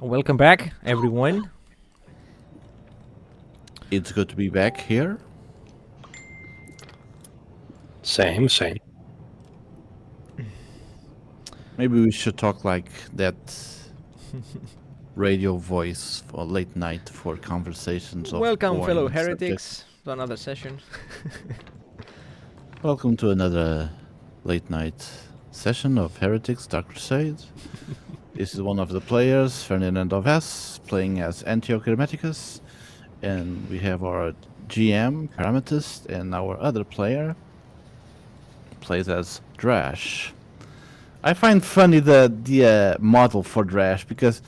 Welcome back, everyone. It's good to be back here. Same. Maybe we should talk like that radio voice for late night for conversations of Welcome, fellow boring heretics, subjects. to another session. Welcome to another late night session of Heretics Dark Crusade. This is one of the players, Ferdinand of Hesse, playing as Antioch Hermeticus, and we have our GM, Parametist, and our other player plays as Drash. I find funny the model for Drash because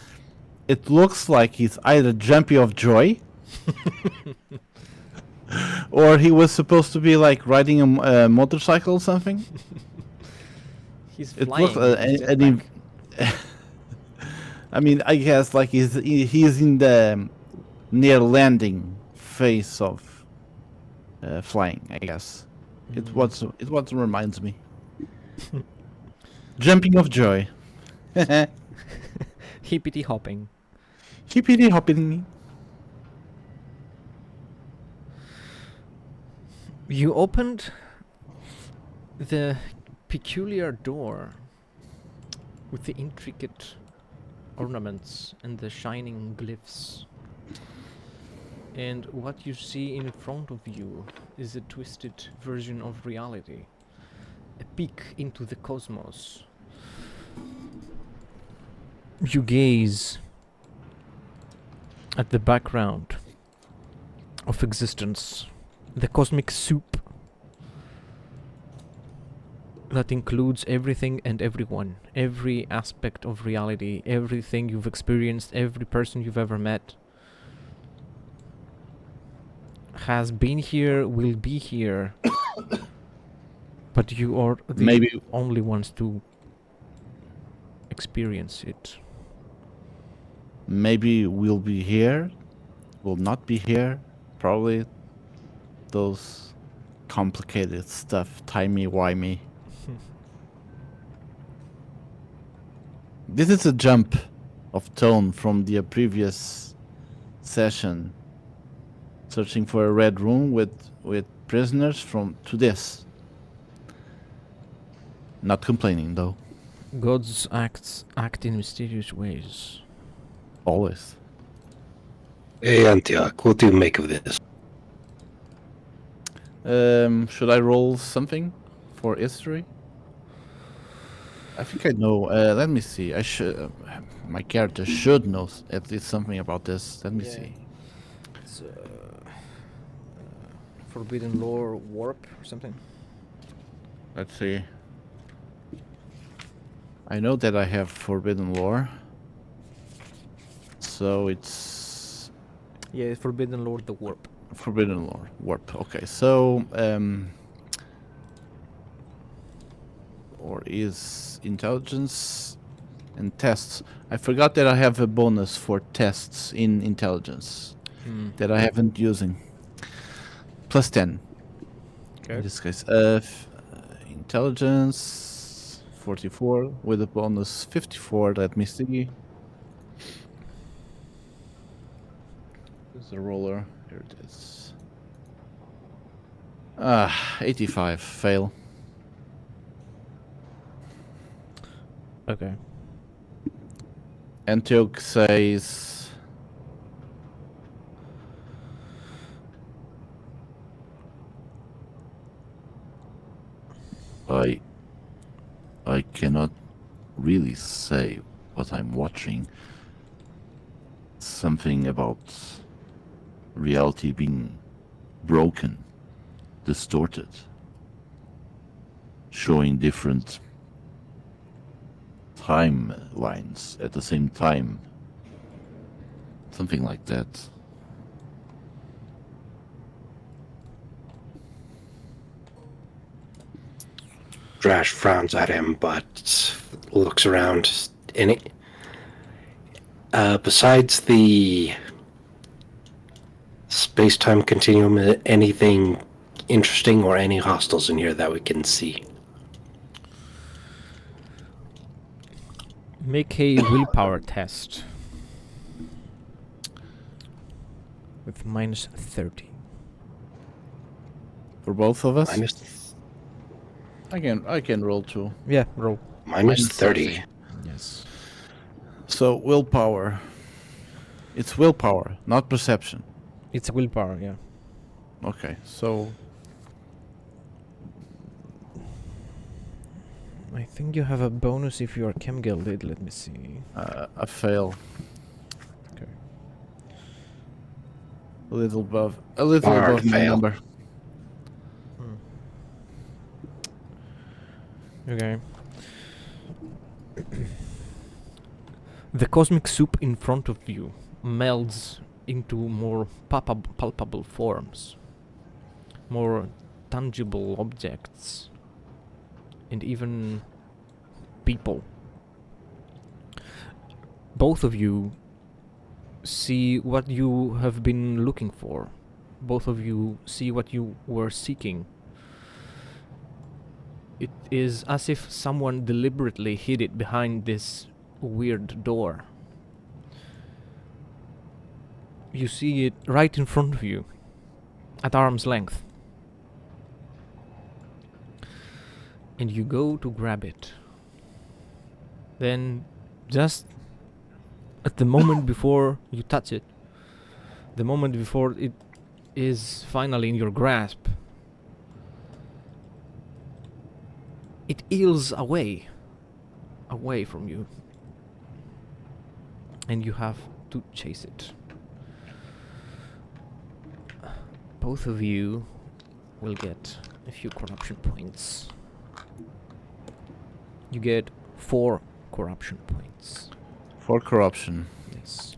it looks like he's either jumpy of joy or he was supposed to be like riding a motorcycle or something. He's It flying. looks, I mean, I guess like he's in the near landing phase of flying. I guess it what reminds me. Jumping of joy. Hippity hopping. Hippity hopping. You opened the peculiar door with the intricate ornaments and the shining glyphs. And what you see in front of you is a twisted version of reality. A peek into the cosmos. You gaze at the background of existence, the cosmic soup that includes everything and everyone, every aspect of reality, everything you've experienced, every person you've ever met has been here, will be here. But you are the only ones to experience it. Maybe we'll be here, we'll not be here. Probably those complicated stuff, timey-wimey. This is a jump of tone from the previous session, searching for a red room with prisoners to this. Not complaining, though. Gods act in mysterious ways. Always. Hey, Antioch, what do you make of this? Should I roll something for history? I think I know. Let me see. I should. My character should know at least something about this. Let me see. It's Forbidden Lore Warp or something. Let's see. I know that I have Forbidden Lore. So it's... Yeah, Forbidden Lore the Warp. Forbidden Lore Warp. Okay, so... or is intelligence and tests. I forgot that I have a bonus for tests in intelligence that I haven't using. Plus 10. Okay. In this case. Intelligence 44 with a bonus 54. Let me see. There's the roller. Here it is. 85. Fail. Okay. Antioch says... I cannot really say what I'm watching. Something about reality being broken, distorted, showing different timelines at the same time. Something like that. Drash frowns at him, but looks around. Besides the space-time continuum, anything interesting or any hostiles in here that we can see? Make a willpower test. with minus 30. For both of us? Minus I can roll too. Yeah, roll. minus 30. something. Yes. So willpower. It's willpower, not perception. It's willpower, yeah. Okay, so I think you have a bonus if you are chem gilded. Let me see. I fail. Okay. A little above my fail. number. Okay. The cosmic soup in front of you melds into more palpable forms, more tangible objects, and even people. Both of you see what you have been looking for. Both of you see what you were seeking. It is as if someone deliberately hid it behind this weird door. You see it right in front of you, at arm's length. And you go to grab it. Then, just at the moment before you touch it, the moment before it is finally in your grasp, it eels away from you. And you have to chase it. Both of you will get a few corruption points. You get 4 corruption points. For corruption. Yes.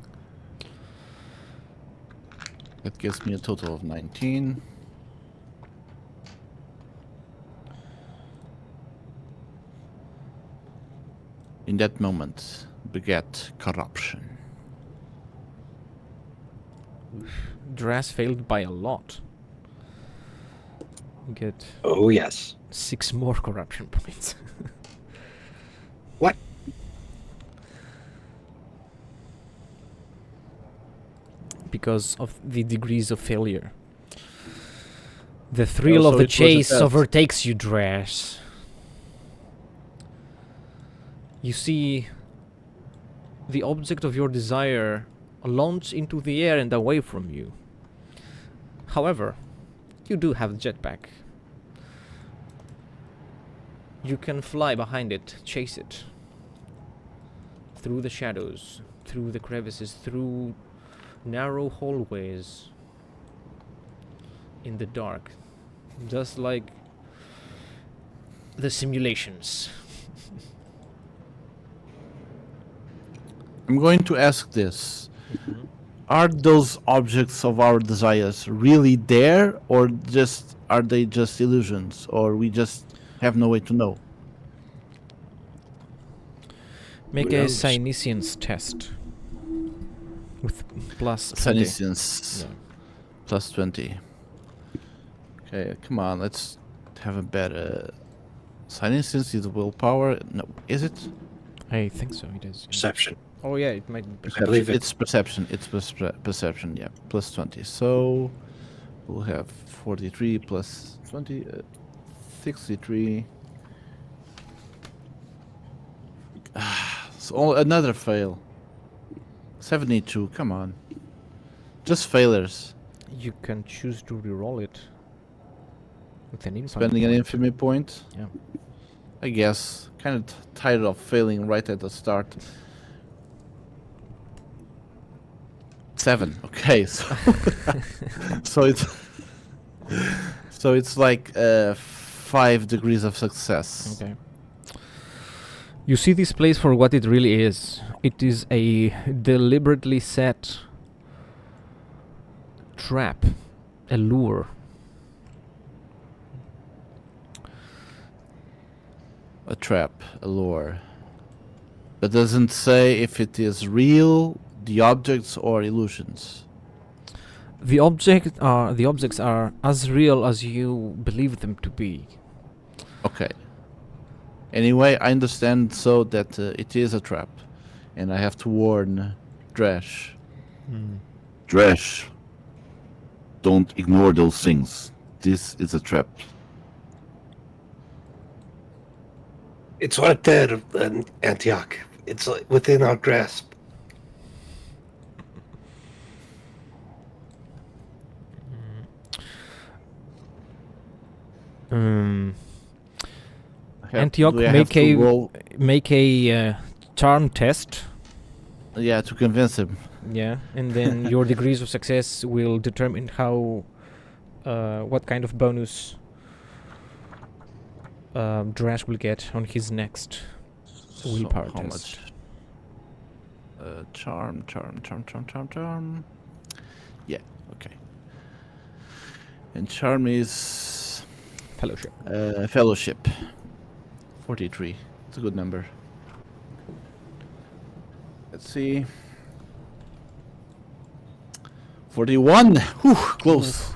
That gives me a total of 19. In that moment, beget corruption. Dras failed by a lot. You get Oh, yes. 6 more corruption points. What? Because of the degrees of failure. The thrill Oh, of so the it was a chase test. overtakes you, Dras. You see the object of your desire launch into the air and away from you. However, you do have jetpack. You can fly behind it, chase it. Through the shadows, through the crevices, through narrow hallways. In the dark. Just like the simulations. I'm going to ask this. Are those objects of our desires really there, or just are they just illusions, or we just have no way to know? Make Who a knows? Psyniscience test. With plus 20. Senescence Yeah. plus 20. Okay, come on, let's have a better. Senescence is willpower. No, is it? I think so, it is. Yeah. Perception. Oh yeah, it might be. I believe It's perception. It's perception. Yeah, plus 20. So we'll have 43 plus 20, 63. So another fail. 72. Come on. Just failures. You can choose to reroll it. With an infamy Spending an point. infamy point. Yeah. I guess. Kind of tired of failing right at the start. 7. Okay, so so it's like 5 degrees of success. Okay. You see this place for what it really is. It is a deliberately set trap, a lure. A trap, a lure. But doesn't say if it is real, the objects, or illusions. The objects are as real as you believe them to be. Okay. Anyway, I understand so that it is a trap, and I have to warn Dresh. Dresh, Don't ignore those things. This is a trap. It's right there, Antioch. It's within our grasp. Antioch, Do I have to roll? make a charm test. Yeah, to convince him. Yeah, and then your degrees of success will determine how, what kind of bonus Drash will get on his next willpower how test. much? Charm. Yeah, okay. And charm is Fellowship. fellowship. 43. It's a good number. Let's see. 41. Whew, close.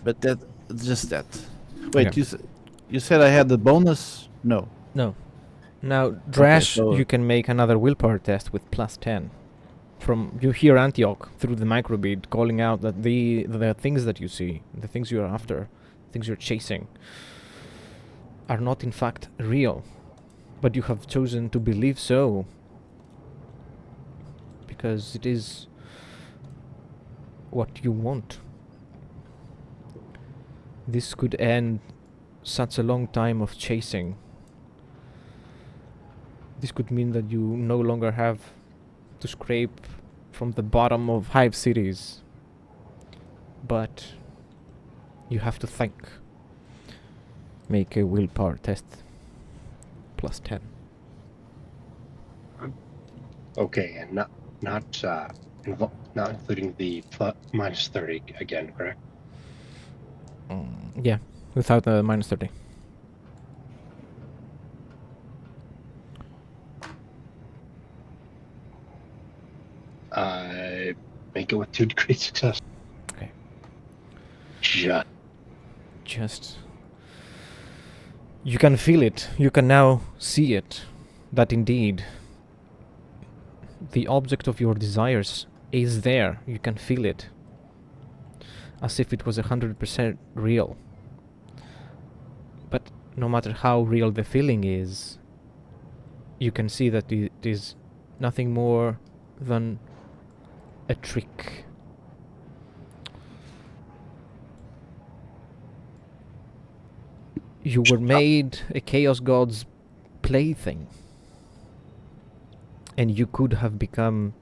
but that just that. Wait, Okay. you said I had the bonus? No. No. Now, Drash, so- you can make another willpower test with +10. From you hear Antioch through the microbead calling out that the things that you see, the things you are after, things you're chasing, are not in fact real, but you have chosen to believe so because it is what you want. This could end such a long time of chasing. This could mean that you no longer have to scrape from the bottom of hive cities, but you have to think. Make a willpower test. +10. Okay, and not including the -30 again, correct? Yeah, without the -30. I make it with 2 degrees success. Okay. Just You can feel it. You can now see it. That indeed the object of your desires is there. You can feel it. As if it was 100% real. But no matter how real the feeling is, you can see that it is nothing more than a trick. You were made a Chaos God's plaything. And you could have become,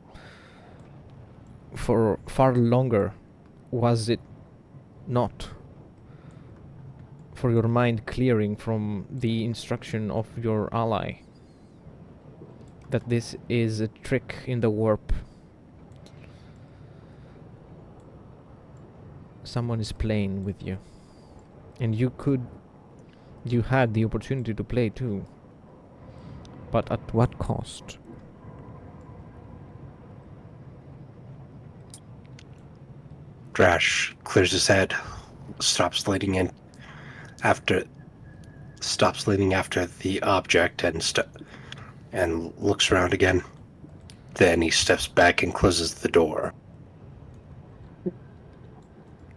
for far longer, was it not, for your mind clearing from the instruction of your ally, that this is a trick in the warp. Someone is playing with you. And you had the opportunity to play too. But at what cost? Drash clears his head, stops leaning after the object, and looks around again. Then he steps back and closes the door.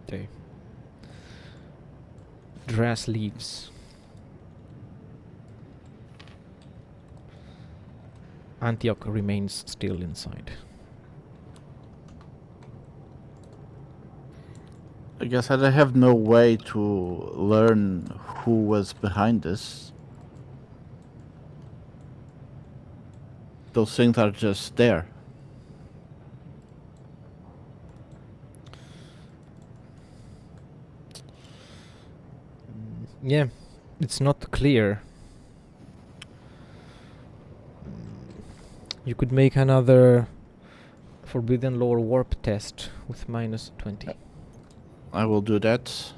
Okay. Drash leaves. Antioch remains still inside. I guess I have no way to learn who was behind this. Those things are just there. Yeah, it's not clear. You could make another Forbidden Lore warp test with -20. I will do that.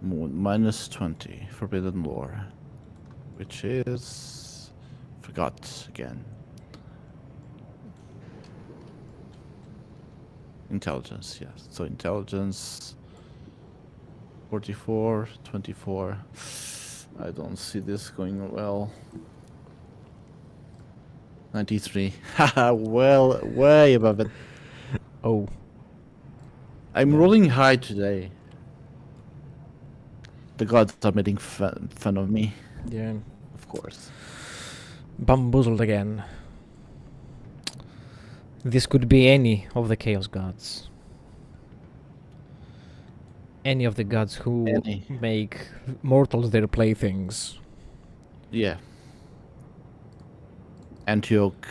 -20 Forbidden Lore, which is forgot again. Intelligence, yes. So intelligence 44, 24. I don't see this going well. 93. Haha, well, way above it. Oh, I'm Yeah. rolling high today. The gods are making fun of me, yeah. of course. Bamboozled again. This could be any of the Chaos Gods. Any of the gods who Any. make mortals their playthings. Yeah. Antioch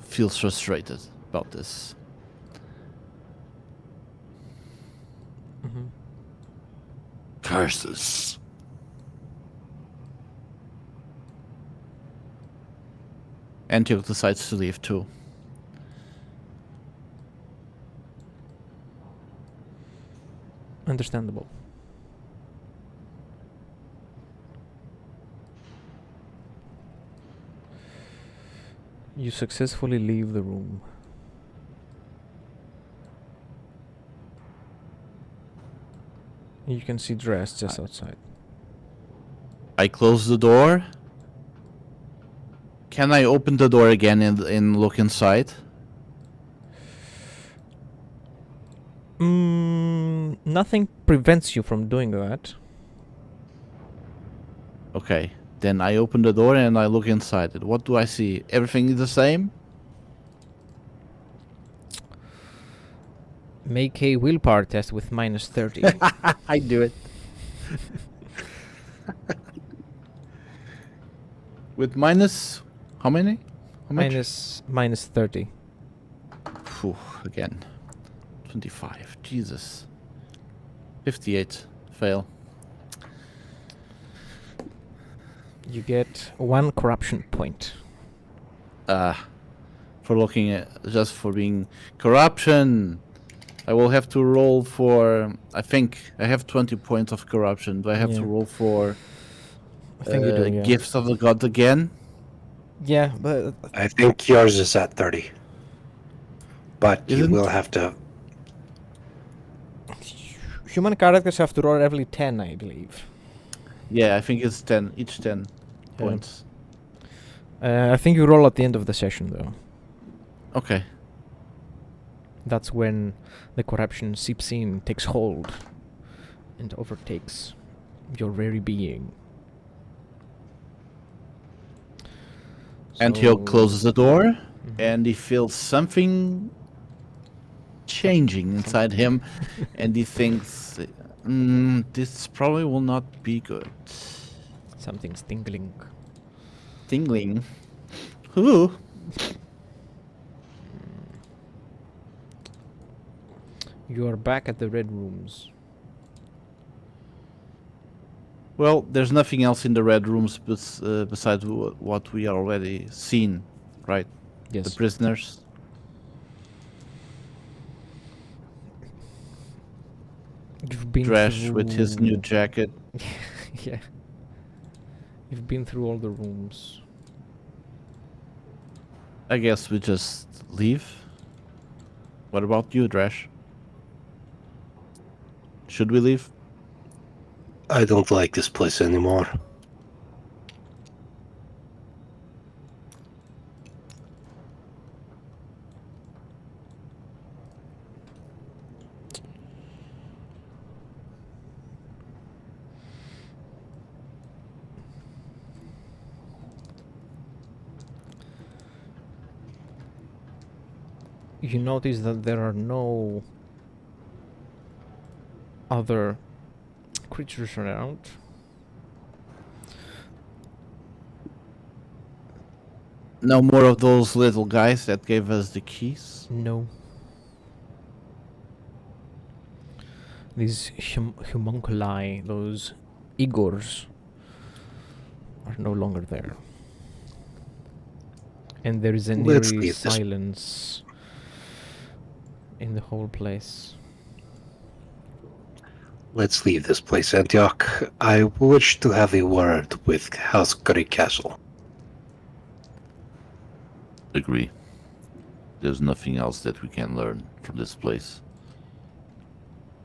feels frustrated about this. Mm-hmm. Curses. Antioch decides to leave too. Understandable. You successfully leave the room. You can see Dress just outside. I close the door. Can I open the door again and look inside? Nothing prevents you from doing that. Okay. Then I open the door and I look inside it. What do I see? Everything is the same? Make a willpower test with minus 30. I do it. With minus... How many? How much? minus 30. Phew, again. 25. Jesus. 58. Fail. You get 1 corruption point. For looking at... Just for being... Corruption! I will have to roll for... I think I have 20 points of corruption. Do I have Yeah. to roll for... I think you do, yeah. Gifts of the God again? Yeah, but I think yours is at 30. But you Isn't- will have to. human characters have to roll every 10, I believe. Yeah, I think it's 10. Each 10 Yeah. points. I think you roll at the end of the session, though. Okay. That's when the corruption seeps in, takes hold, and overtakes your very being. Antioch So- closes the door, Mhm. and he feels something changing inside him, and he thinks, this probably will not be good. Something's tingling. Tingling. Ooh. You are back at the Red Rooms. Well, there's nothing else in the red rooms besides what we already seen, right? Yes. The prisoners. You've been Drash with his new through- jacket. Yeah. You've been through all the rooms. I guess we just leave. What about you, Drash? Should we leave? I don't like this place anymore. You notice that there are no other creatures around. No more of those little guys that gave us the keys. No. These homunculi, those Igors, are no longer there. And there is an Let's eerie leave this- silence in the whole place. Let's leave this place, Antioch. I wish to have a word with House Curry Castle. Agree. There's nothing else that we can learn from this place.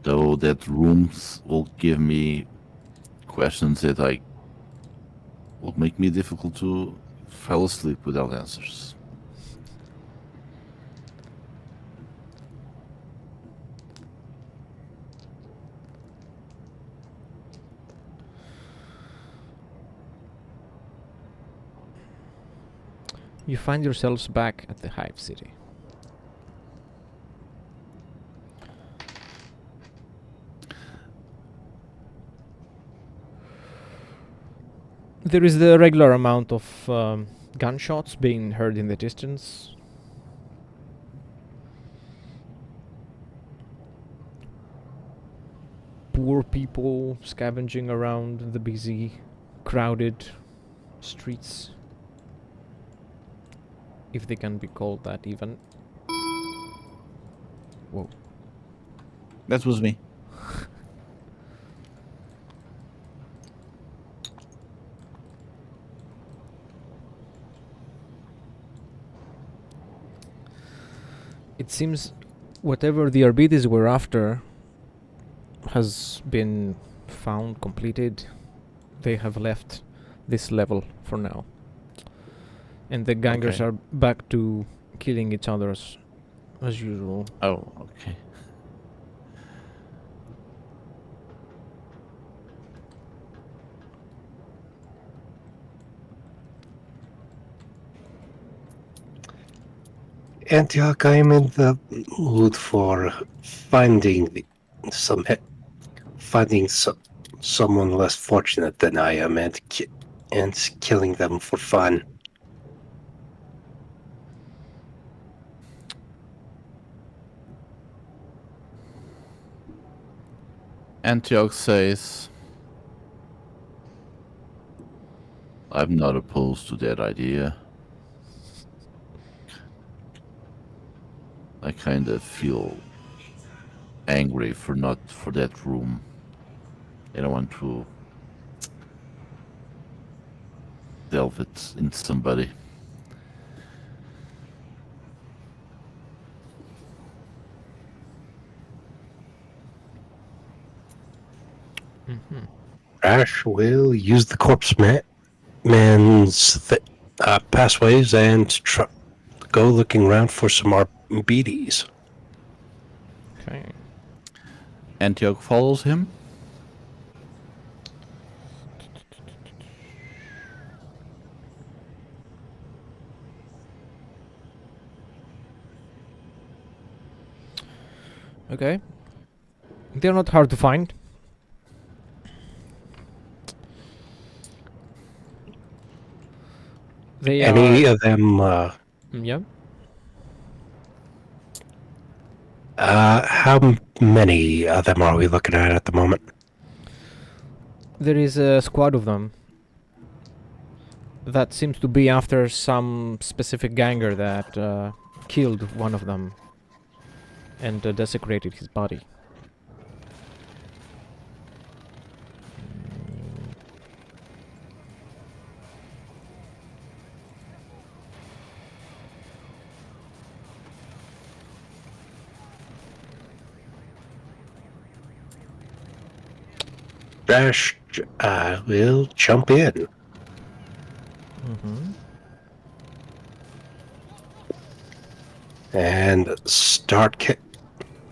Though that rooms will give me questions that will make me difficult to fell asleep without answers. You find yourselves back at the Hive City. There is the regular amount of gunshots being heard in the distance. Poor people scavenging around the busy, crowded streets. If they can be called that even. Whoa. That was me. It seems whatever the Arbites were after has been found, completed. They have left this level for now. And the gangers Okay. are back to killing each other as usual. Oh, okay. Antioch, I am in the mood for finding some finding someone less fortunate than I am and killing them for fun. Antioch says, I'm not opposed to that idea. I kind of feel angry for that room. I don't want to delve it into somebody. Mm-hmm. Ash will use the man's pathways and go looking around for some RBDs. Okay. Antioch follows him. Okay. They're not hard to find. They Any are. of them? Yeah. How many of them are we looking at the moment? There is a squad of them. That seems to be after some specific ganger that killed one of them and desecrated his body. Ash will jump in. Mm-hmm. And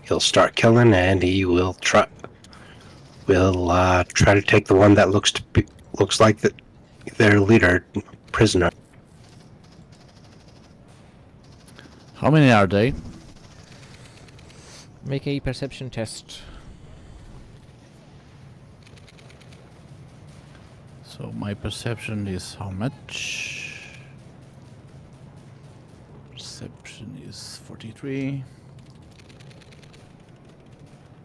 he'll start killing, and he will try to take the one that looks like their leader prisoner. How many are they? Make a perception test. So my perception is how much? Perception is 43.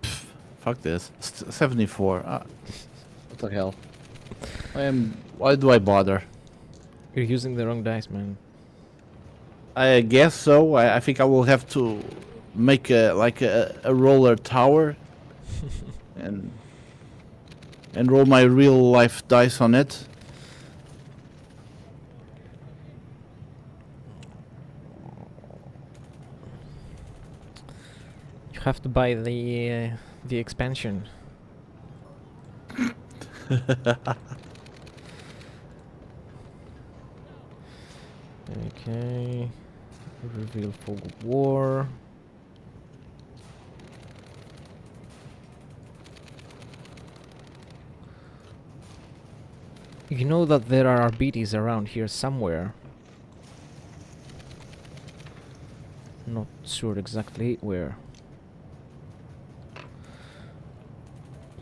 Pff, fuck this. 74. What the hell? Why do I bother? You're using the wrong dice, man. I guess so. I think I will have to make a roller tower and roll my real life dice on it. You have to buy the expansion. Okay. Reveal fog of war. You know that there are RBTs around here somewhere. Not sure exactly where.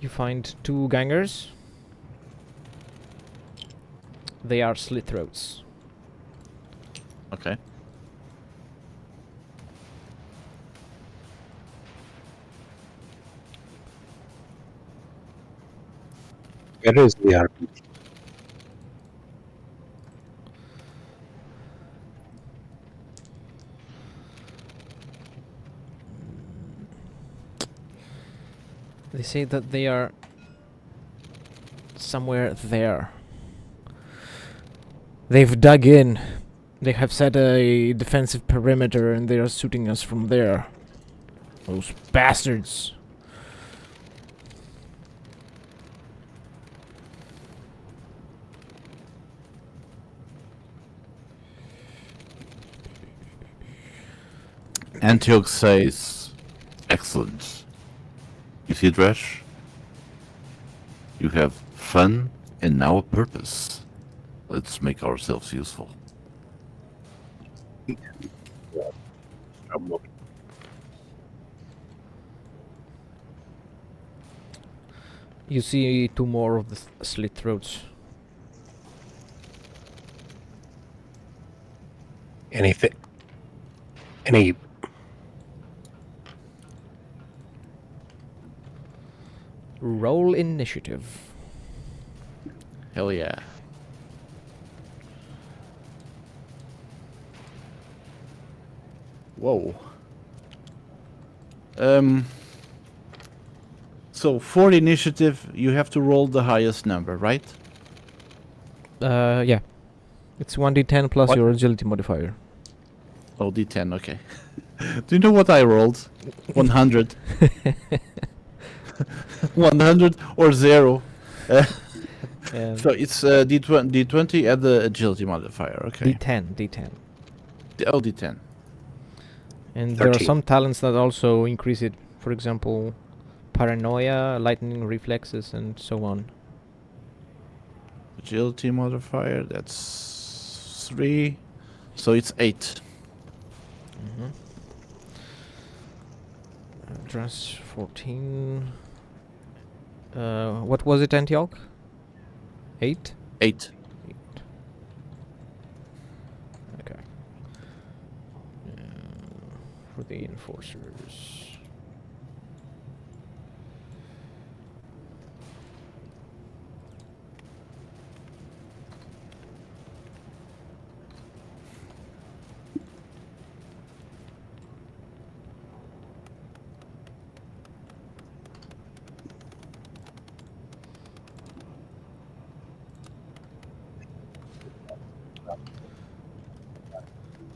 You find 2 gangers. They are slit throats. Okay. Where is the RPG? They say that they are somewhere there. They've dug in. They have set a defensive perimeter and they are shooting us from there. Those bastards. Antioch says, excellent. You see, Dresh? You have fun and now a purpose. Let's make ourselves useful. You see 2 more of the slit throats. Anything? Any? Roll initiative. Hell yeah. Whoa. So for initiative, you have to roll the highest number, right? Yeah. It's 1d10 plus What? your agility modifier. Oh, D10, okay. Do you know what I rolled? 100. 100 or 0. So it's D20 at the agility modifier, okay. D10. Oh, D10. And there are 13. some talents that also increase it. For example, paranoia, lightning reflexes, and so on. Agility modifier, that's 3. So it's 8. Dress 14. What was it, Antioch? 8? 8. Okay. For the enforcers.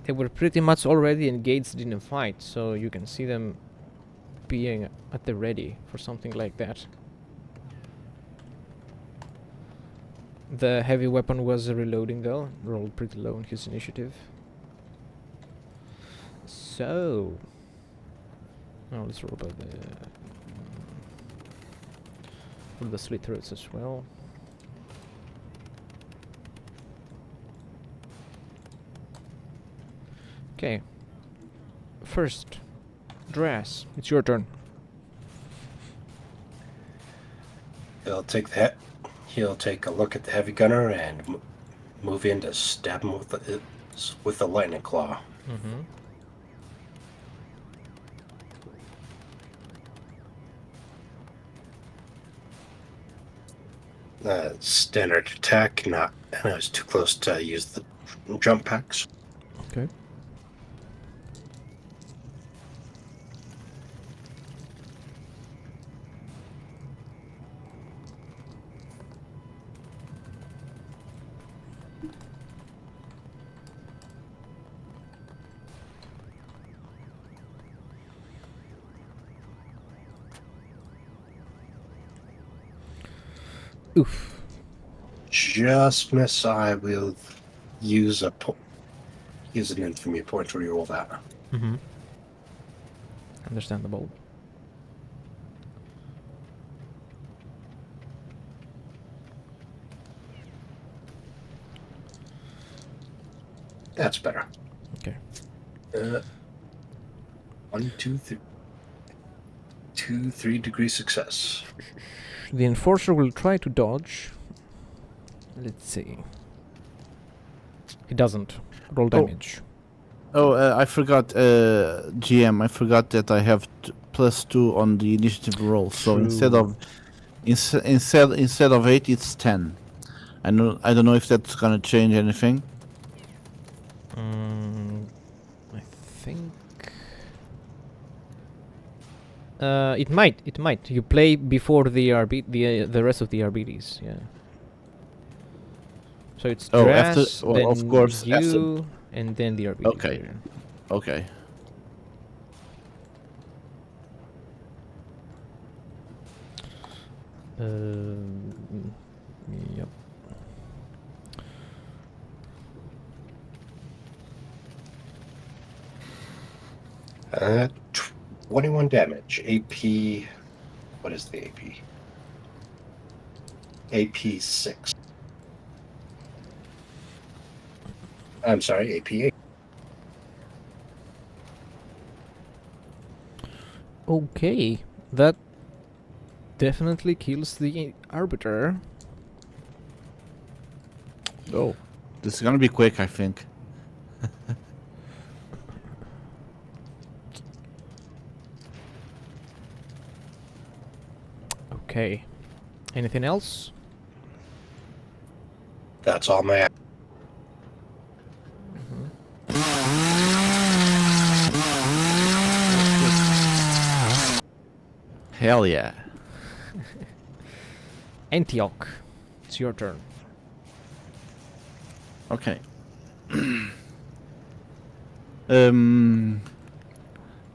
They were pretty much already engaged in a fight, so you can see them being at the ready for something like that. The heavy weapon was reloading though, rolled pretty low in his initiative. So... now let's roll about for the slit throats as well. Okay. First, Dress, it's your turn. He'll take that. He'll take a look at the heavy gunner and move in to stab him with the lightning claw. Mm-hmm. Standard attack. Not. And I was too close to use the jump packs. Okay. Oof. Just miss. I will use a use an infamy point to reroll that. Mm-hmm. Understandable. That's better. Okay. 1, 2, 3. 2, 3 degree success. The enforcer will try to dodge. Let's see. He doesn't. Roll damage. Oh, I forgot, GM. I forgot that I have +2 on the initiative roll. So instead of 8, it's 10. I don't know if that's gonna change anything. I think it might. It might. You play before the the rest of the RBDs. Yeah. So it's Dras, then of course, you, and then the RBD. Okay. player. Okay. Yep. Uh, 21 damage. AP. What is the AP? AP 6. I'm sorry, AP 8. Okay, that definitely kills the arbiter. Oh, this is gonna be quick, I think. Okay. Anything else? That's all my. Hell yeah. Antioch, it's your turn. Okay.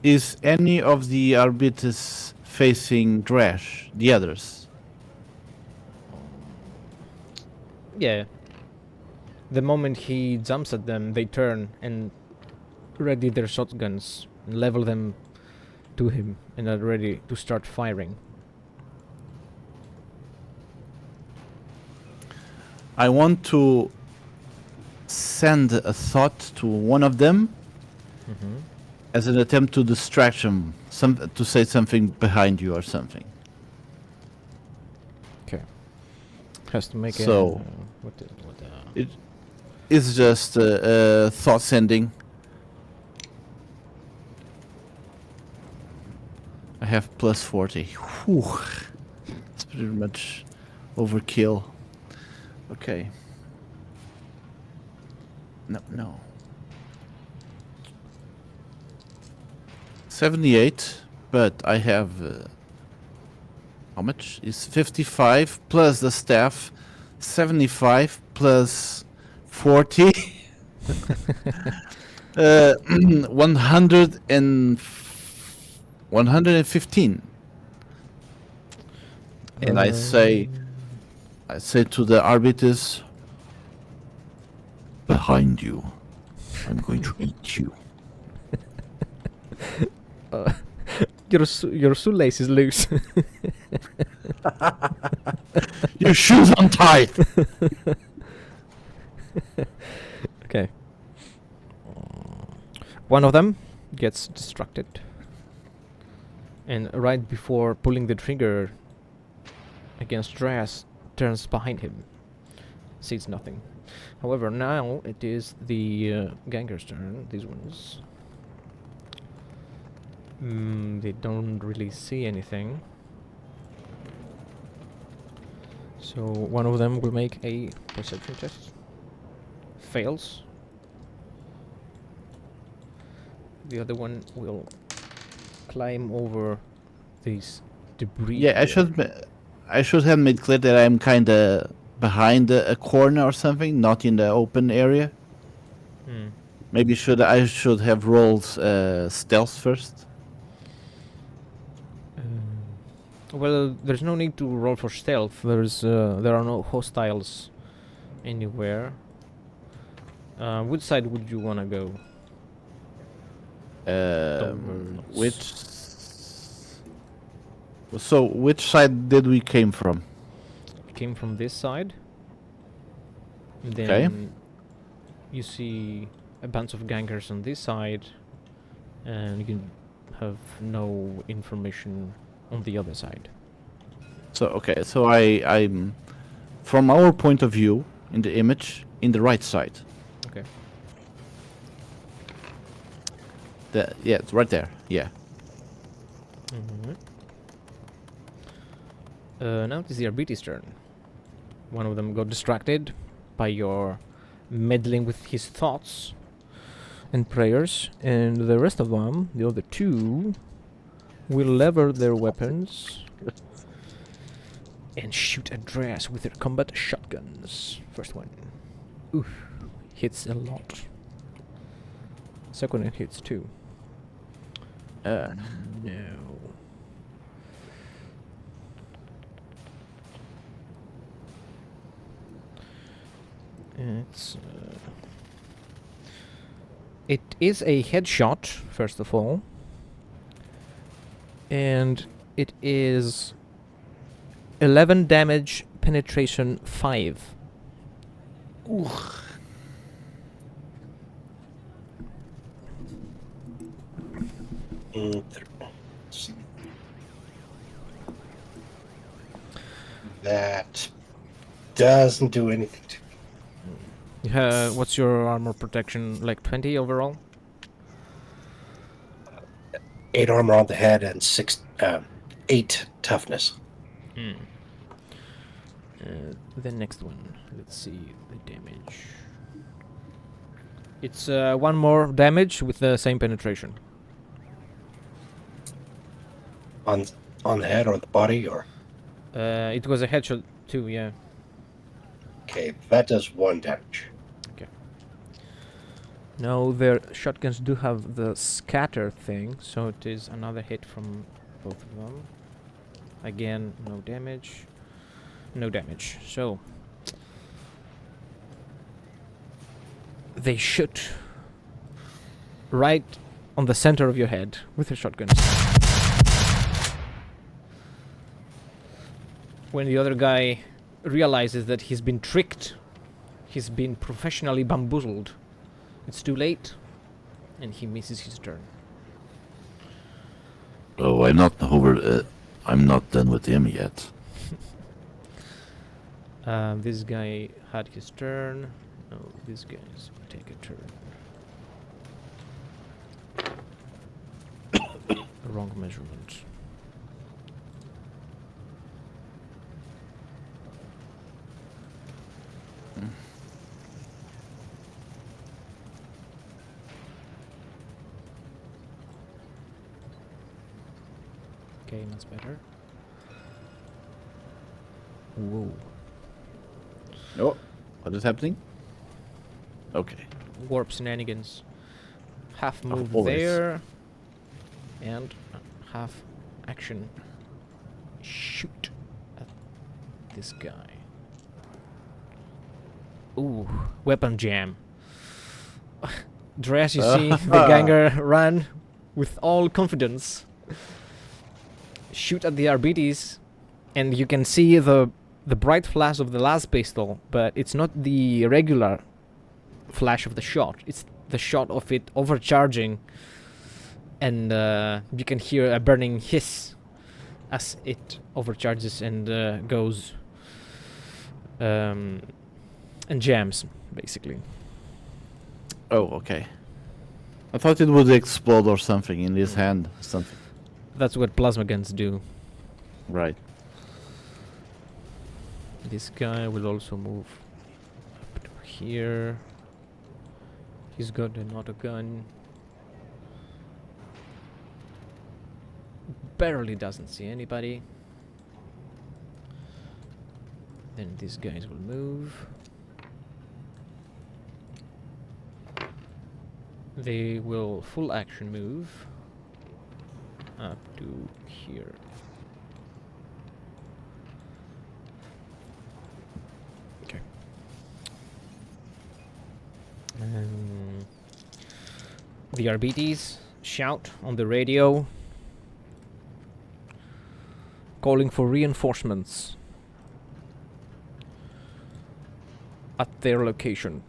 Is any of the arbiters facing Drash? The others? Yeah. The moment he jumps at them, they turn and ready their shotguns and level them to him and are ready to start firing. I want to send a thought to one of them as an attempt to distract him, to say something behind you or something. Okay. Has to make So, a... It's just a thought sending. I have +40. Whew. It's pretty much overkill. Okay. No. 78, but I have... how much? Is 55 plus the staff, 75 plus 40. 115. And I say to the arbiters, behind you, I'm going to eat you. Your shoelace is loose. Your shoes untied. Okay. One of them gets distracted. And right before pulling the trigger against Dras, turns behind him. Sees nothing. However, now it is the ganger's turn. These ones. They don't really see anything. So one of them will make a perception test. Fails. The other one will climb over these debris. Yeah, I should have made clear that I'm kind of behind a corner or something, not in the open area. Maybe I should have rolled stealth first. Well, there's no need to roll for stealth. There are no hostiles anywhere. Which side would you want to go? Which? So, which side did we came from? Came from this side. Then Okay. you see a bunch of gangers on this side, and you can have no information on the other side. So okay, so I'm from our point of view in the image in the right side. Okay. Yeah, it's right there. Yeah. Mm-hmm. Now it is the Arbiti's turn. One of them got distracted by your meddling with his thoughts and prayers, and the rest of them, the other two, will lever their weapons and shoot Andreas with their combat shotguns. First one. Oof. Hits a lot. Second one hits too. No. It is a headshot, first of all. And it is 11 damage, penetration 5. That doesn't do anything to me. What's your armor protection? Like 20 overall? 8 armor on the head and 8 toughness. The next one. Let's see the damage. It's 1 more damage with the same penetration. On the head or the body, or It was a headshot too, yeah. okay, that does 1 damage. No, their shotguns do have the scatter thing, so it is another hit from both of them. Again, no damage. No damage. So they shoot right on the center of your head with their shotguns. When the other guy realizes that he's been tricked, he's been professionally bamboozled, it's too late, and he misses his turn. Oh, I'm not over. I'm not done with him yet. This guy had his turn. No, this guy's will take a turn. Wrong measurement. Okay, that's better. Whoa. Oh, what is happening? Okay. Warp shenanigans. Half move always. there. And half action. Shoot at this guy. Ooh, weapon jam. Dress, you see the ganger run with all confidence. Shoot at the Arbites, and you can see the bright flash of the last pistol, but it's not the regular flash of the shot. It's the shot of it overcharging, and you can hear a burning hiss as it overcharges and goes and jams, basically. Oh, okay. I thought it would explode or something in his hand. Something. That's what plasma guns do. Right. This guy will also move up to here. He's got an auto gun. Barely doesn't see anybody. Then these guys will move. They will full action move up to here. The RBTs shout on the radio, calling for reinforcements at their location.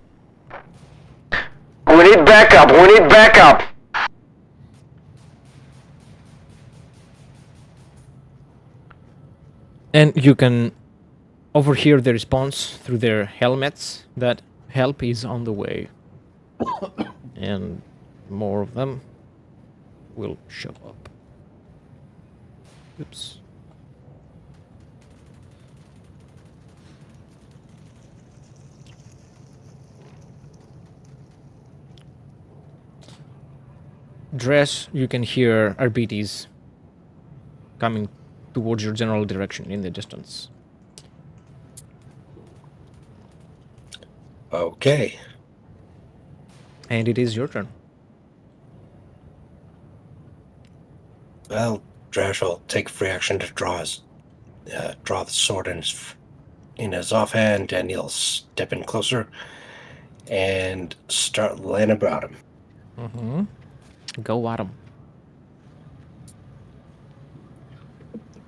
We need backup! We need backup! And you can overhear the response through their helmets that help is on the way. And more of them will show up. Oops. Dress, you can hear RBTs coming towards your general direction in the distance. Okay. And it is your turn. Well, Drash will take free action to draw the sword in his offhand, and he'll step in closer and start laying about him. Mm-hmm. Go at him.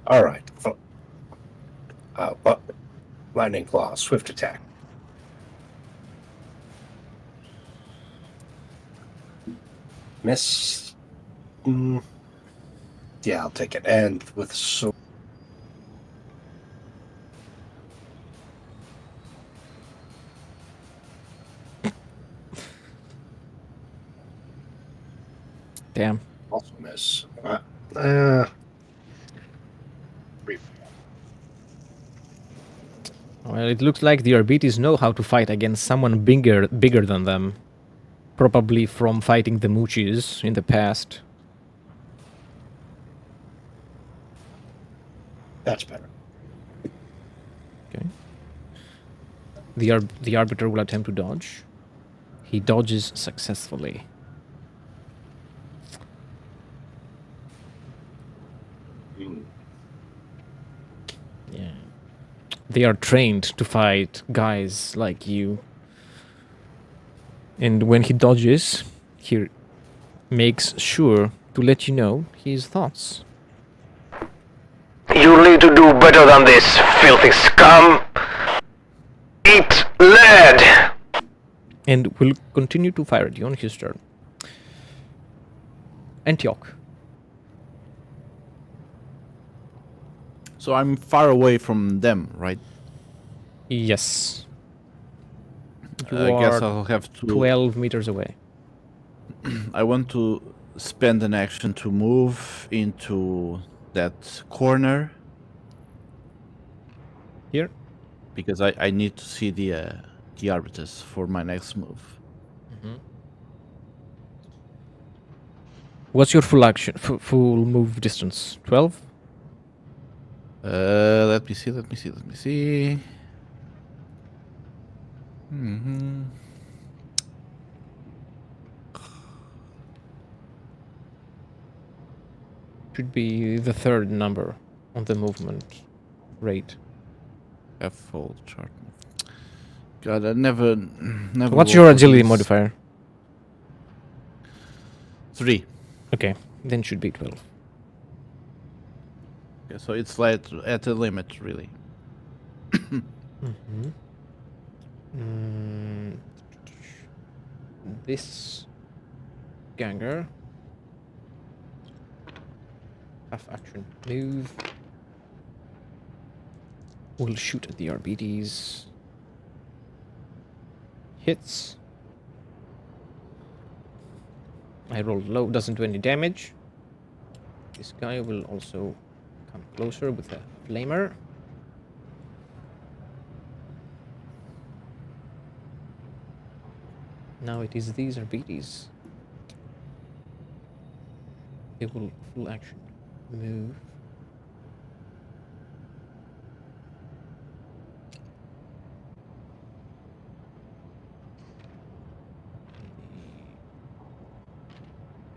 All right. Lightning Claw, swift attack. Miss. Yeah, I'll take it. And with sword. Damn. Also miss. Well, it looks like the RBTs know how to fight against someone bigger than them. Probably from fighting the Moochies in the past. That's better. Okay. The Arbiter will attempt to dodge. He dodges successfully. Yeah. They are trained to fight guys like you. And when he dodges, he makes sure to let you know his thoughts. You need to do better than this, filthy scum! Eat lead! And will continue to fire at you on his turn. Antioch. So I'm far away from them, right? Yes. You I guess are I'll have to. 12 meters away. I want to spend an action to move into that corner Here? because I need to see the arbiters for my next move. What's your full action, full move distance? 12? Let me see. Should be the third number on the movement rate. F full chart. God, I never. What's go your for agility these. modifier? 3. Okay, then should be 12. Okay, so it's like at the limit, really. This ganger. Half action move. Will shoot at the RBTs. Hits. I rolled low, doesn't do any damage. This guy will also come closer with a flamer. Now it is these RBTs. They will full action move.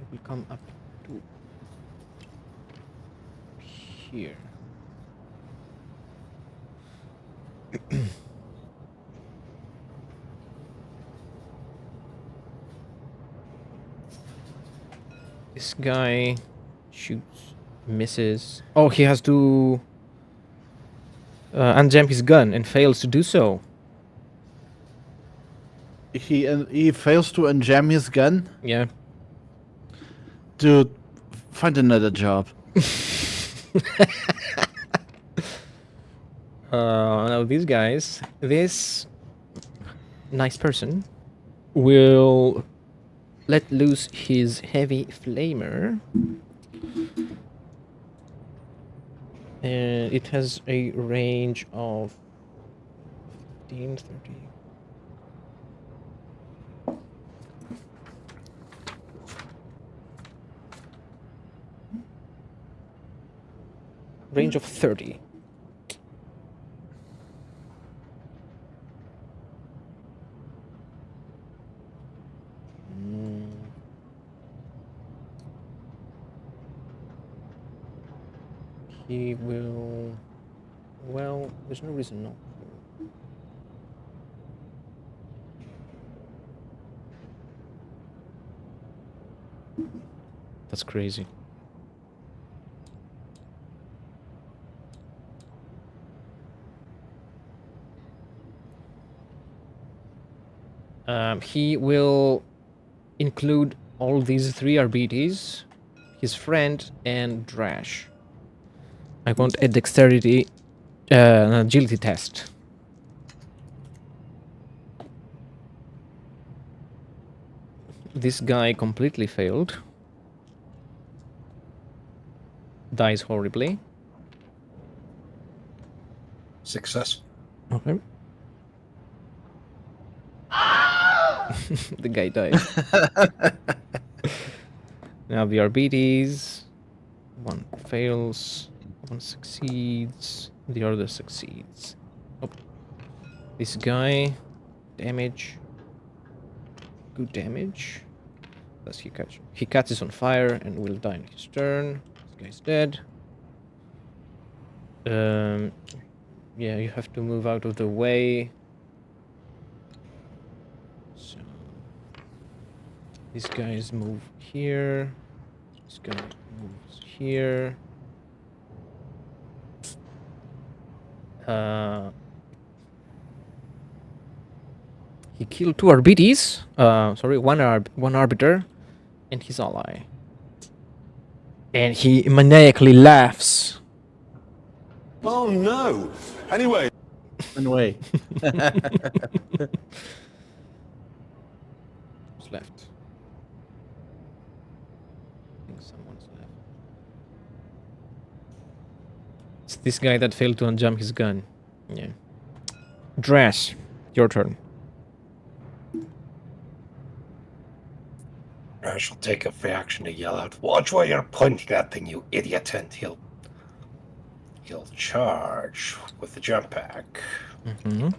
It will come up to here. This guy shoots, misses. Oh, he has to unjam his gun and fails to do so. He fails to unjam his gun. Yeah. Dude, find another job. Now these guys, this nice person will let loose his heavy flamer. And it has a range of 15, 30. Range of 30. He will... Well, there's no reason not to. That's crazy. He will include all these 3 RBTs, his friend, and Drash. I want a dexterity, an agility test. This guy completely failed. Dies horribly. Success. Okay. The guy died. Now the RBTs. One fails. One succeeds. The other succeeds. Oh. This guy. Damage. Good damage. Thus he catches on fire and will die on his turn. This guy's dead. Yeah, you have to move out of the way. So these guys move here. This guy moves here. He killed 2 RBTs. Sorry, one arbiter and his ally. And he maniacally laughs. Oh no! Anyway. Anyway. Who's left? I think someone's left. It's this guy that failed to unjump his gun. Yeah. Drash, your turn. I shall take a free action to yell out, "Watch where you're pointing that thing, you idiot!" And he'll charge with the jump pack. Mm-hmm.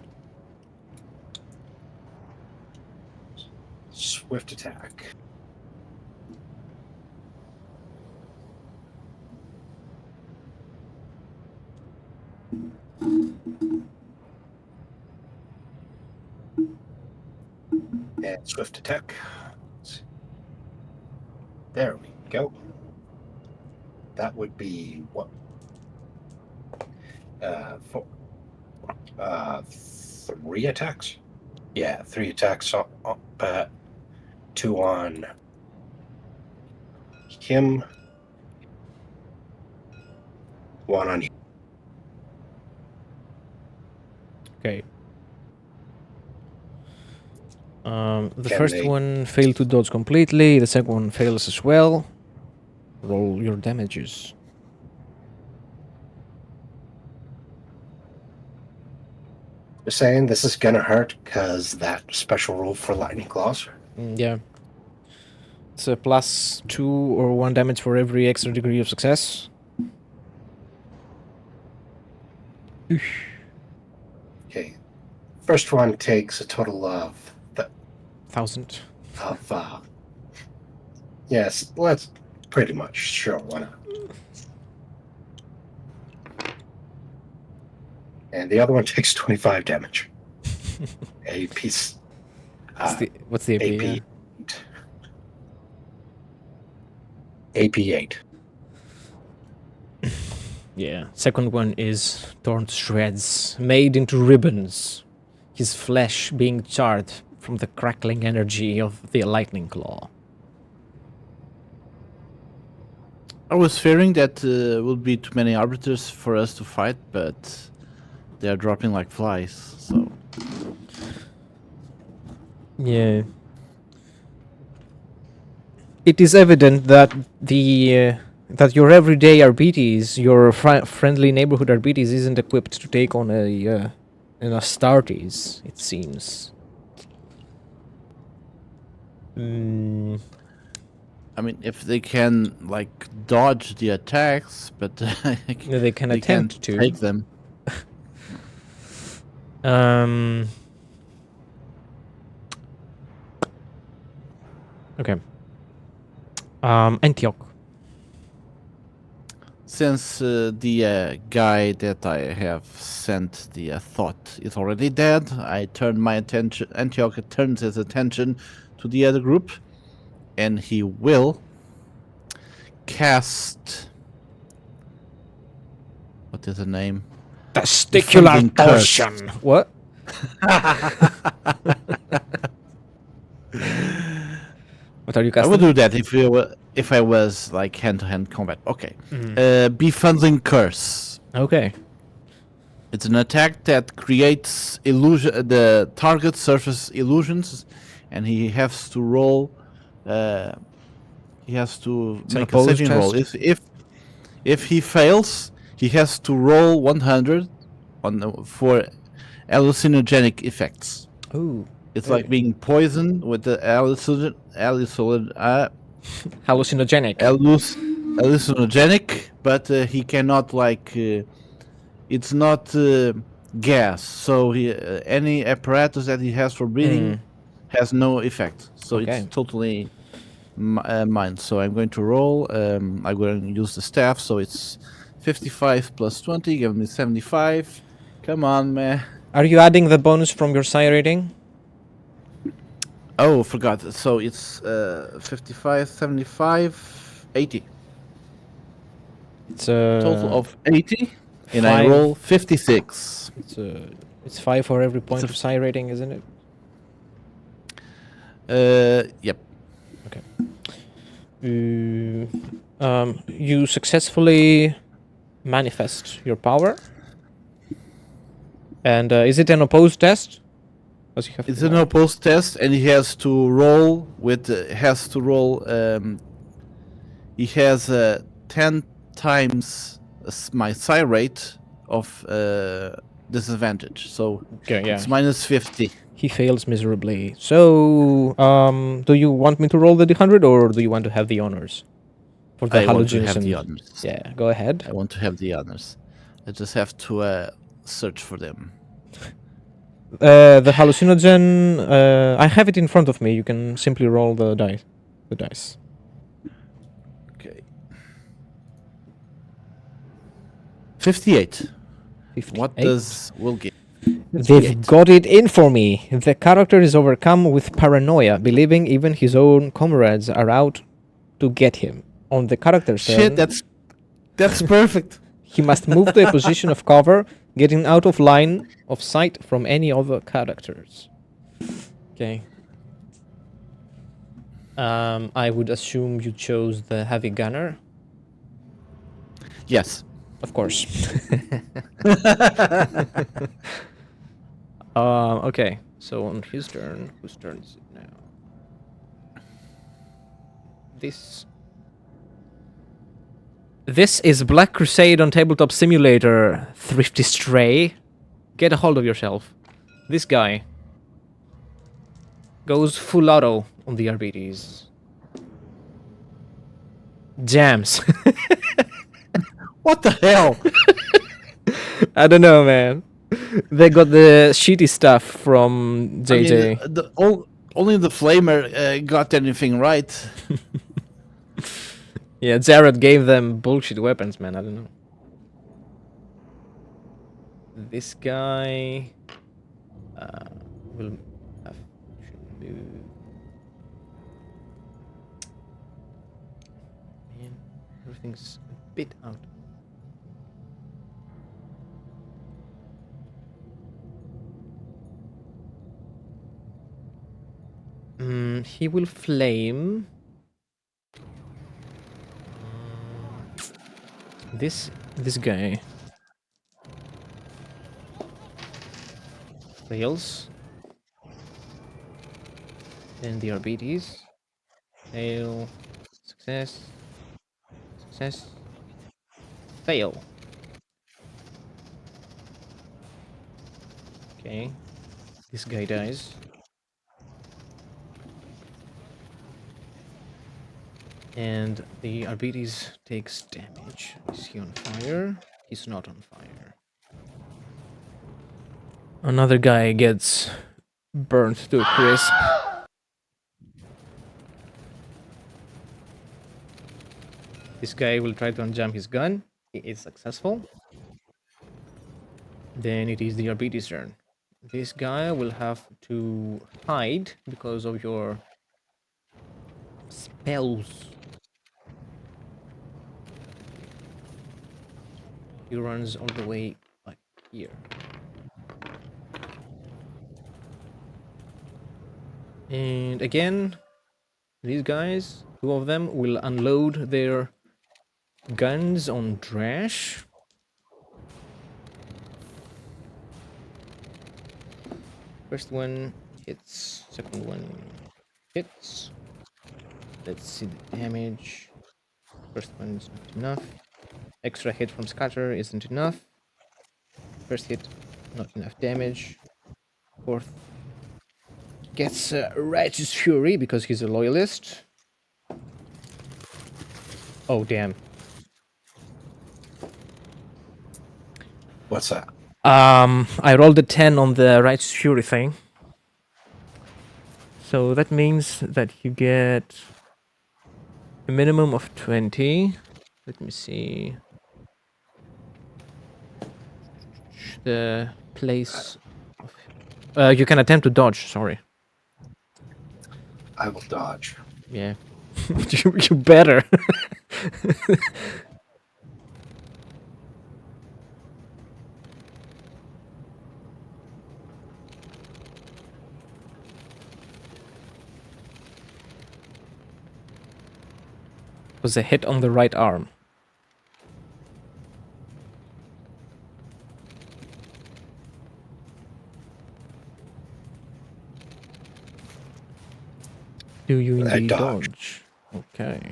Swift attack. And swift attack. There we go. That would be what? 3 attacks? Yeah, 3 attacks up, 2 on him, 1 on you. Okay. The Can first they- one failed to dodge completely. The second one fails as well. Roll your damages. You're saying this is gonna hurt because that special rule for lightning claws? Yeah. It's a +2 or 1 damage for every extra degree of success. Okay. First one takes a total of 1,000. Yes, let's pretty much sure why not. And the other one takes 25 damage. A piece. What's the AP? AP. Yeah? AP8. Yeah. Second one is torn to shreds, made into ribbons, his flesh being charred from the crackling energy of the lightning claw. I was fearing that would be too many arbiters for us to fight, but they are dropping like flies. So Yeah. It is evident that that your everyday Arbites, your friendly neighborhood Arbites, isn't equipped to take on an Astartes. It seems. Mm, I mean, if they can like dodge the attacks, but yeah, they can they can't attempt to. take them. Okay. Antioch. Since the guy that I have sent the thought is already dead, I turn my attention. Antioch turns his attention to the other group, and he will cast. What is the name? Testicular Defending curse. torsion. What? What are you I casting? would do that if I was like hand-to-hand combat. Okay. Befundling curse. Okay. It's an attack that creates illusion. The target surface illusions, and he has to roll. He has to It's an make a opposed saving roll. test? If he fails, he has to roll 100 for hallucinogenic effects. Oh. It's like being poisoned with the Hallucinogenic. hallucinogenic, but he cannot like. It's not gas, so any apparatus that he has for breathing has no effect. So Okay. it's totally mine. So I'm going to roll. I'm going to use the staff. So it's 55 plus 20, give me 75. Come on, man. Are you adding the bonus from your psi rating? Oh, forgot. So it's 55, 75, 80. It's a Total of 80. And I five. roll 56. It's 5 for every point a of psi rating, isn't it? Yep. Okay. You successfully manifest your power. And is it an opposed test? Does he have It's to an roll? opposed test, and he has to roll with. He has 10 times my psi rate of disadvantage, so Okay, yeah. it's minus 50. He fails miserably. So, do you want me to roll the D100 or do you want to have the honors? For the I want to hallucinogens. have the honors. Yeah, go ahead. I want to have the honors. I just have to search for them. The hallucinogen, I have it in front of me. You can simply roll the dice. Okay. 58. What 58. does will give? They've got it in for me. The character is overcome with paranoia, believing even his own comrades are out to get him. On the character's turn, Shit, that's perfect. he must move to a position of cover, getting out of line of sight from any other characters. Okay. I would assume you chose the heavy gunner. Yes. Of course. Okay. So on his turn, whose turn is it now? This is Black Crusade on Tabletop Simulator, Thrifty Stray. Get a hold of yourself. This guy goes full auto on the RBDs. Jams. What the hell? I don't know, man. They got the shitty stuff from JJ. I mean, only the flamer got anything right. Yeah, Jared gave them bullshit weapons, man. I don't know. This guy will have should move. Man. Something's a bit out. He will flame. This guy. Fails. Then the RBTs. Fail. Success. Success. Fail. Okay. This guy dies. And the RBTs takes damage. Is he on fire? He's not on fire. Another guy gets burnt to a crisp. This guy will try to unjam his gun. He is successful. Then it is the RBT's turn. This guy will have to hide because of your spells. He runs all the way like here. And again, these guys, two of them, will unload their guns on Drash. First one hits, second one hits. Let's see the damage. First one is not enough. Extra hit from Scatter isn't enough. First hit, not enough damage. Fourth gets Righteous Fury because he's a loyalist. Oh, damn. What's that? I rolled a 10 on the Righteous Fury thing. So that means that you get a minimum of 20. Let me see. The place of... you can attempt to dodge, sorry. I will dodge. Yeah. you better. Was a hit on the right arm. Do you I indeed dodge. dodge? Okay.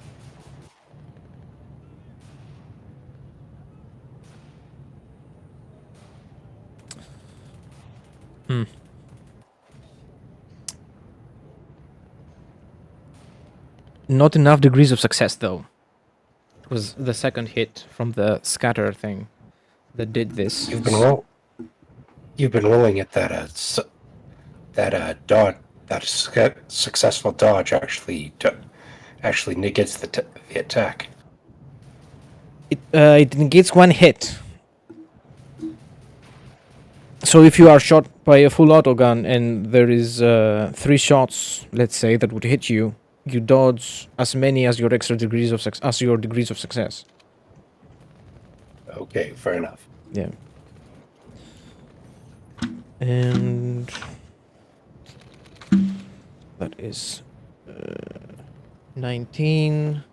Not enough degrees of success, though. It was the second hit from the scatter thing that did this. You've been rolling at that dodge, that successful dodge actually negates the attack. It negates one hit. So if you are shot by a full auto gun and there is 3 shots, let's say, that would hit you, you dodge as many as your extra degrees of success. Okay, fair enough. Yeah. And that is 19,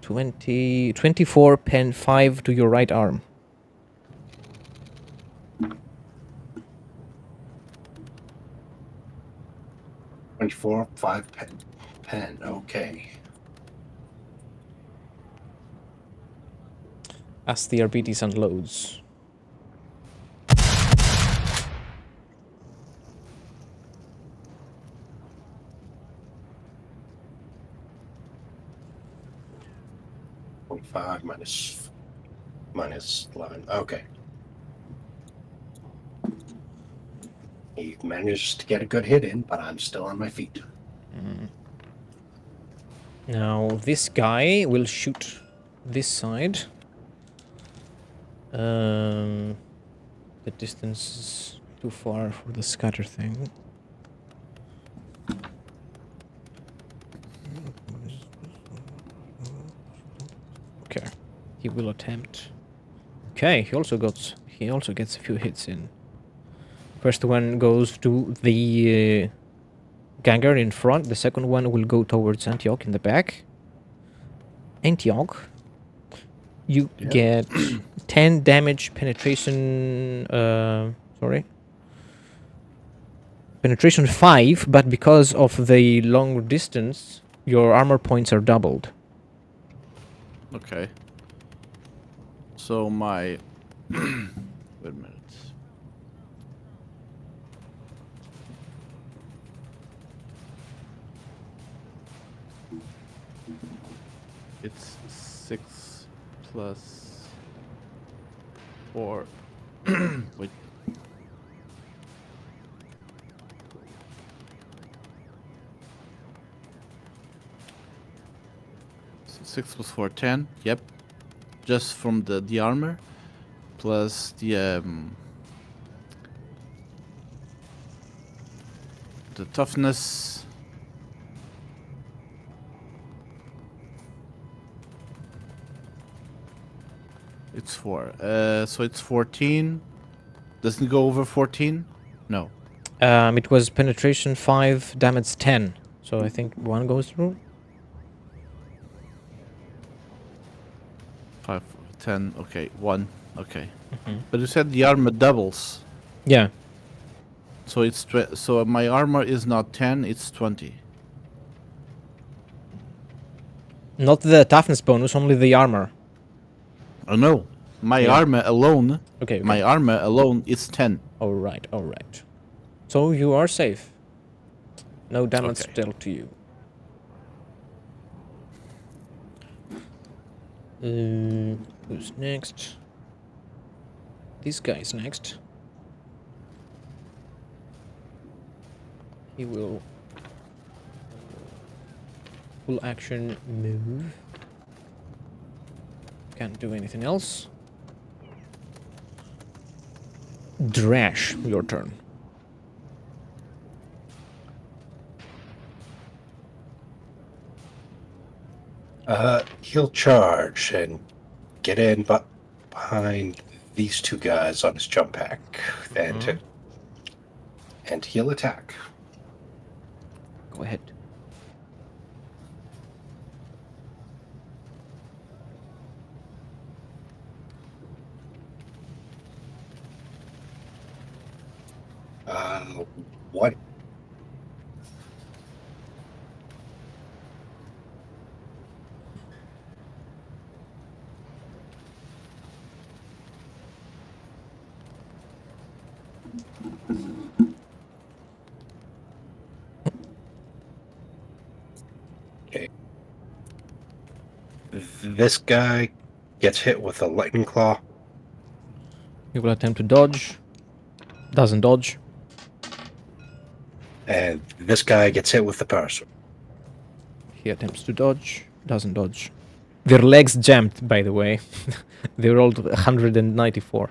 20, 24 pen 5 to your right arm. $24, 5 pen. Okay. As the RBTs unloads. $25 minus 11. Okay. He managed to get a good hit in, but I'm still on my feet. Now this guy will shoot this side. The distance is too far for the scatter thing. He will attempt. Okay, he also gets a few hits in. First one goes to the Ganger in front. The second one will go towards Antioch in the back. Antioch, you Yep. get 10 damage penetration. Sorry. Penetration 5, but because of the long distance, your armor points are doubled. Okay. So my wait a minute. It's 6 plus 4. Wait. So 6 plus 4, 10. Yep. Just from the armor, plus the toughness. It's 4. So it's 14. Doesn't go over 14? No. It was penetration 5, damage 10. So I think one goes through. 5, 10. Okay, 1. Okay. But you said the armor doubles. Yeah. So it's so my armor is not 10, it's 20. Not the toughness bonus, only the armor. Oh no. My Yeah. armor alone, Okay. my armor alone is 10. Alright, alright. So you are safe. No damage Okay. dealt to you. Who's next? This guy's next. He will full action move. Can't do anything else. Drash, your turn. He'll charge and get in behind these two guys on his jump pack, and he'll attack. Go ahead. What? Okay. This guy gets hit with a lightning claw. He will attempt to dodge. Doesn't dodge. And this guy gets hit with the parasol. He attempts to dodge. Doesn't dodge. Their legs jammed, by the way. They rolled 194.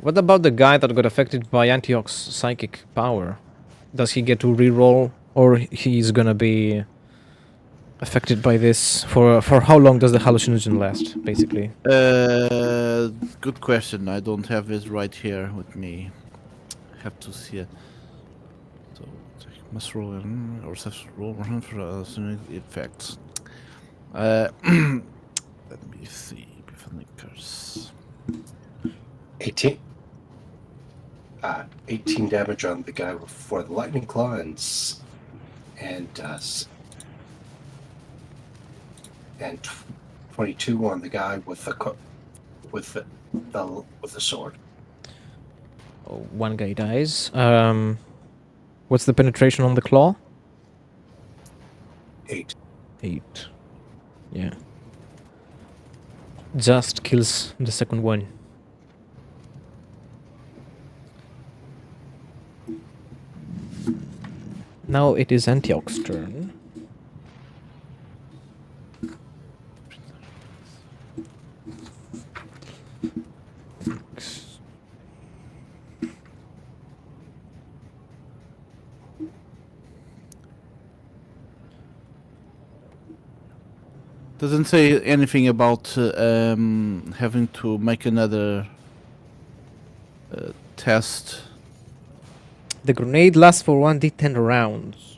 What about the guy that got affected by Antioch's psychic power? Does he get to reroll, or he's gonna be affected by this for how long does the hallucinogen last, basically? Good question. I don't have it right here with me. Have to see it. So must roll or roll for effects. Let me see. Curse. 18. 18 damage on the guy for the lightning claw, and 22 on the guy with the sword. Oh, one guy dies. What's the penetration on the claw? 8. 8. Yeah. Just kills the second one. Now it is Antioch's turn. Doesn't say anything about having to make another test. The grenade lasts for 1d10 rounds.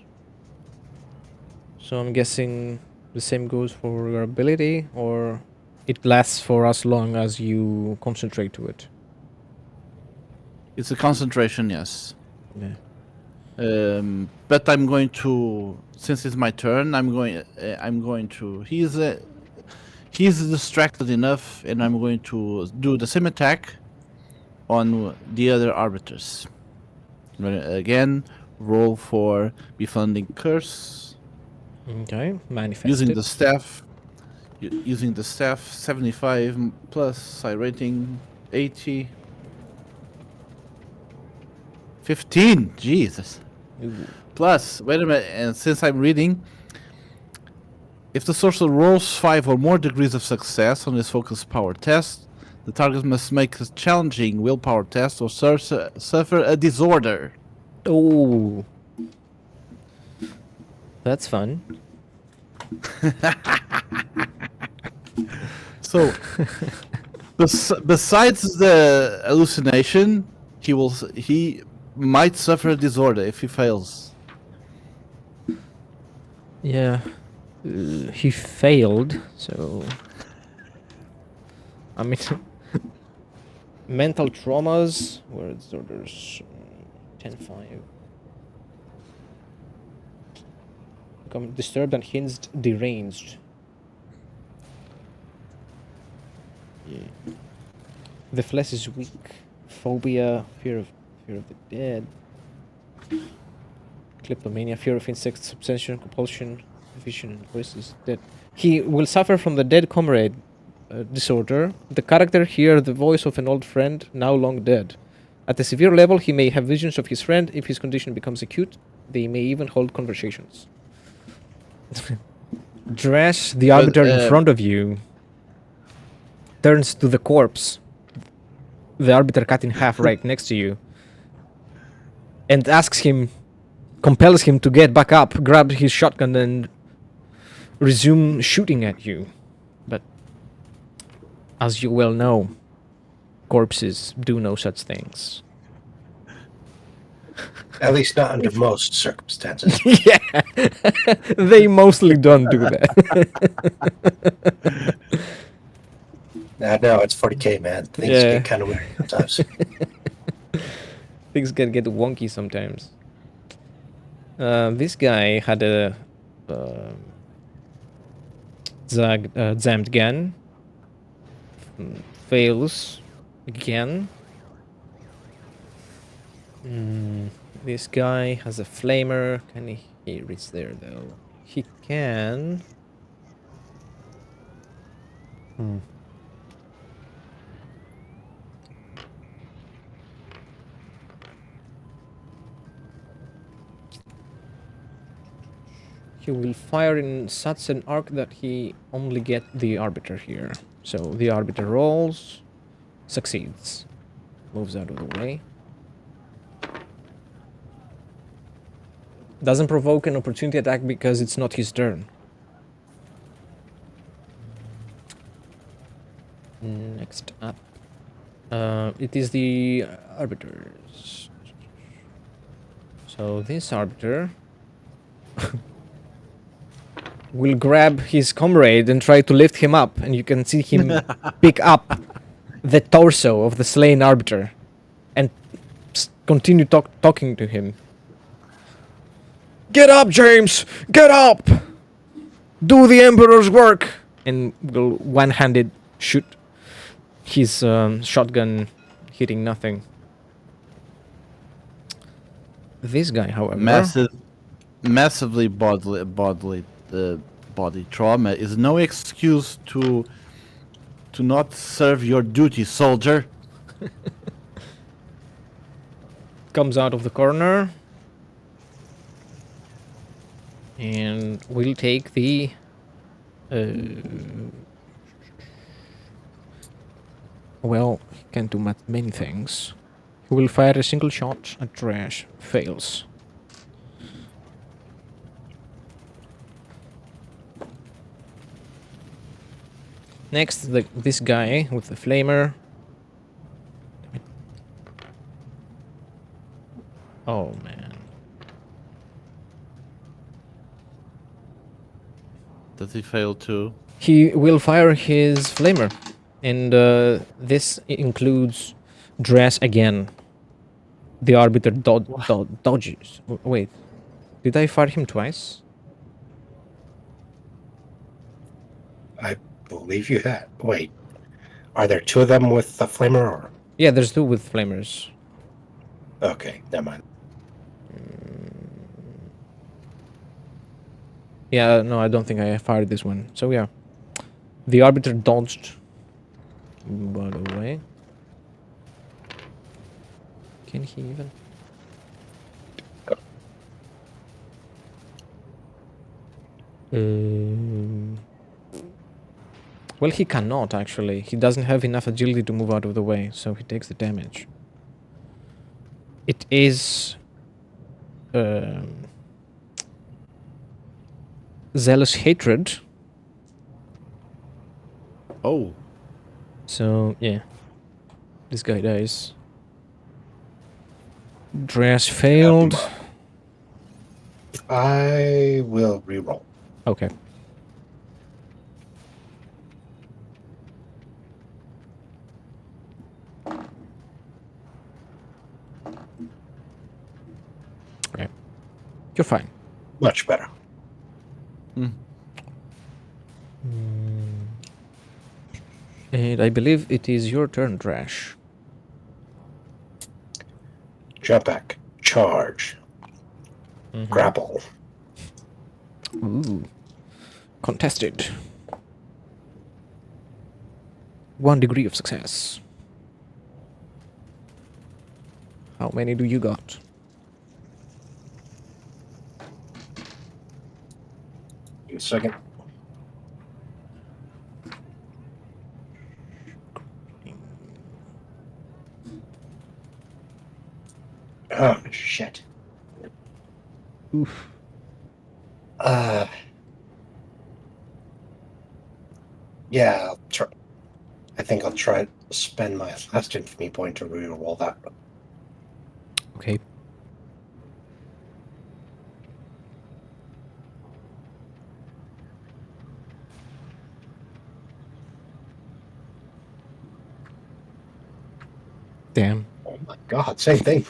So I'm guessing the same goes for your ability, or it lasts for as long as you concentrate to it. It's a concentration, yes. Yeah. But I'm going to, since it's my turn, I'm going to. He's distracted enough, and I'm going to do the same attack on the other arbiters. Again, roll for befriending curse. Okay, manifest Using it. the staff. Using the staff, 75 plus psi rating, 80. 15, Jesus. Ooh. Plus, wait a minute, and since I'm reading, if the sorcerer rolls 5 or more degrees of success on his focus power test, the target must make a challenging willpower test or suffer a disorder. Oh, that's fun. So, besides the hallucination, he might suffer a disorder if he fails. Yeah, he failed. So, I mean, mental traumas. Where disorders? 10-5. Become disturbed, unhinged, deranged. Yeah. The flesh is weak. Phobia, fear of the dead. Kleptomania, fear of insects, obsession, compulsion, vision, and voices. Dead. He will suffer from the dead comrade disorder. The character hear the voice of an old friend, now long dead. At a severe level, he may have visions of his friend. If his condition becomes acute, they may even hold conversations. Drash, the arbiter in front of you, turns to the corpse, the arbiter cut in half right next to you, and compels him to get back up, grab his shotgun, and resume shooting at you. But as you well know, corpses do no such things. At least not under most circumstances. Yeah, they mostly don't do that. No, it's 40k, man. Things Yeah. get kind of weird sometimes. Things can get wonky sometimes. This guy had a jammed gun. Fails again. This guy has a flamer. Can he reach there though? He can. He will fire in such an arc that he only get the arbiter here. So the arbiter rolls, succeeds, moves out of the way. Doesn't provoke an opportunity attack because it's not his turn. Next up, it is the arbiters. So this arbiter will grab his comrade and try to lift him up, and you can see him pick up the torso of the slain arbiter and continue talking to him. Get up, James! Get up! Do the Emperor's work! And will one-handed shoot his shotgun, hitting nothing. This guy, however... Massively bodily body trauma is no excuse to not serve your duty, soldier. Comes out of the corner. And we'll take the... well, he can't do many things. He will fire a single shot at trash. Fails. Next, this guy with the flamer. Oh man. Does he fail too? He will fire his flamer. And this includes dress again. The Arbiter dodges. Wait. Did I fire him twice? I believe you had. Wait, are there two of them with the flamer? Or Yeah, there's two with flamers. okay, never mind. Yeah, no, I don't think I fired this one. So yeah. The Arbiter dodged. By the way. Can he even? Well, he cannot actually. He doesn't have enough agility to move out of the way, so he takes the damage. It is zealous hatred. Oh, So yeah, this guy dies. Dress failed. I will reroll. Okay. Okay. You're fine. Much better. And I believe it is your turn, Drash. Jump back. Charge. Grapple. Ooh. Contested. 1 degree of success. How many do you got? Give me a second. Oh, shit. Oof. Yeah, I'll try. I think I'll try to spend my last infamy point to reroll that. Okay. Damn. Oh my god, same thing.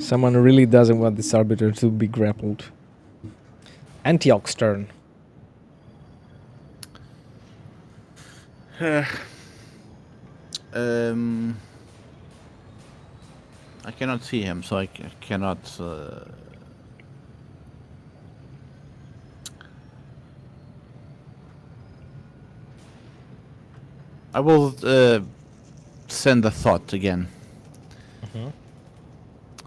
Someone really doesn't want this arbiter to be grappled. Antioch's turn. I cannot see him, so I cannot. I will send a thought again.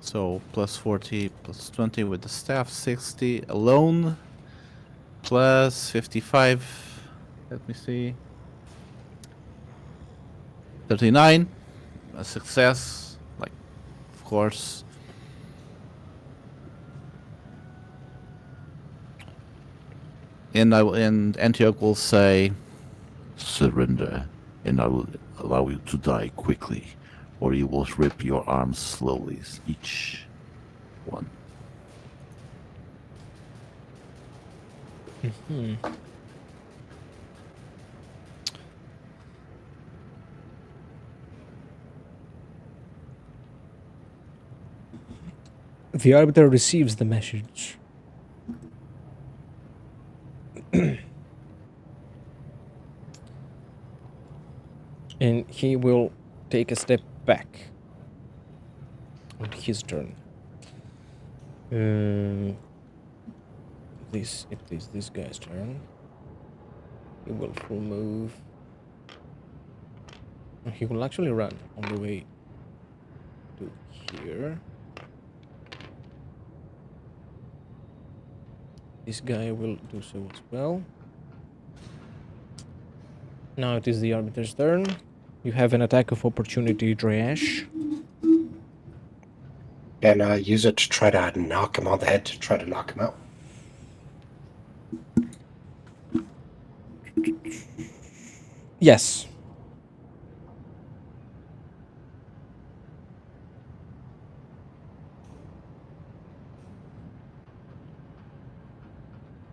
So plus 40, plus 20 with the staff, 60 alone, plus 55. Let me see. 39. A success, like, of course. And Antioch will say, "Surrender, and I will allow you to die quickly, or you will rip your arms slowly, each one." The arbiter receives the message. And he will take a step back on his turn. It is this guy's turn. He will full move. He will actually run on the way to here. This guy will do so as well. Now it is the arbiter's turn. You have an attack of opportunity, Drash. And use it to try to knock him on the head, to try to knock him out. Yes.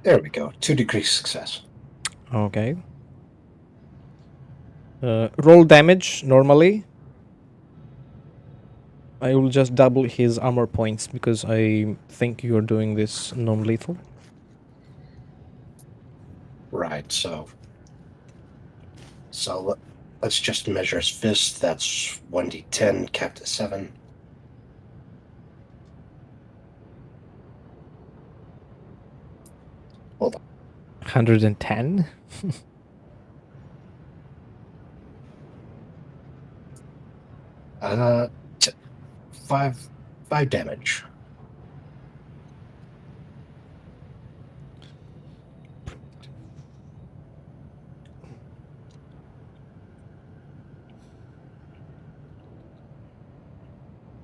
There we go. 2 degrees success. Okay. Roll damage normally. I will just double his armor points because I think you're doing this non-lethal. Right, so let's just measure his fist. That's 1d10 capped at 7. Hold on. 110. T- 5 damage.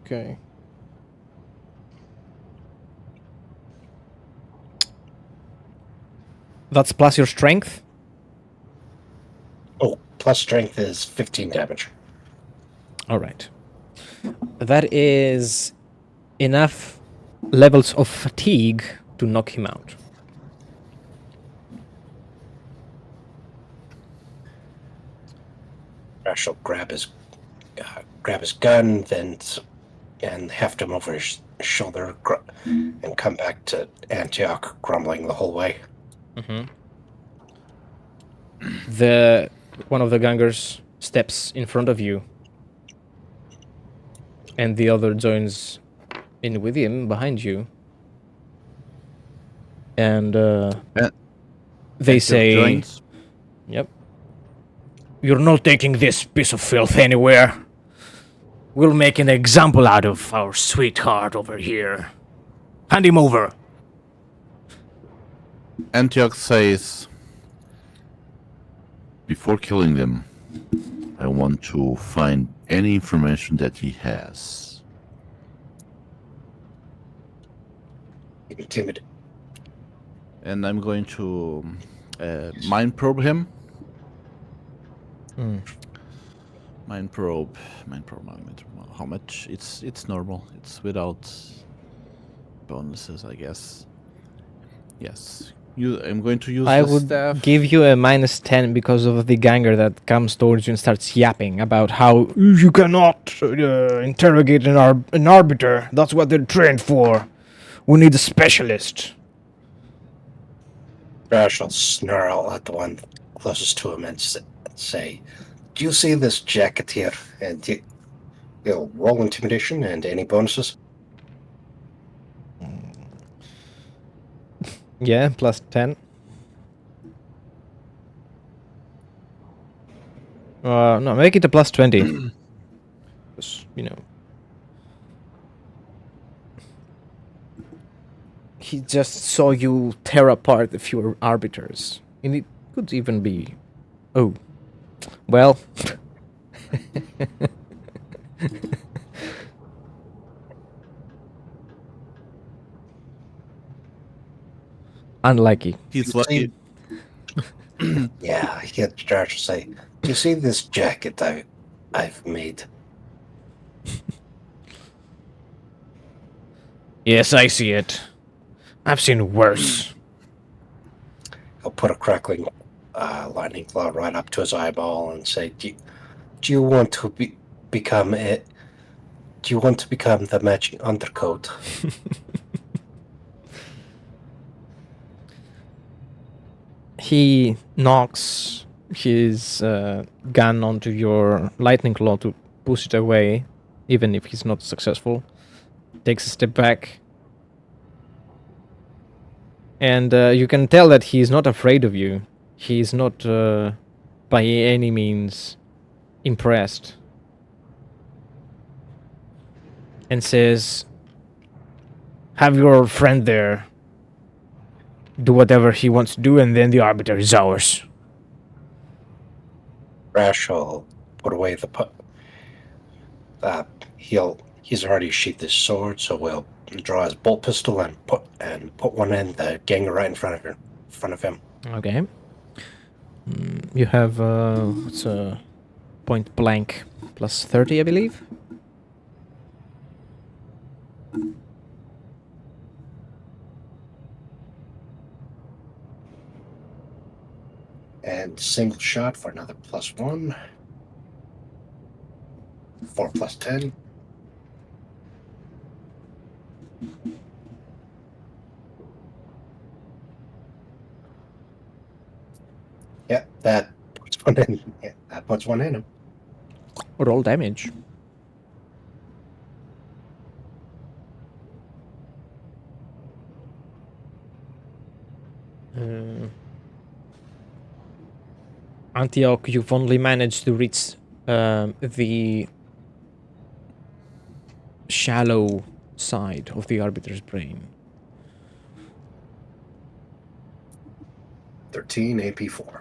Okay. That's plus your strength. Oh, plus strength is 15 damage. All right. That is enough levels of fatigue to knock him out. Rash will grab his gun, and heft him over his shoulder, and come back to Antioch, grumbling the whole way. One of the gangers steps in front of you, and the other joins in with him behind you. And they say, Joins. "Yep, you're not taking this piece of filth anywhere. We'll make an example out of our sweetheart over here. Hand him over." Antioch says, before killing them, I want to find any information that he has. Intimidate. And I'm going to mind probe him. Mind probe. How much? It's normal. It's without bonuses, I guess. Yes. I'm going to use I the would staff. give you a -10 because of the ganger that comes towards you and starts yapping about how you cannot interrogate an arbiter. That's what they're trained for. We need a specialist. Rash will snarl at the one closest to him and say, "Do you see this jacket here?" And he'll roll intimidation and any bonuses. Yeah, +10. No, make it a +20. Because, he just saw you tear apart a few arbiters. And it could even be... Oh. Well... Unlucky. He's lucky. Yeah, he'll start to say, "Do you see this jacket I've made?" Yes, I see it. I've seen worse. He'll put a crackling lightning claw right up to his eyeball and say, "Do you want to become it? Do you want to become the matching undercoat?" He knocks his gun onto your lightning claw to push it away, even if he's not successful. Takes a step back. And you can tell that he's not afraid of you. He's not by any means impressed. And says, "Have your friend there do whatever he wants to do, and then the arbiter is ours." Rash will put away the he's already sheathed his sword, so we'll draw his bolt pistol and put one in the ganger right in front of him. Okay. You have what's a point blank plus 30, I believe. And single shot for another +1. 4 plus 10. Yeah, that puts one in. Yeah, that puts one in him. Roll damage. Antioch, you've only managed to reach the shallow side of the Arbiter's brain. 13 AP4.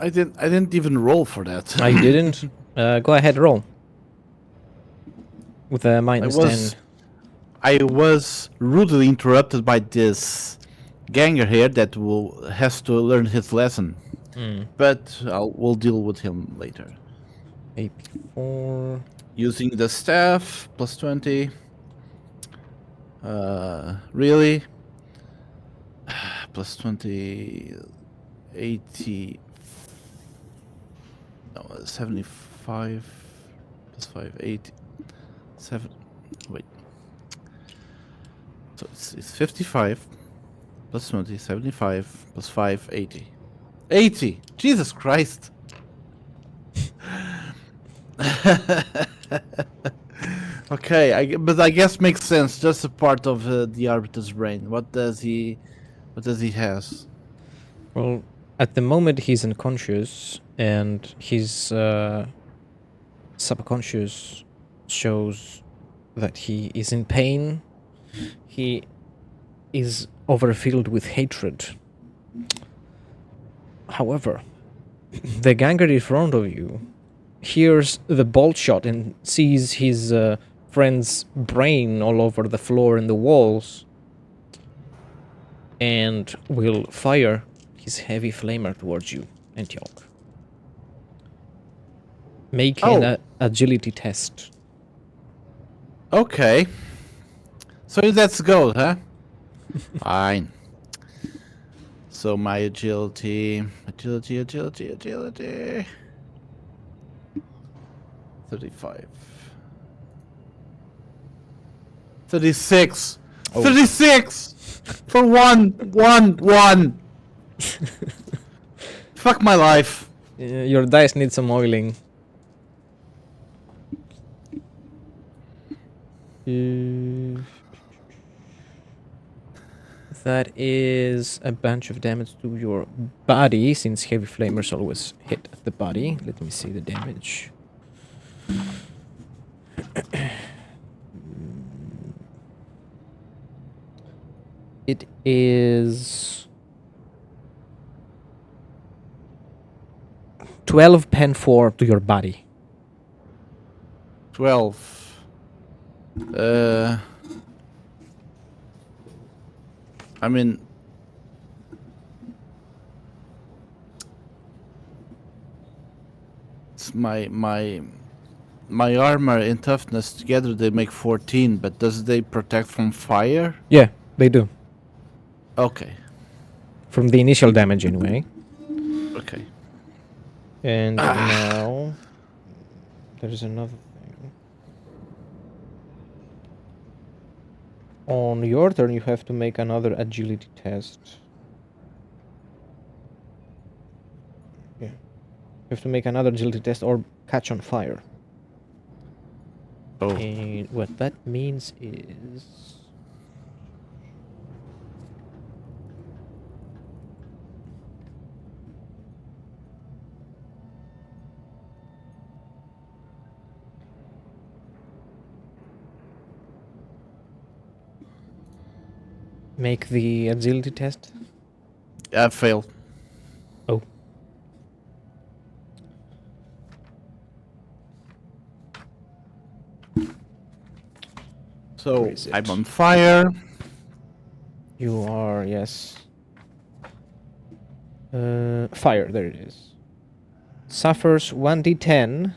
I didn't even roll for that. I didn't. Go ahead, roll. With a minus 10. I was rudely interrupted by this ganger here that has to learn his lesson. But we'll deal with him later. AP4. Using the staff, plus 20. Really? Plus 20, 80. No, 75. Plus 5, 80. 7. Wait. So it's 55. Plus 20, 75. Plus 5, 80. 80! Jesus Christ! Okay, but I guess makes sense. Just a part of the Arbiter's brain. What does he has? Well, at the moment he's unconscious, and his subconscious shows that he is in pain. He is overfilled with hatred. However, the ganger in front of you hears the bolt shot and sees his friend's brain all over the floor and the walls, and will fire his heavy flamer towards you, Antioch. Make an agility test. Okay. So let's go, huh? Fine. So my agility. 35. 36. 36 for one. Fuck my life. Your dice need some oiling. That is a bunch of damage to your body, since heavy flamers always hit the body. Let me see the damage. It is 12 pen 4 to your body. 12. I mean, it's my armor and toughness together, they make 14, but does they protect from fire? Yeah, they do. Okay. From the initial damage, anyway. Okay. And now there's another thing. On your turn, you have to make another agility test. Yeah. You have to make another agility test or catch on fire. Oh. And what that means is... Make the agility test. I failed. Oh. So Where is it? I'm on fire. You are, yes. Fire, there it is. Suffers 1d10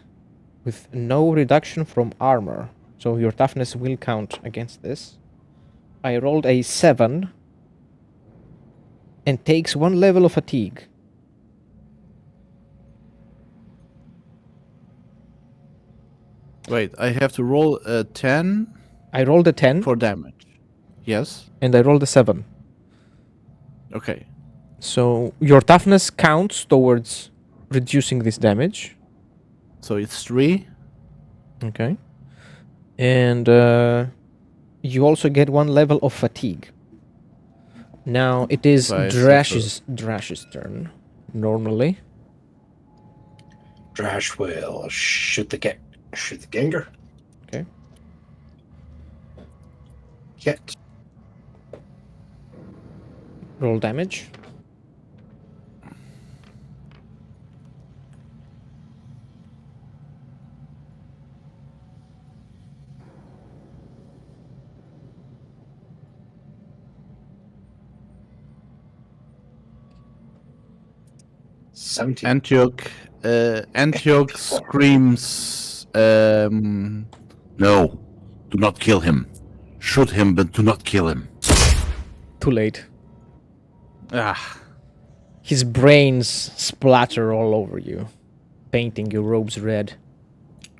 with no reduction from armor. So your toughness will count against this. I rolled a 7 and takes 1 level of fatigue. Wait, I have to roll a 10 I rolled a 10 for damage. Yes. and I rolled a 7. Okay. So your toughness counts towards reducing this damage. So it's 3. Okay. And you also get 1 level of fatigue. Now it is So I Drash's turn. Normally. Drash will shoot the ganger. Okay. Hit. Roll damage. Antioch screams, no, do not kill him. Shoot him, but do not kill him. Too late. Ah, His brains splatter all over you, painting your robes red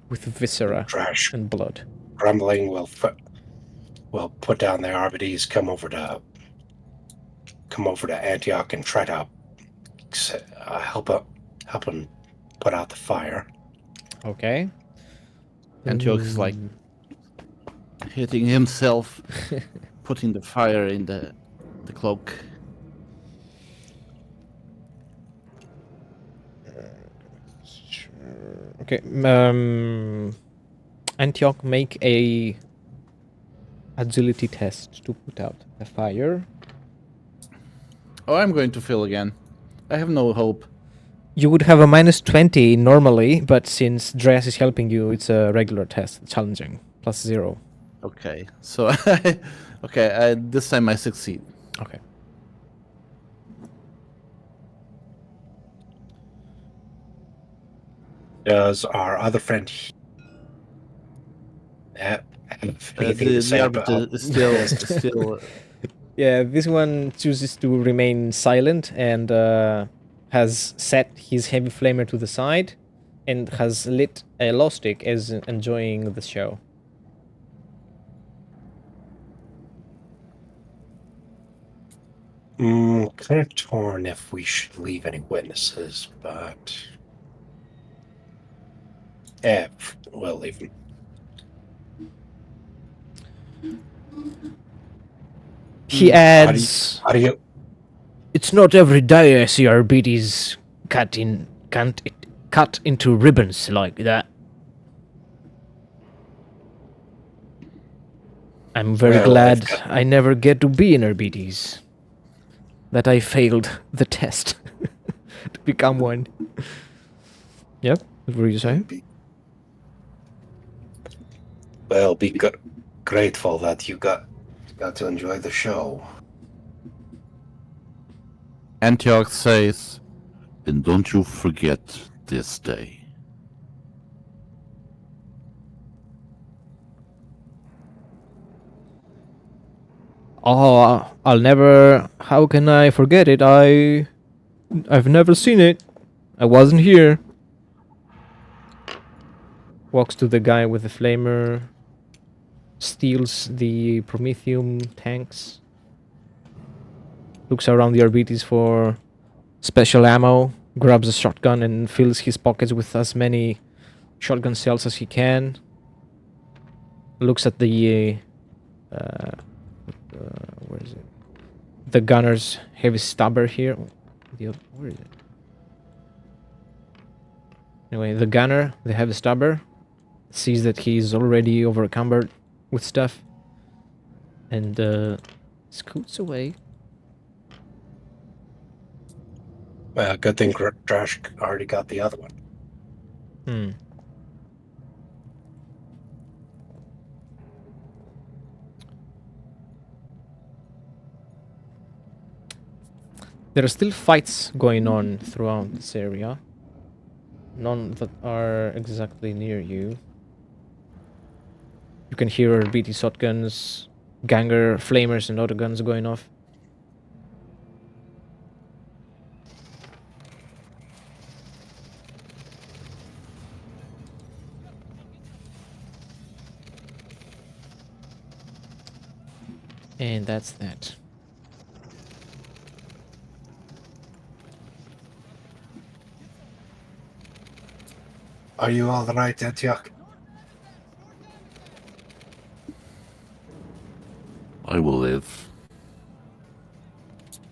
with viscera Drash, and blood. grumbling, will put down their RBDs, come over to Antioch and try to help him put out the fire. Okay. Antioch's like hitting himself, putting the fire in the cloak. Okay. Antioch, make a agility test to put out the fire. Oh, I'm going to fail again. I have no hope. You would have a -20 normally, but since Dreas is helping you, it's a regular test, challenging, +0. Okay, so this time I succeed. Okay. Does our other friend have anything to say about is still. Yeah, this one chooses to remain silent and has set his heavy flamer to the side and has lit a glow stick as enjoying the show. Kind of torn if we should leave any witnesses, but we'll leave them. He adds, How do you? "It's not every day I see our BDs cut into ribbons like that. I'm very Well, glad I've got- I never get to be in RBDs. That I failed the test to become one." Yep, what were you saying? Well, be grateful that you got to enjoy the show. Antioch says, and don't you forget this day. Oh, I'll never. How can I forget it? I've never seen it. I wasn't here. Walks to the guy with the flamer. Steals the Prometheum tanks. Looks around the RBTs for special ammo. Grabs a shotgun and fills his pockets with as many shotgun shells as he can. Looks at the where is it? The gunner's heavy stabber here. Where is it? Anyway, the gunner, the heavy stabber, sees that he's already overcumbered with stuff and scoots away. Well, good thing Drash already got the other one. There are still fights going on throughout this area. None that are exactly near you. You can hear BT shotguns, Ganger, flamers, and other guns going off. And that's that. Are you all right, Antioch? I will live.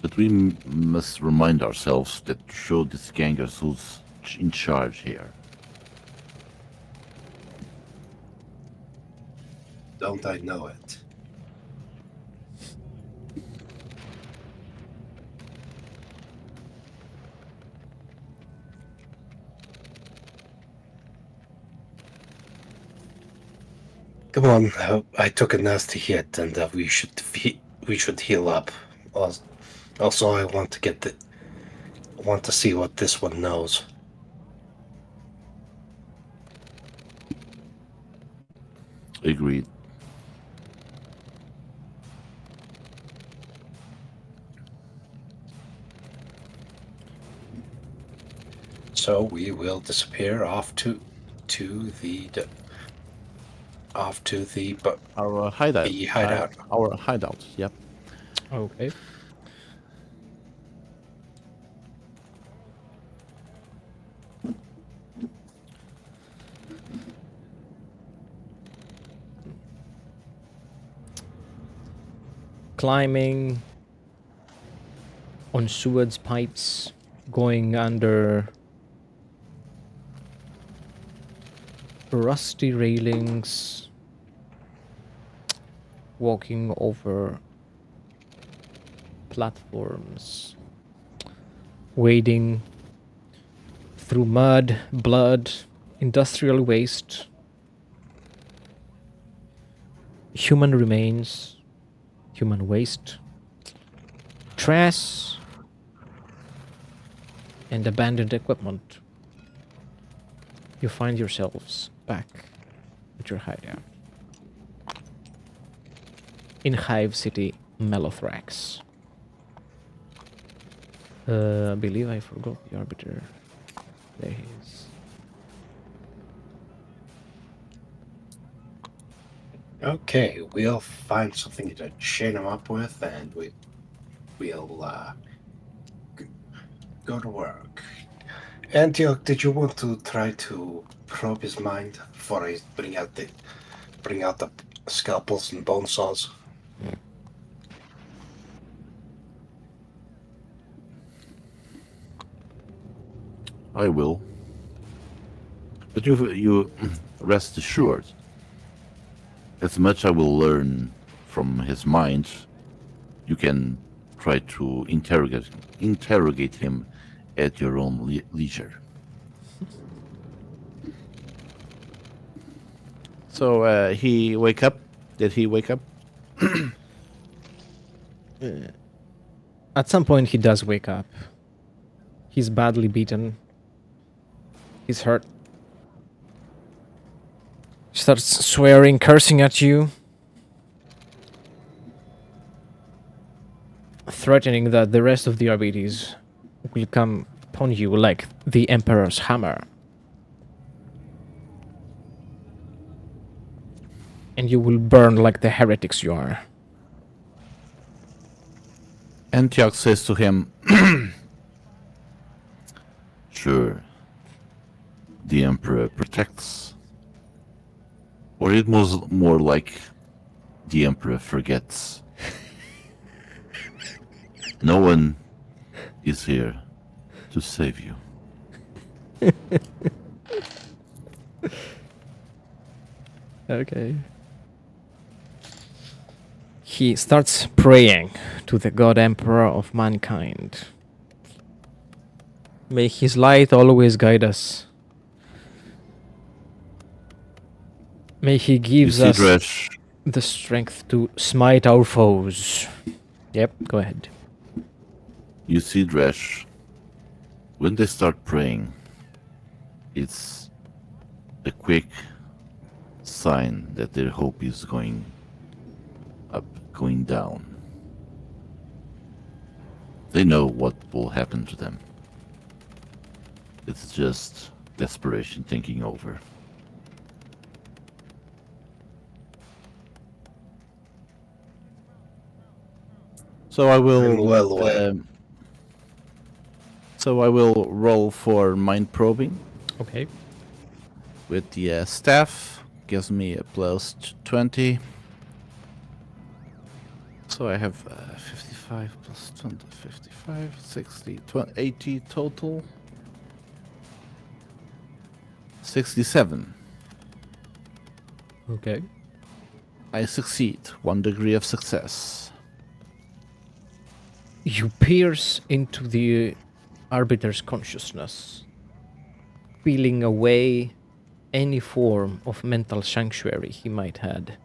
But we must remind ourselves that show this gangers who's in charge here. Don't I know it? Come on, I took a nasty hit, and we should heal up. Also, I want to see what this one knows. Agreed. So we will disappear off to Our hideout. the hideout. Our hideout, yep. Okay. Climbing on sewage pipes, going under rusty railings, walking over platforms, wading through mud, blood, industrial waste, human remains, human waste, trash, and abandoned equipment. You find yourselves back at your hideout in Hive City, Melothrax. I believe I forgot the Arbiter. There he is. Okay, we'll find something to chain him up with, and we'll go to work. Antioch, did you want to try to probe his mind before I bring out the scalpels and bone saws? I will. But you rest assured, as much I will learn from his mind, you can try to interrogate him at your own leisure. So he wake up? Did he wake up? At some point, he does wake up. He's badly beaten. He's hurt. He starts swearing, cursing at you, threatening that the rest of the RBDs will come upon you like the Emperor's hammer. And you will burn like the heretics you are. Antioch says to him, sure, the Emperor protects. Or it was more like the Emperor forgets. No one is here to save you. Okay. He starts praying to the God Emperor of mankind. May his light always guide us. May he gives us Sidresh, the strength to smite our foes. Yep, go ahead. You see, Dresh, when they start praying, it's a quick sign that their hope is going up, going down. They know what will happen to them. It's just desperation taking over. So I will. I'm well aware. So I will roll for mind probing Okay. with the staff. Gives me a plus 20. So I have 55 plus 20, 55, 60, 20, 80 total. 67. Okay. I succeed. 1 degree of success. You pierce into the Arbiter's consciousness, peeling away any form of mental sanctuary he might had.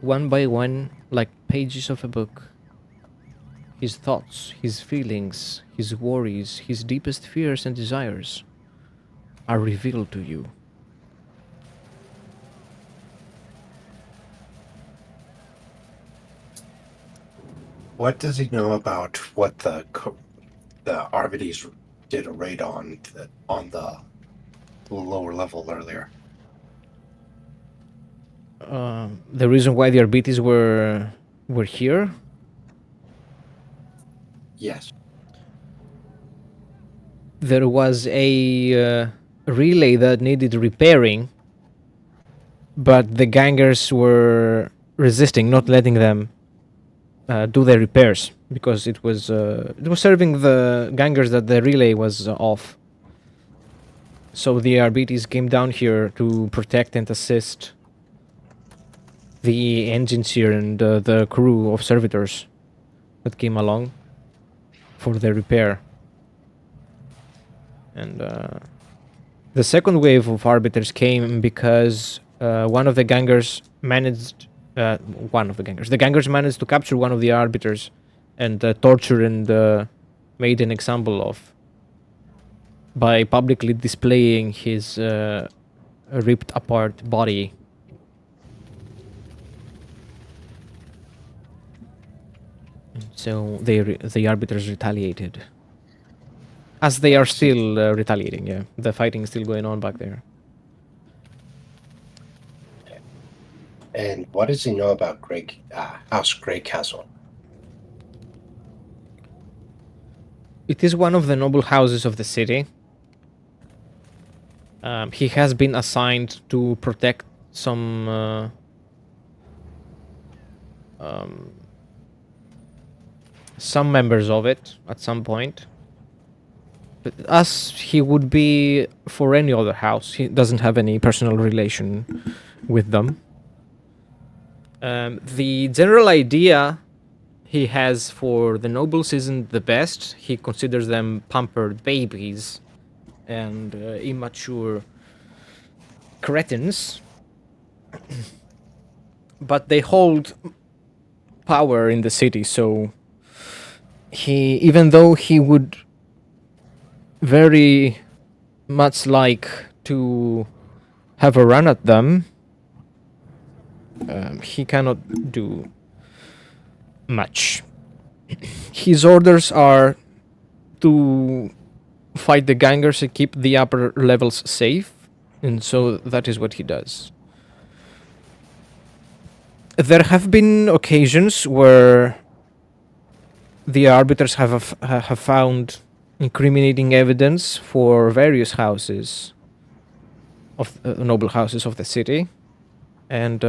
One by one, like pages of a book, his thoughts, his feelings, his worries, his deepest fears and desires are revealed to you. What does he know about what the Arbites did a raid on the lower level earlier? The reason why the Arbites were here? Yes. There was a relay that needed repairing, but the gangers were resisting, not letting them do the repairs because it was serving the gangers that the relay was off. So the Arbites came down here to protect and assist the engines here and the crew of servitors that came along for the repair. And the second wave of Arbiters came because one of the gangers managed... the gangers managed to capture one of the Arbiters and torture and made an example of by publicly displaying his ripped apart body. So the Arbiters retaliated. As they are still retaliating, yeah. The fighting is still going on back there. And what does he know about House Grey Castle? It is one of the noble houses of the city. He has been assigned to protect some members of it at some point. But as he would be for any other house, he doesn't have any personal relation with them. The general idea he has for the nobles isn't the best. He considers them pampered babies and immature cretins. But they hold power in the city, so even though he would very much like to have a run at them, he cannot do much. His orders are to fight the gangers and keep the upper levels safe, and so that is what he does. There have been occasions where the Arbiters have found incriminating evidence for various houses of noble houses of the city, and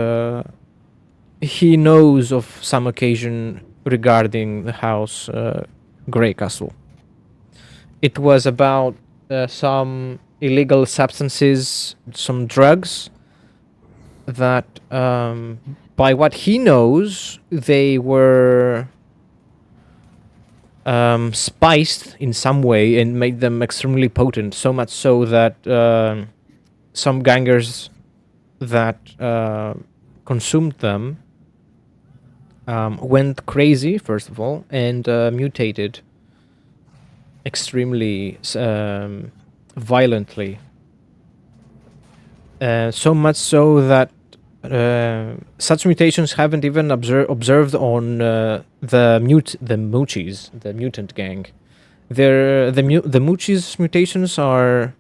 he knows of some occasion regarding the house Grey Castle. It was about some illegal substances, some drugs that, by what he knows, they were spiced in some way and made them extremely potent, so much so that some gangers that consumed them went crazy, first of all, and mutated extremely violently. So much so that such mutations haven't even observed on the Moochies, the mutant gang. The Moochies mutations are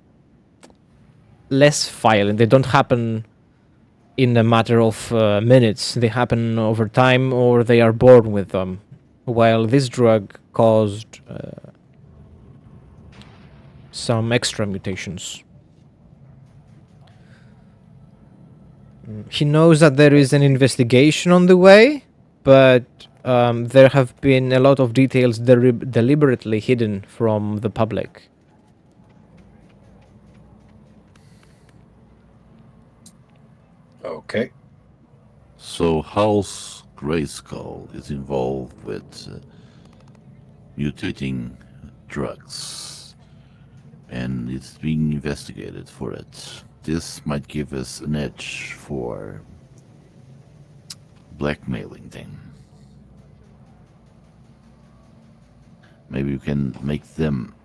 less violent. They don't happen in a matter of minutes. They happen over time, or they are born with them. While this drug caused some extra mutations. He knows that there is an investigation on the way, but there have been a lot of details deliberately hidden from the public. Okay. So House Grayskull is involved with mutating drugs, and it's being investigated for it. This might give us an edge for blackmailing them. Maybe we can make them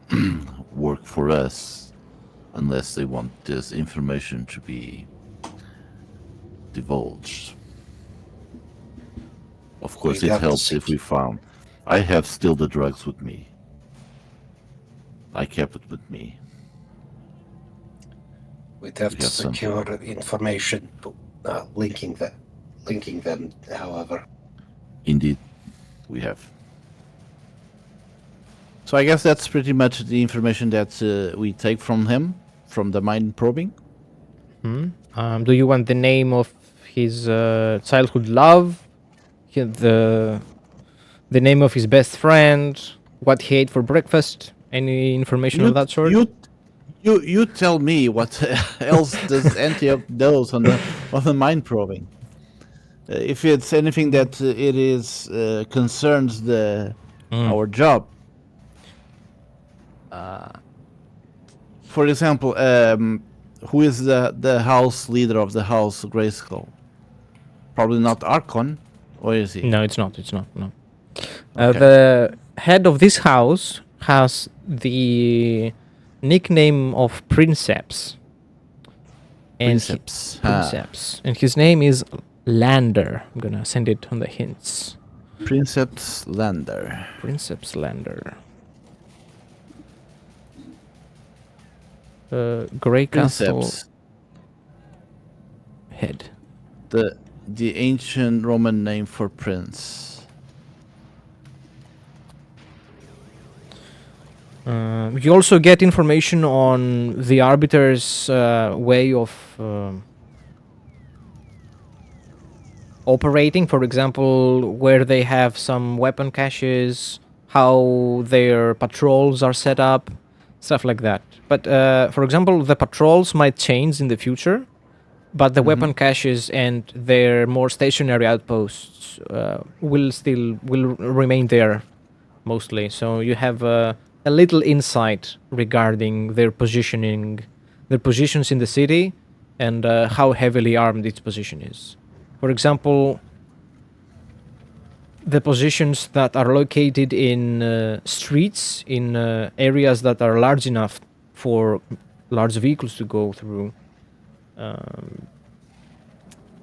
work for us, unless they want this information to be divulged. Of course, We'd it have to helps if we found. I have still the drugs with me. I kept it with me. We'd have We to have some. secure information, linking them, however. Indeed, we have. So I guess that's pretty much the information that we take from him, from the mind probing. Do you want the name of his childhood love? The name of his best friend? What he ate for breakfast? Any information of that sort? You tell me what else does Antioch knows on the mind probing. If it's anything that it is concerns our job. For example, who is the house leader of the House Grayskull? Probably not Archon, or is he? No, it's not. It's not. No. Okay. The head of this house has the nickname of Princeps. Princeps. Princeps. And his name is Lander. I'm gonna send it on the hints. Princeps Lander. Princeps Lander. Grey Castle Princeps, head. the ancient Roman name for prince. You also get information on the Arbiter's way of operating. For example, where they have some weapon caches, how their patrols are set up, stuff like that. But for example, the patrols might change in the future, but the weapon caches and their more stationary outposts will remain there mostly. So you have a little insight regarding their positioning, their positions in the city, and how heavily armed each position is. For example, the positions that are located in streets, in areas that are large enough for large vehicles to go through,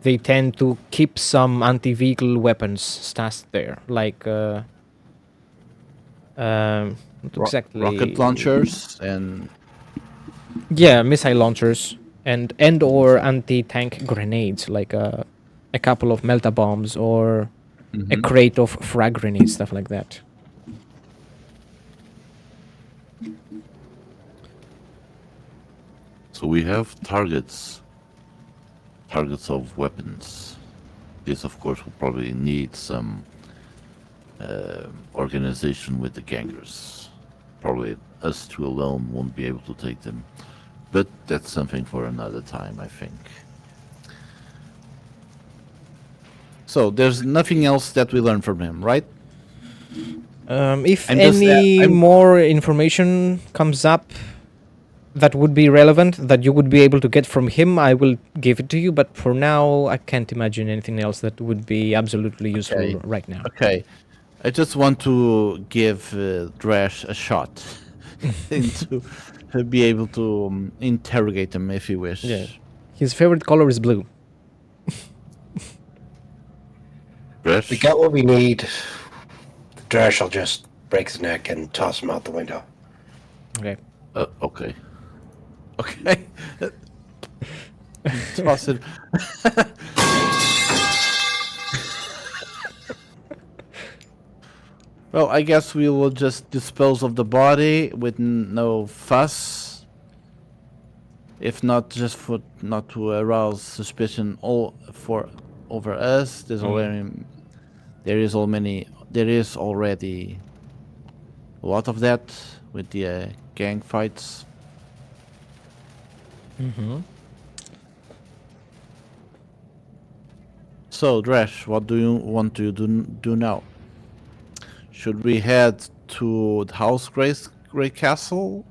they tend to keep some anti-vehicle weapons stashed there, like not exactly Rocket launchers and missile launchers and or anti-tank grenades, like a couple of melta bombs or a crate of frag grenades, stuff like that. so we have targets of weapons. This, of course, will probably need some organization with the gangers. Probably us two alone won't be able to take them, but that's something for another time, I think. So there's nothing else that we learn from him, right? If I'm just- any I'm- more information comes up, that would be relevant, that you would be able to get from him, I will give it to you. But for now, I can't imagine anything else that would be absolutely useful Okay. right now. Okay. I just want to give Drash a shot into be able to interrogate him if you wish. Yeah. His favorite color is blue. Drash? We got what we need. Drash will just break his neck and toss him out the window. Okay. Okay. Okay. Toss it. Well, I guess we will just dispose of the body with no fuss. If not, just for not to arouse suspicion over us. There is already a lot of that with the gang fights. Mm-hmm. So, Drash, what do you want to do now? Should we head to the House Grey Castle,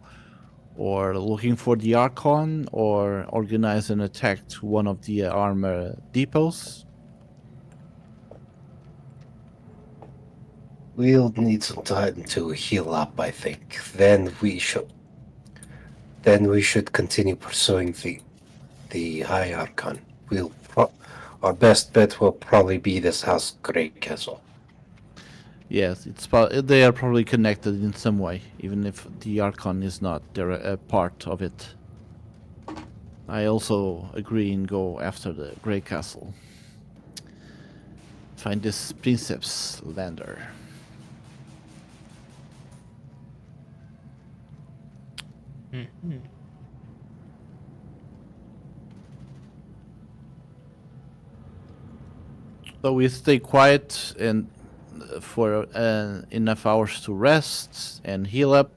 or looking for the Archon, or organize an attack to one of the armor depots? We'll need some time to heal up, I think. Then we should continue pursuing the High Archon. Our best bet will probably be this House Grey Castle. Yes, they are probably connected in some way, even if the Archon is not. They're a part of it. I also agree and go after the Grey Castle. Find this Princeps lander. Mm-hmm. So we stay quiet and for enough hours to rest and heal up.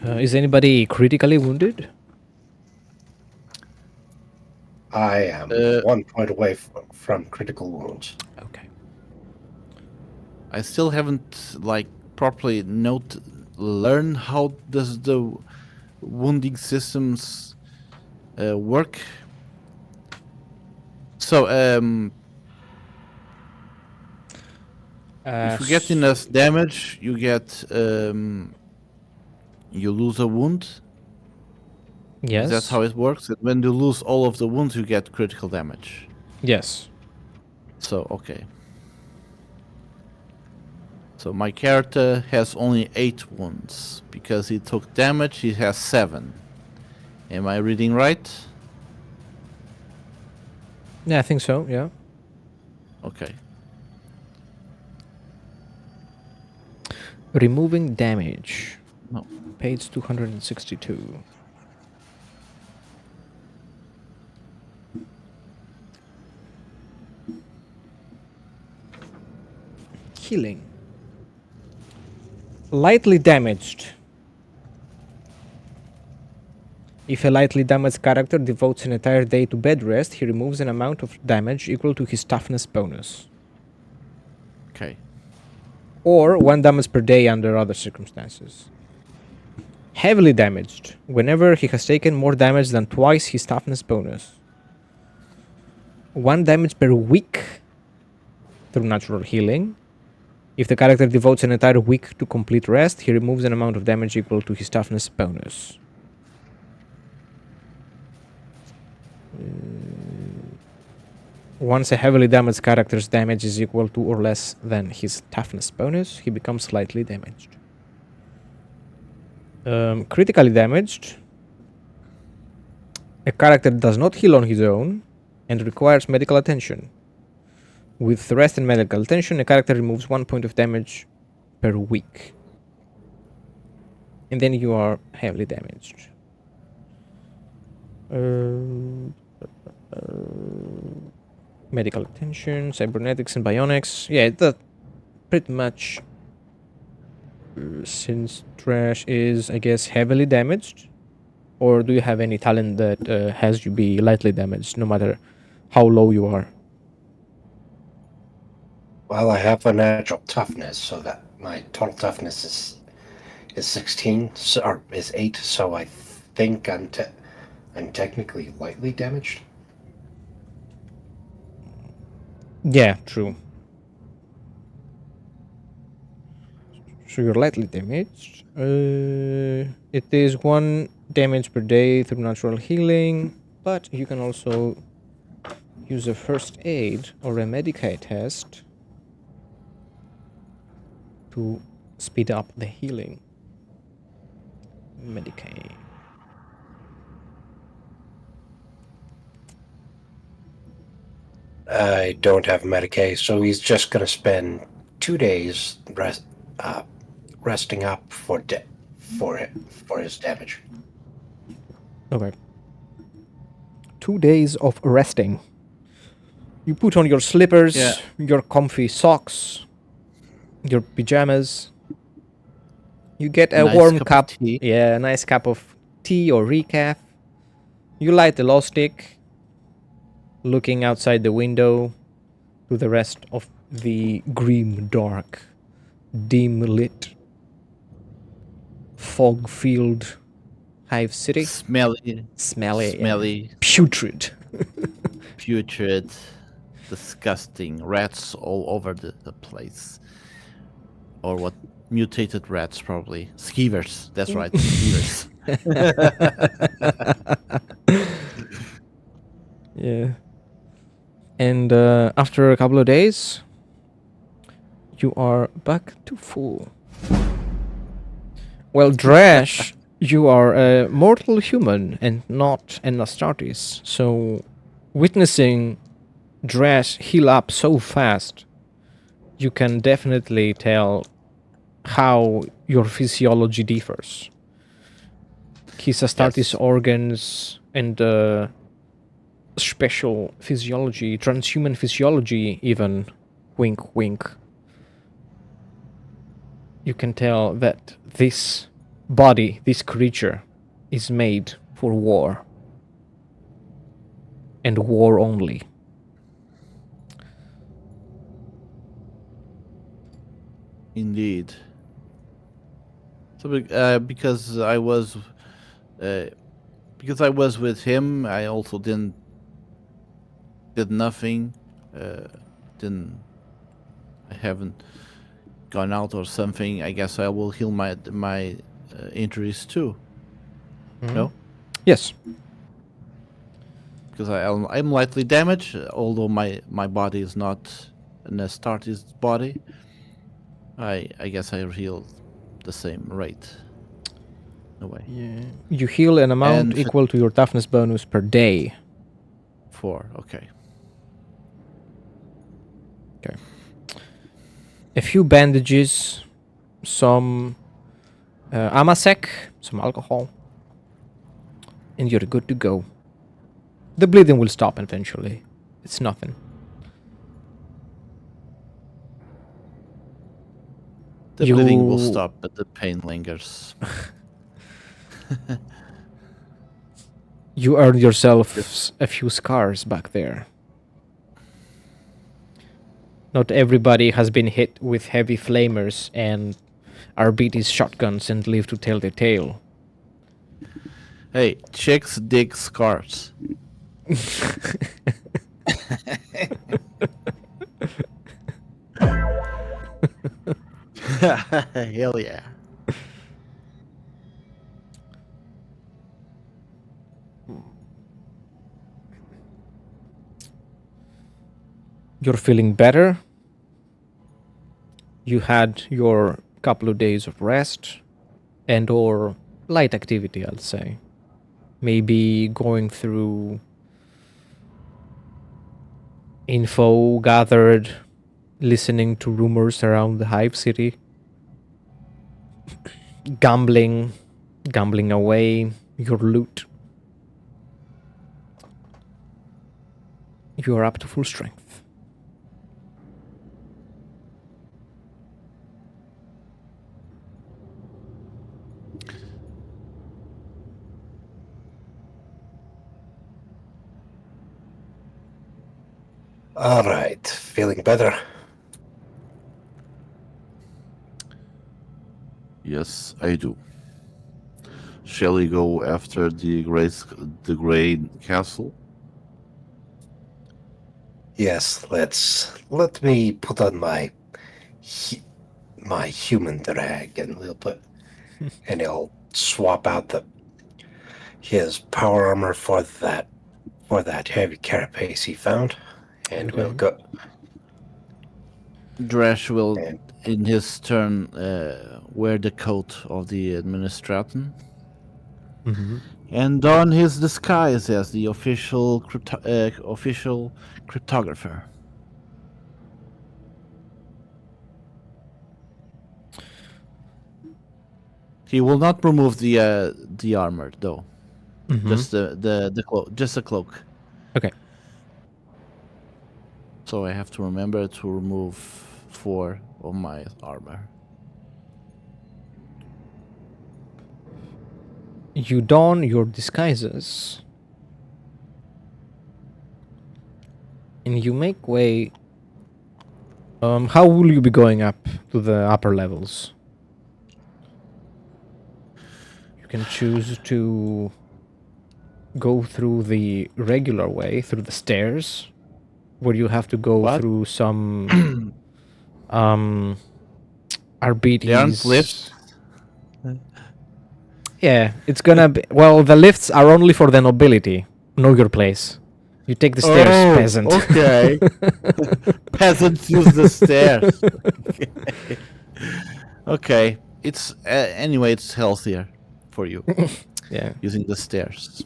Is anybody critically wounded? I am 1 point away from critical wounds. Okay. I still haven't properly learn how does the wounding systems work. So if you get enough damage, you get you lose a wound. Yes. That's how it works. And when you lose all of the wounds, you get critical damage. Yes. So okay. So my character has only 8 wounds because he took damage. He has 7. Am I reading right? Yeah, I think so. Yeah. Okay. Removing damage. No. Page 262. Healing. Lightly damaged. If a lightly damaged character devotes an entire day to bed rest, he removes an amount of damage equal to his toughness bonus. Okay. Or 1 damage per day under other circumstances. Heavily damaged. Whenever he has taken more damage than twice his toughness bonus. 1 damage per week through natural healing. If the character devotes an entire week to complete rest, he removes an amount of damage equal to his toughness bonus. Once a heavily damaged character's damage is equal to or less than his toughness bonus, he becomes slightly damaged. Critically damaged. A character does not heal on his own and requires medical attention. With rest and medical attention, a character removes 1 point of damage per week. And then you are heavily damaged. Medical attention, cybernetics and bionics. Yeah, that pretty much. Since Trash is, I guess, heavily damaged. Or do you have any talent that has you be lightly damaged, no matter how low you are? Well, I have a natural toughness, so that my total toughness is 16, or is 8, so I think I'm technically lightly damaged. Yeah, true. So you're lightly damaged. It is 1 damage per day through natural healing, but you can also use a first aid or a Medicae test to speed up the healing. Medicae. I don't have Medicaid, so he's just going to spend 2 days resting up for his damage. Okay. 2 days of resting. You put on your slippers, Yeah. your comfy socks, your pajamas. You get a Nice warm cup of cup. tea. Yeah, a nice cup of tea or recaf. You light the glow stick, looking outside the window to the rest of the grim, dark, dim lit, fog filled Hive City. Smelly, Smelly. smelly, Putrid. putrid, disgusting rats all over the place. Or what? Mutated rats, probably. Skeevers. That's right. Skeevers. Yeah. And after a couple of days, you are back to full. Well, Drash, you are a mortal human and not an Astartes. So, witnessing Drash heal up so fast, you can definitely tell how your physiology differs. His Astartes Yes. organs and special physiology, transhuman physiology, even, wink, wink. You can tell that this body, this creature, is made for war. And war only. Indeed. So because I was with him, I also did nothing. I haven't gone out or something. I guess I will heal my injuries too. No, Yes. because I'm lightly damaged, although my body is not an Astartes body. I guess I heal the same rate. No way. Yeah. You heal an amount And equal to your toughness bonus per day. 4. Okay. Okay. A few bandages, some Amasec, some alcohol, and you're good to go. The bleeding will stop eventually. It's nothing. The bleeding will You- stop, but the pain lingers. You earned yourself a few scars back there. Not everybody has been hit with heavy flamers and are beat his shotguns and live to tell the tale. Hey, chicks dig scars. Hell yeah. You're feeling better. You had your couple of days of rest and or light activity, I'll say. Maybe going through info gathered, listening to rumors around the Hive City, gambling away your loot. You are up to full strength. All right, feeling better. Yes, I do. Shall we go after the Grey Castle? Yes, let me put on my human drag, and and he'll swap out his power armor for that heavy carapace he found, and we'll Okay. go. Drash will, And in his turn, wear the coat of the administrator Mm-hmm. and don his disguise as the official cryptographer. He will not remove the armor though. Mm-hmm. Just the cloak, just a cloak. Okay. So I have to remember to remove 4 of my armor. You don your disguises, and you make way. How will you be going up to the upper levels? You can choose to go through the regular way, through the stairs, where you have to go What? through some RBTs. They aren't lifts? Yeah, it's gonna be. Well, the lifts are only for the nobility. Know your place. You take the stairs, peasant. Okay. Peasants use the stairs. Okay. It's anyway. It's healthier for you Yeah. using the stairs.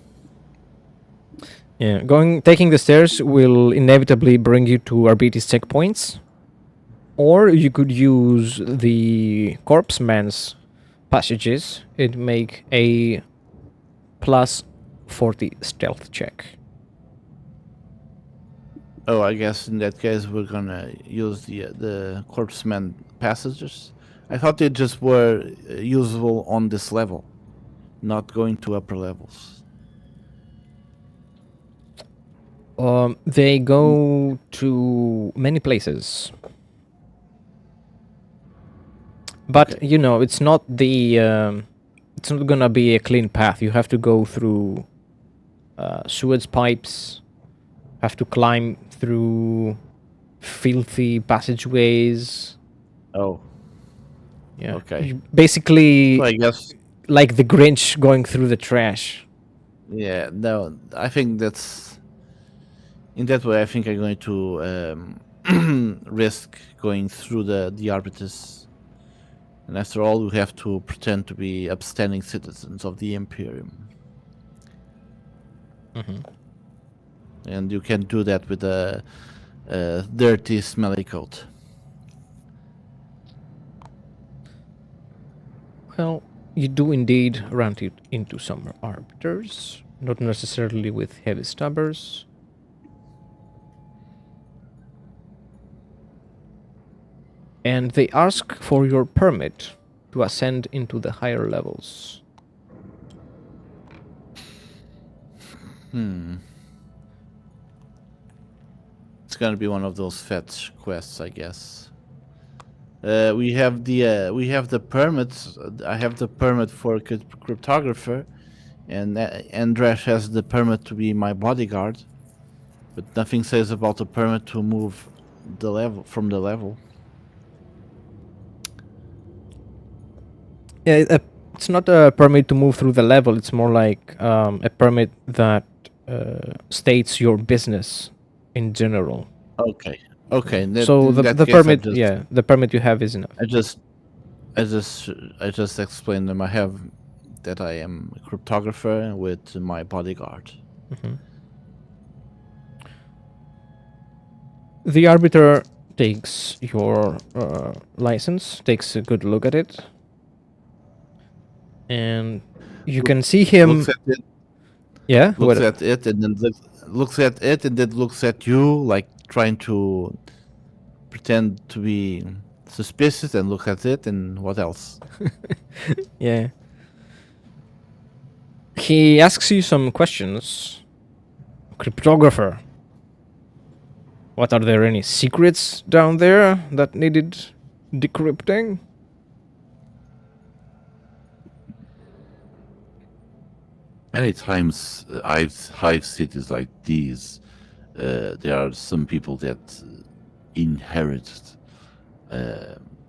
Yeah, taking the stairs will inevitably bring you to RBT's checkpoints, or you could use the corpseman's passages and make a plus 40 stealth check. Oh, I guess in that case we're gonna use the corpseman passages. I thought they just were usable on this level, not going to upper levels. They go to many places. But, Okay. you know, it's not it's not gonna be a clean path. You have to go through sewage pipes, have to climb through filthy passageways. Oh, Yeah. okay. Basically, So I guess like the Grinch going through the trash. yeah. No, I think that's in that way. I think I'm going to risk going through the arbiters. And after all, we have to pretend to be upstanding citizens of the Imperium. And you can do that with a dirty, smelly coat. Well, you do indeed run into some arbiters, not necessarily with heavy stabbers. And they ask for your permit to ascend into the higher levels. It's gonna be one of those fetch quests, I guess. We have the permits. I have the permit for cryptographer, and Andresh has the permit to be my bodyguard. But nothing says about the permit to move the level. Yeah, it's not a permit to move through the level. It's more like a permit that states your business in general. Okay. Okay. So in the that the case, permit, the permit you have is enough. I just explained them. I have that I am a cryptographer with my bodyguard. The arbiter takes your license, takes a good look at it, and you can see him. Looks at it. Yeah. Looks at it and then looks at it and then looks at you, like trying to pretend to be suspicious, and look at it, and what else? Yeah. He asks you some questions. Cryptographer. What, are there any secrets down there that needed decrypting? Many times, hive cities like these, there are some people that inherit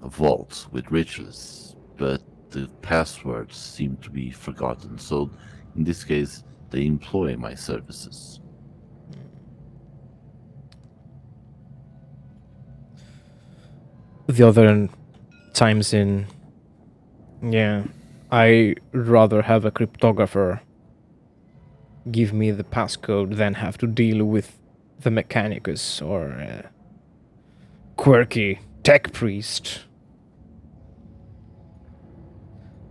vaults with riches, but the passwords seem to be forgotten. So, in this case, they employ my services. The other times in... Yeah. I rather have a cryptographer give me the passcode than have to deal with the Mechanicus or a quirky tech priest.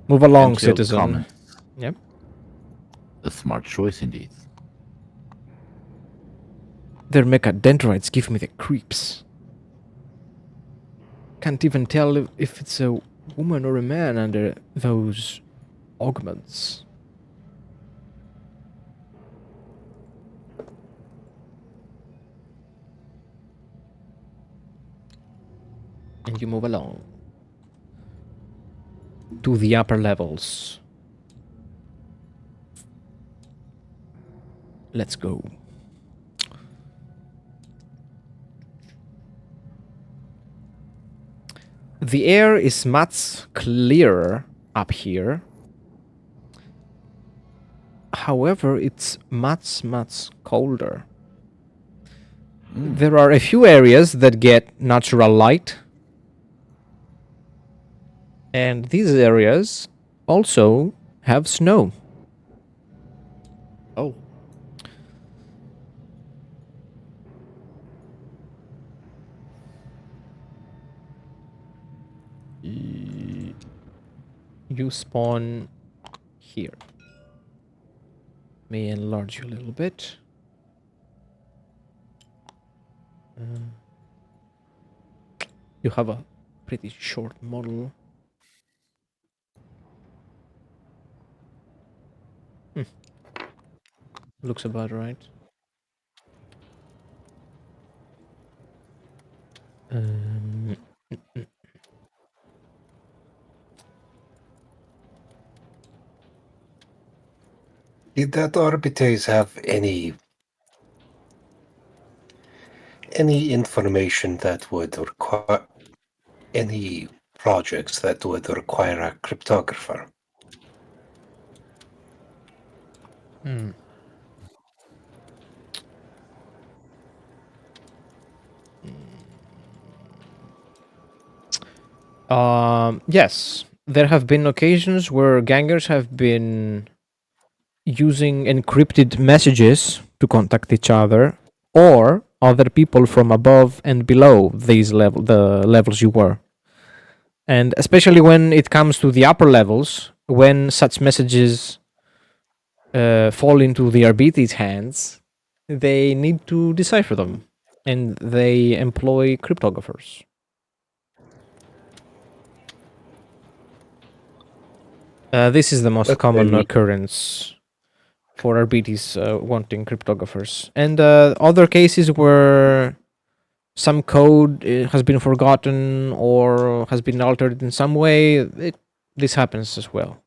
Move along, Plenty of citizen. comments. Yep. A smart choice indeed. Their mechadendrites give me the creeps. Can't even tell if it's a woman or a man under those augments. And you move along to the upper levels. Let's go. The air is much clearer up here. However, it's much colder. There are a few areas that get natural light. And these areas also have snow. Oh, You spawn here. May enlarge you a little bit. You have a pretty short model. Looks about right. Um, Did that Orbites have any information that would require any projects that would require a cryptographer? yes, there have been occasions where gangers have been using encrypted messages to contact each other, or other people from above and below the levels you were. And especially when it comes to the upper levels, when such messages fall into the Arbite's hands, they need to decipher them, and they employ cryptographers. This is the most But common maybe- occurrence for Arbite's wanting cryptographers. And other cases where some code has been forgotten or has been altered in some way, this happens as well.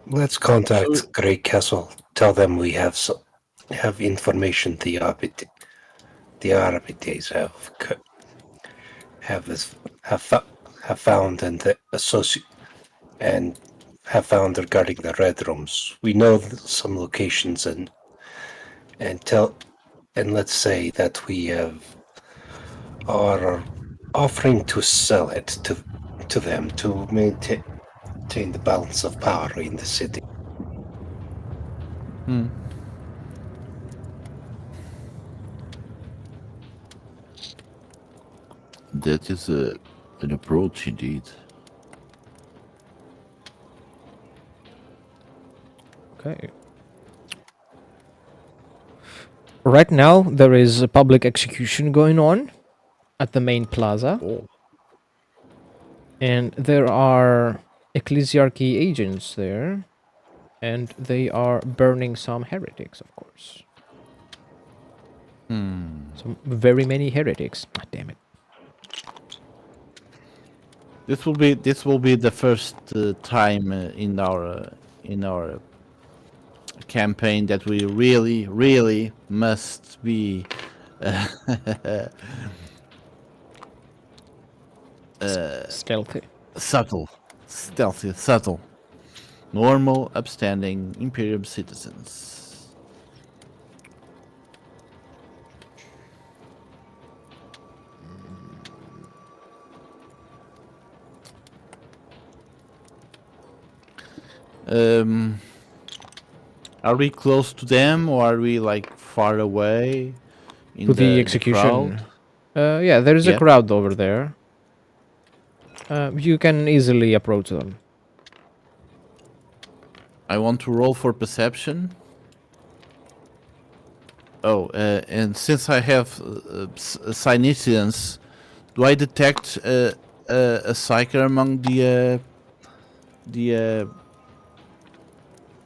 Let's contact Grey Castle. Tell them we have information the Orbites have found and have found regarding the red rooms. We know some locations and let's say that we are offering to sell it to them to maintain the balance of power in the city. that is an approach indeed. Okay. Right now, there is a public execution going on at the main plaza. Oh. And there are ecclesiarchy agents there. And they are burning some heretics, of course. Some very many heretics. Ah, damn it. This will be the first time in our campaign that we really must be Stealthy. subtle, normal, upstanding Imperium citizens. Are we close to them, or are we like far away? To the execution. crowd? Yeah, there is a Yeah. crowd over there. You can easily approach them. I want to roll for perception. Oh, and since I have Cynicians, do I detect a psyker among the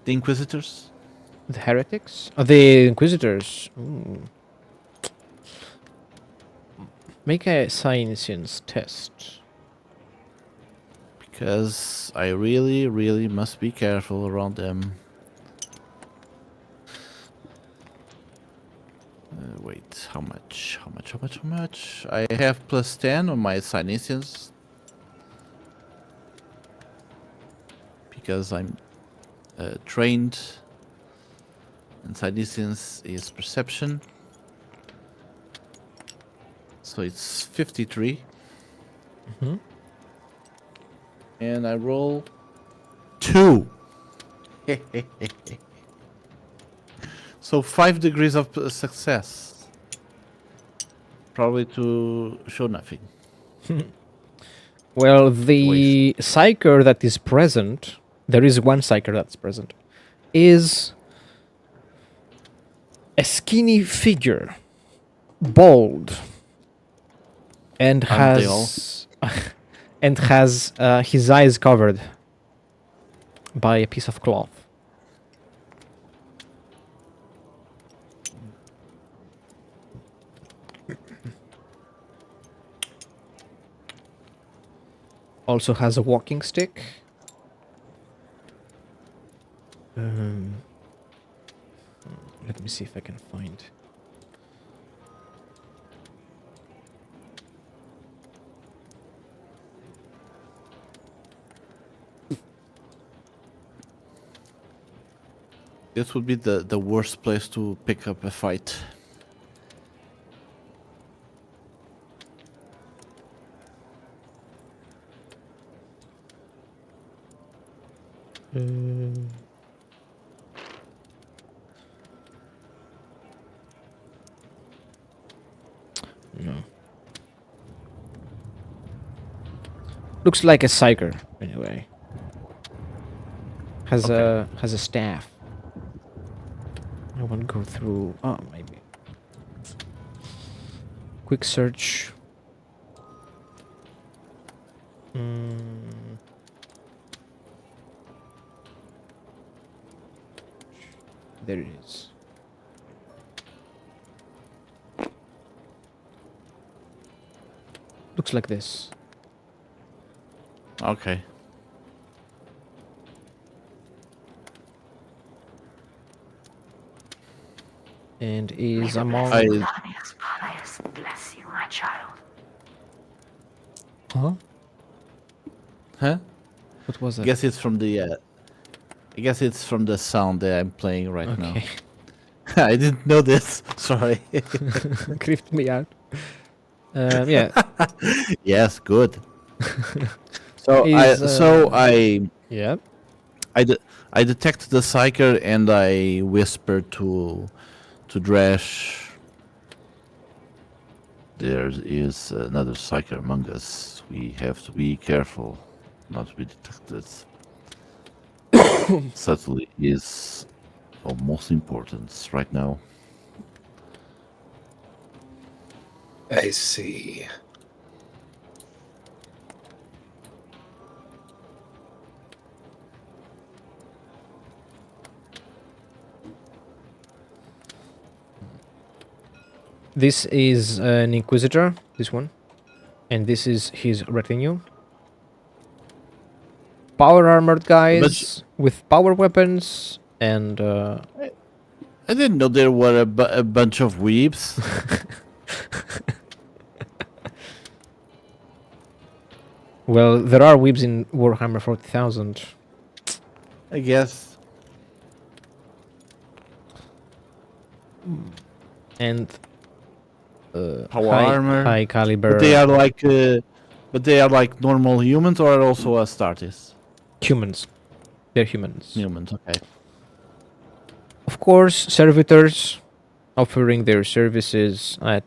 Inquisitors? The heretics? The Inquisitors. Ooh. Make a science test. Because I really must be careful around them. Wait, how much? I have plus 10 on my Cynicians. Because I'm trained. And Cynicians is perception. So it's 53. Mm-hmm. And I roll 2. So 5 degrees of success. Probably to show nothing. Well, the psyker that is present, there is one psyker that's present, is a skinny figure, bald, and Aren't they has and has his eyes covered by a piece of cloth. Also has a walking stick. Let me see if I can find. This would be the worst place to pick up a fight. No. Looks like a psyker, anyway. Has a staff. I want to go through. Oh, maybe. Quick search. There it is. Looks like this. Okay. And is among. Pious bless you, my child. Huh? Huh? What was that? I guess it's from the. I guess it's from the sound that I'm playing right now. Okay. I didn't know this. Sorry. Creeped me out. Yeah. Yes, good. So Is, yeah. I detect the psyker and I whisper to Drash. There is another psyker among us. We have to be careful not to be detected. Subtly is of most importance right now. I see. This is an Inquisitor, this one. And this is his retinue. power armored guys with power weapons and I didn't know there were a bunch of weebs. well, there are weebs in Warhammer 40,000. I guess. And Power armor. high caliber But they are like normal humans or also Astartes? humans. They're humans. Humans, okay. Of course, servitors offering their services at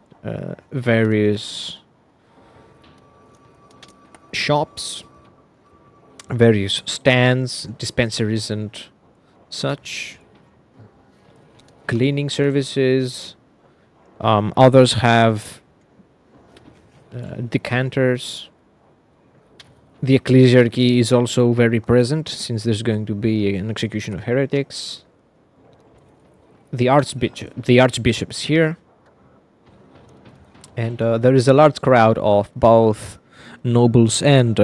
various shops, various stands, dispensaries, and such. Cleaning services. Others have decanters. The ecclesiarchy is also very present since there's going to be an execution of heretics. The archbishop is here, and there is a large crowd of both nobles and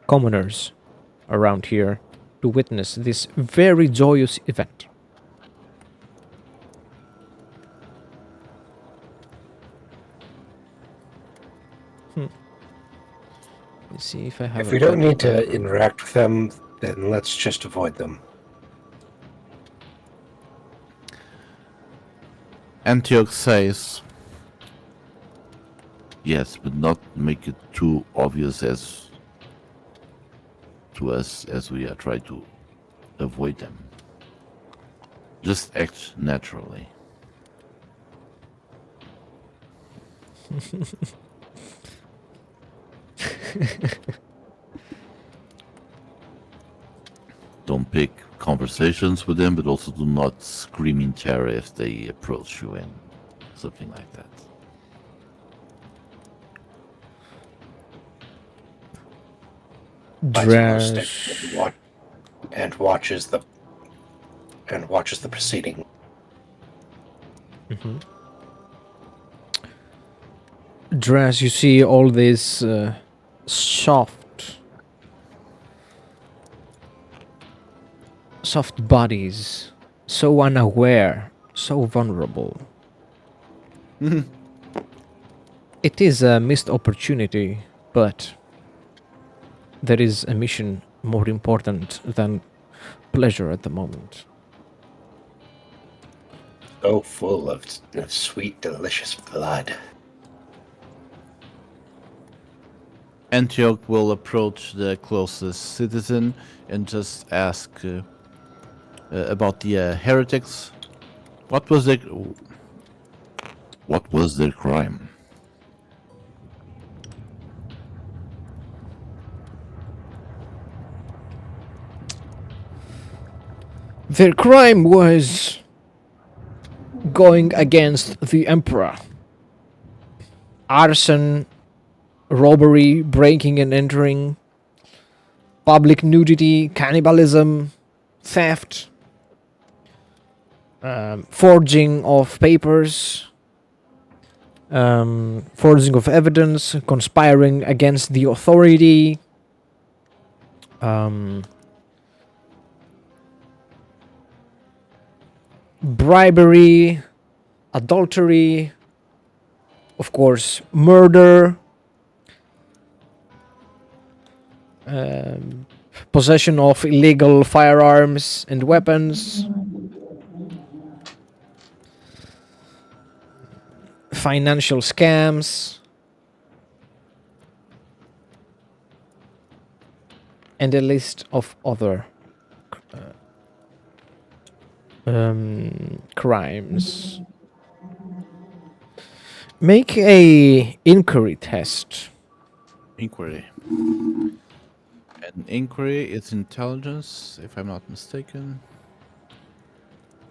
commoners around here to witness this very joyous event. Let's see if I have. If we don't need to interact with them, then let's just avoid them. Antioch says, yes, but not make it too obvious to us as we are trying to avoid them. Just act naturally. Don't pick conversations with them, but also do not scream in terror if they approach you and something like that. Drash. And watches the proceeding. Drash, you see all these soft bodies, so unaware, so vulnerable. It is a missed opportunity, but there is a mission more important than pleasure at the moment. So full of sweet, delicious blood. Antioch will approach the closest citizen and just ask about the heretics. What was their crime? Their crime was going against the Emperor. Arson, robbery, breaking and entering, public nudity, cannibalism, theft, forging of papers, forging of evidence, conspiring against the authority, bribery, adultery, of course, murder, possession of illegal firearms and weapons, financial scams, and a list of other crimes. Make a inquiry test. Inquiry. An inquiry is intelligence, if I'm not mistaken.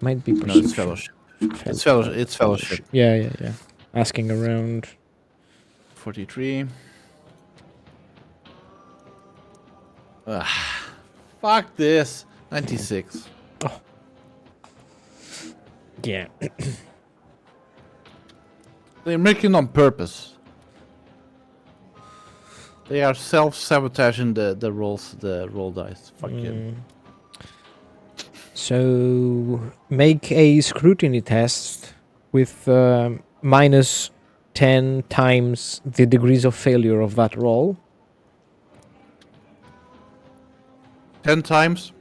Might be No, perception. it's fellowship. It's fellowship. It's fellowship. Yeah. Asking around. 43. Fuck this. 96. Yeah. They're making on purpose. They are self-sabotaging the rolls, the roll dice. Fuck you. So make a scrutiny test with minus 10 times the degrees of failure of that roll. 10 times.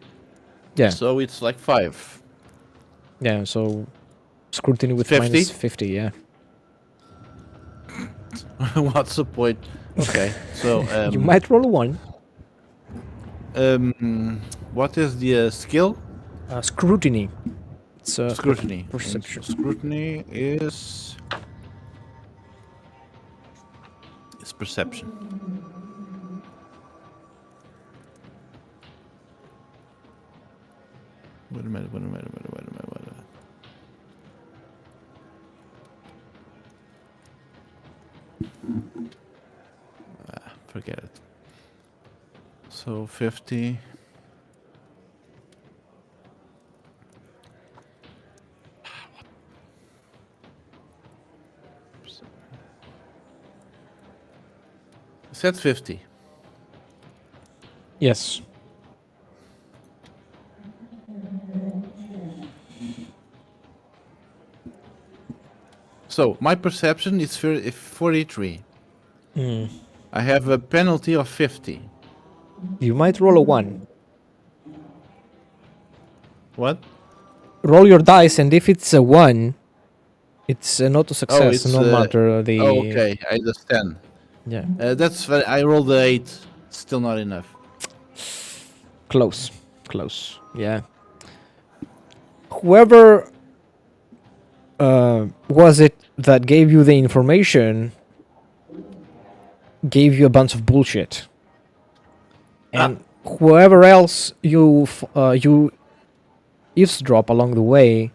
Yeah. So it's like 5. Yeah, so scrutiny with 50? minus 50, yeah. What's the point? Okay, so You might roll a 1. what is the skill? Scrutiny. It's Scrutiny. perception. Scrutiny is perception. Wait a minute. Forget it. So 50. Set 50. Yes. So my perception is 43. I have a penalty of 50. You might roll a 1. What? Roll your dice, and if it's a 1, it's an auto success, it's, no matter the... Oh, okay, I understand. Yeah. That's I rolled the 8. Still not enough. Close. Yeah. Whoever was it that gave you the information gave you a bunch of bullshit. And whoever else you eavesdrop along the way,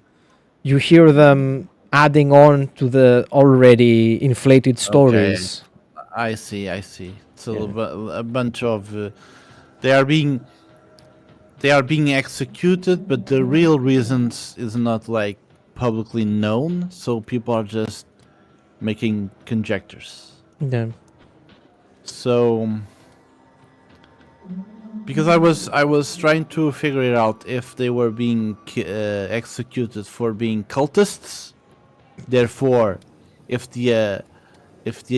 you hear them adding on to the already inflated stories. I see. So a bunch of they are being executed, but the real reasons is not like publicly known, so people are just making conjectures. Yeah. So because I was trying to figure it out if they were being executed for being cultists. Therefore, if the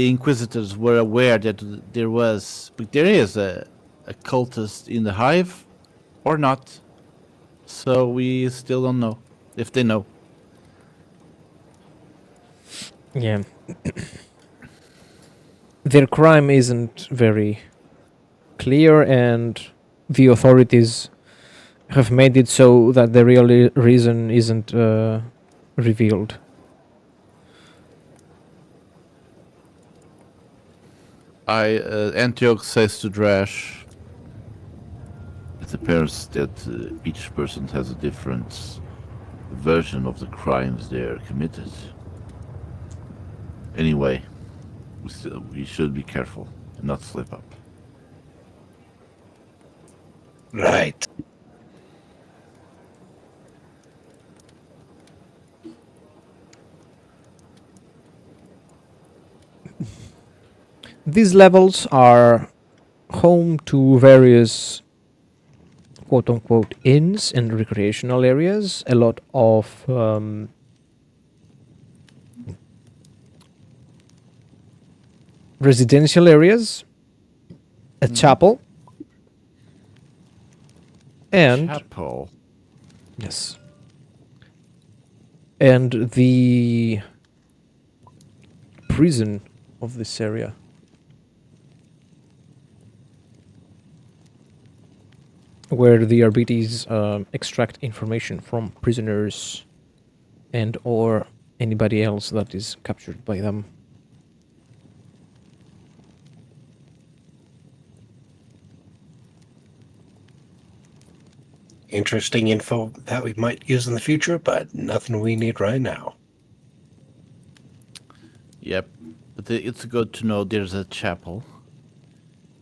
Inquisitors were aware that there is a cultist in the hive, or not. So we still don't know if they know. Yeah. Their crime isn't very clear, and the authorities have made it so that the real reason isn't revealed. Antioch says to Drash, it appears that each person has a different version of the crimes they are committed. Anyway, we should be careful and not slip up. Right. These levels are home to various quote-unquote inns and recreational areas, a lot of residential areas, a chapel, and Chapel. yes, and the prison of this area. Where the RBTs extract information from prisoners and or anybody else that is captured by them. Interesting info that we might use in the future, but nothing we need right now. Yep, but it's good to know there's a chapel,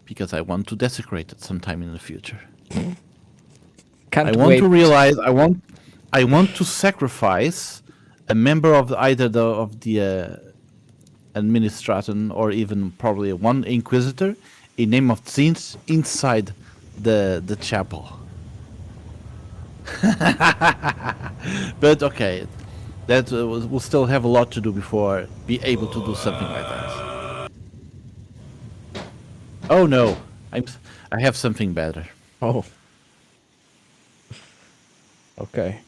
because I want to desecrate it sometime in the future. Can't I want wait. to realize I want to sacrifice a member of either the administration or even probably one inquisitor a name of scenes inside the chapel. But okay, that we'll still have a lot to do before be able to do something like that. Oh no, I have something better. Oh. Okay.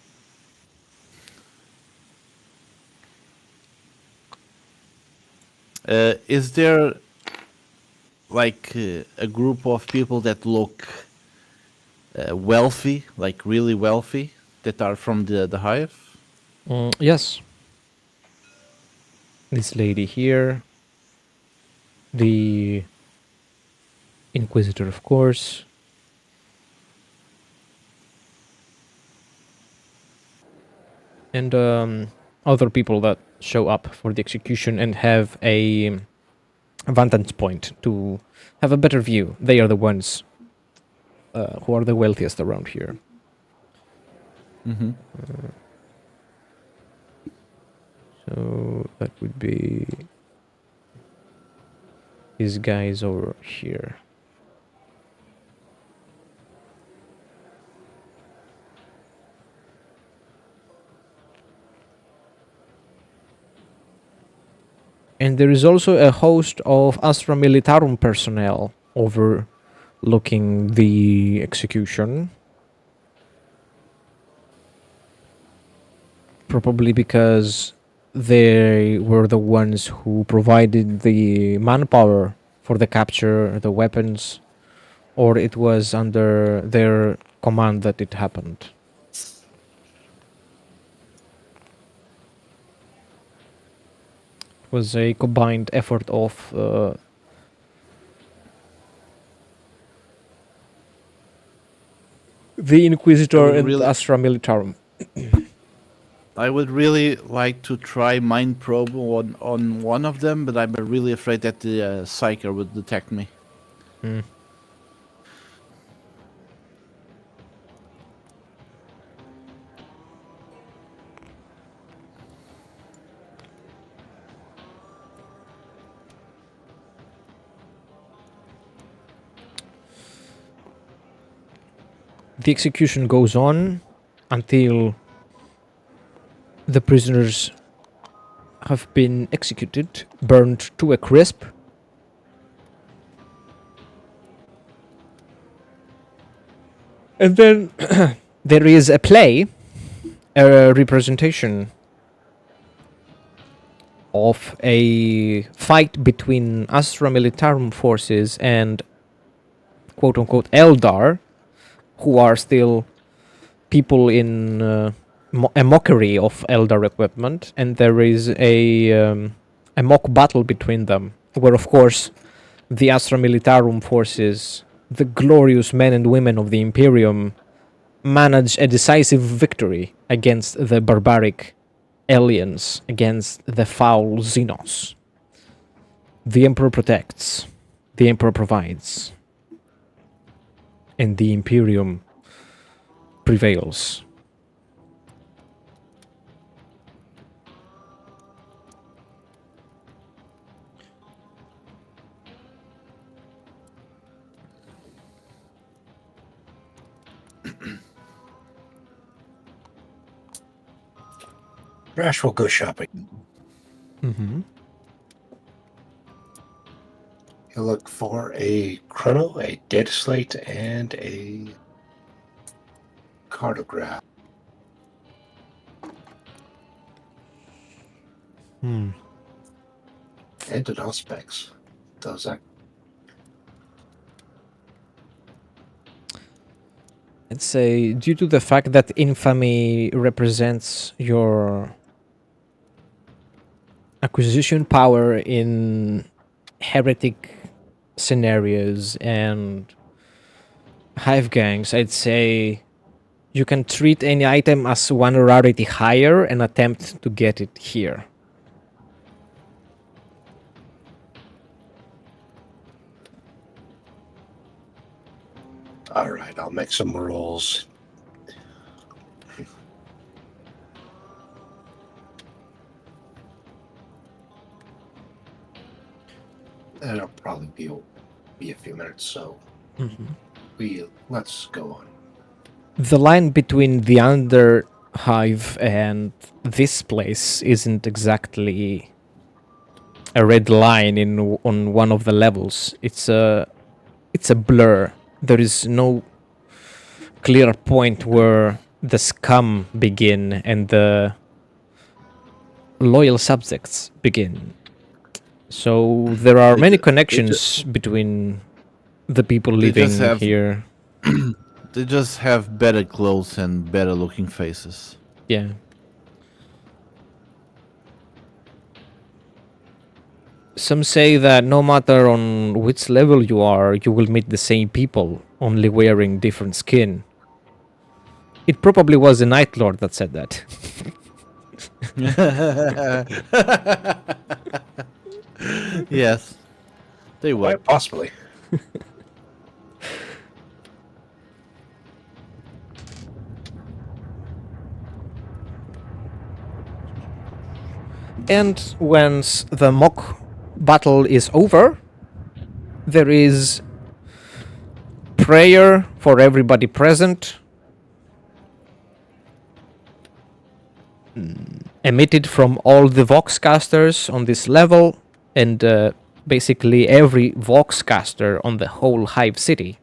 Is there like a group of people that look wealthy, like really wealthy, that are from the hive? Yes. This lady here. The Inquisitor, of course. And other people that show up for the execution and have a vantage point to have a better view. They are the ones who are the wealthiest around here. Mm-hmm. So that would be these guys over here. And there is also a host of Astra Militarum personnel overlooking the execution. Probably because they were the ones who provided the manpower for the capture, the weapons, or it was under their command that it happened. It was a combined effort of the Inquisitor and Astra Militarum. I would really like to try mind probe on one of them, but I'm really afraid that the psyker would detect me. The execution goes on until the prisoners have been executed, burned to a crisp. And then there is a play, a representation of a fight between Astra Militarum forces and quote-unquote Eldar, who are still people in a mockery of Eldar equipment, and there is a mock battle between them, where of course the Astra Militarum forces, the glorious men and women of the Imperium, manage a decisive victory against the barbaric aliens, against the foul Xenos. The Emperor protects, the Emperor provides, and the Imperium prevails. Rash will go shopping. Mm-hmm. He'll look for a chrono, a data slate, and a cartograph. And an auspex. Does that? I'd say due to the fact that infamy represents your acquisition power in heretic scenarios and hive gangs, I'd say you can treat any item as one rarity higher and attempt to get it here. All right, I'll make some rolls. That'll probably be be a few minutes, so Mhm. let's go on. The line between the Underhive and this place isn't exactly a red line on one of the levels. It's a blur. There is no clear point where the scum begin and the loyal subjects begin. So there are They many ju- they ju- connections between the people They just living have here. they just have better clothes and better looking faces. Yeah. Some say that no matter on which level you are, you will meet the same people, only wearing different skin. It probably was the Night Lord that said that. Yes, they would. Quite possibly. And once the mock battle is over, there is prayer for everybody present, emitted from all the Voxcasters on this level, and basically every Voxcaster on the whole Hive City.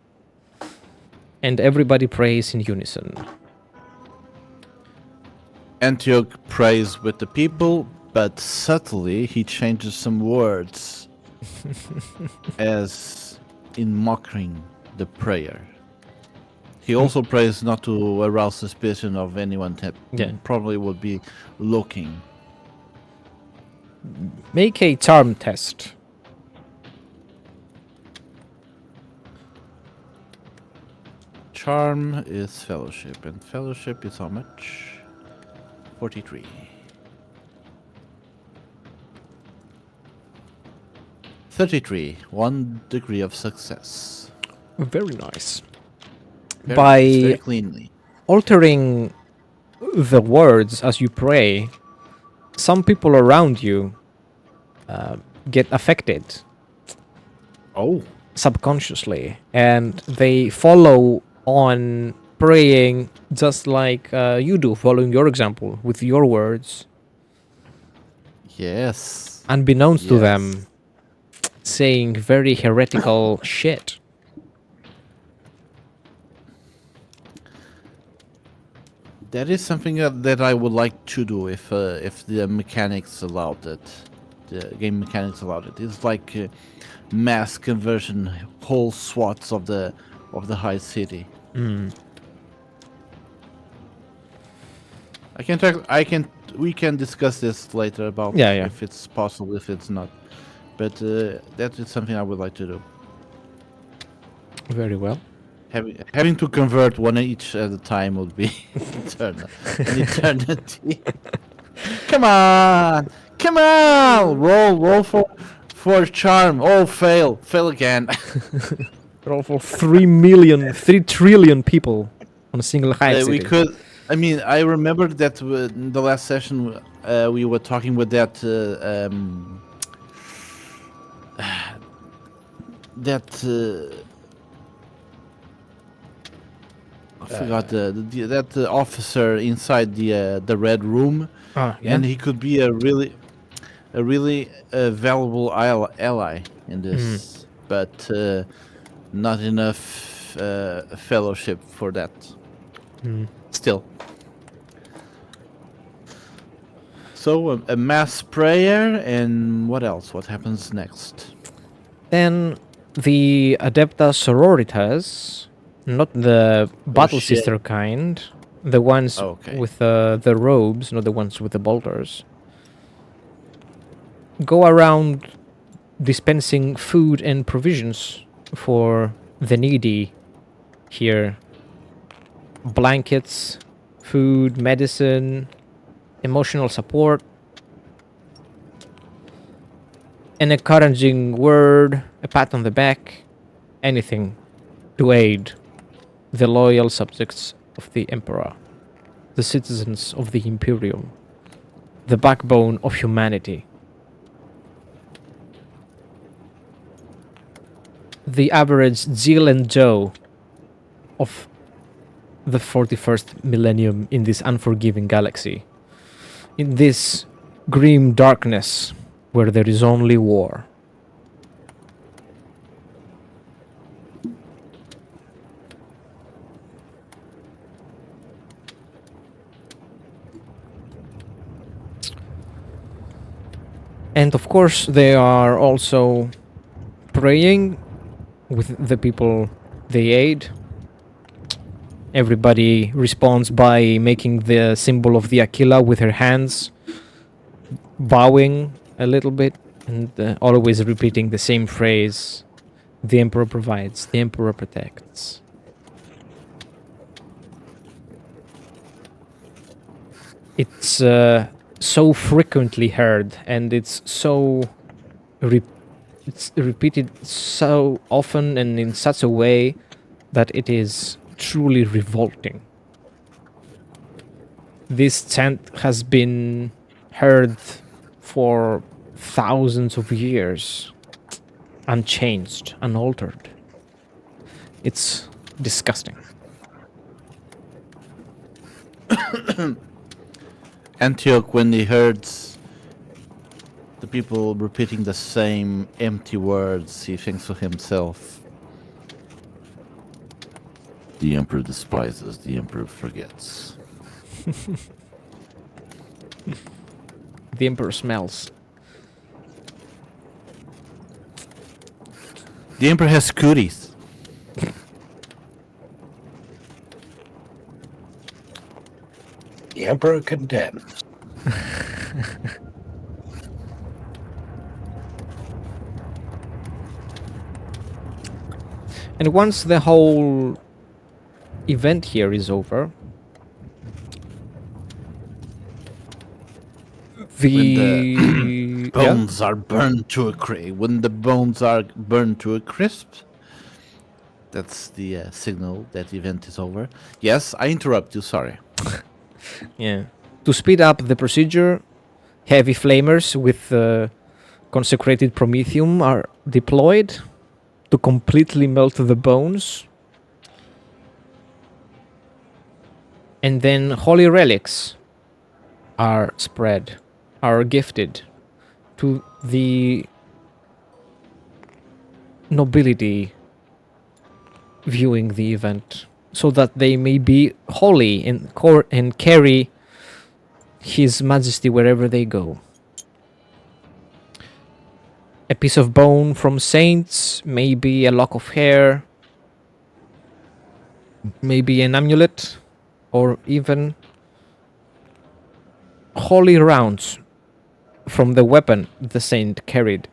And everybody prays in unison. Antioch prays with the people, but subtly he changes some words as in mocking the prayer. He also prays not to arouse suspicion of anyone that Yeah. probably would be looking. Make a charm test. Charm is fellowship, and fellowship is how much? 43. 33. 1 degree of success. Very nice. Very By nice, very cleanly. altering the words as you pray, some people around you get affected Oh. subconsciously, and they follow on praying just like you do, following your example with your words, Yes. unbeknownst to Yes. them, saying very heretical shit. That is something that I would like to do if the mechanics allowed it. The game mechanics allowed it. It's like mass conversion, whole swaths of the high city. We can discuss this later about Yeah, yeah. if it's possible, if it's not. But that is something I would like to do. Very well. Having to convert one each at a time would be an eternity. Come on! Roll for charm. Oh, fail again. Roll for 3 trillion people on a single Hive city. We could. I mean, I remember that in the last session we were talking with that I forgot that officer inside the red room, Yeah. and he could be a really valuable ally in this, but not enough fellowship for that. Still. So a mass prayer, and what else? What happens next? Then the Adepta Sororitas, not the Battle shit. Sister kind, the ones Okay. with the robes, not the ones with the bolters, go around dispensing food and provisions for the needy here. Blankets, food, medicine, emotional support, an encouraging word, a pat on the back, anything to aid the loyal subjects of the Emperor, the citizens of the Imperium, the backbone of humanity. the average Jill and Joe of the 41st millennium in this unforgiving galaxy. In this grim darkness where there is only war. And of course, they are also praying with the people they aid. Everybody responds by making the symbol of the Aquila with her hands, bowing a little bit, and always repeating the same phrase: the Emperor provides, the Emperor protects. It's so frequently heard, and it's so it's repeated so often and in such a way that it is truly revolting. This chant has been heard for thousands of years, unchanged, unaltered. It's disgusting. Antioch, when he heard the people repeating the same empty words, he thinks to himself, the Emperor despises, the Emperor forgets. The Emperor smells. The Emperor has cooties. The Emperor condemns. And once the whole event here is over, the Bones are burned to a when the bones are burned to a crisp, that's the signal that the event is over. Yes, I interrupt you, sorry. Yeah. To speed up the procedure, heavy flamers with consecrated promethium are deployed to completely melt the bones. And then holy relics are spread, are gifted to the nobility viewing the event, so that they may be holy and carry His Majesty wherever they go. A piece of bone from saints, maybe a lock of hair, maybe an amulet, or even holy rounds from the weapon the saint carried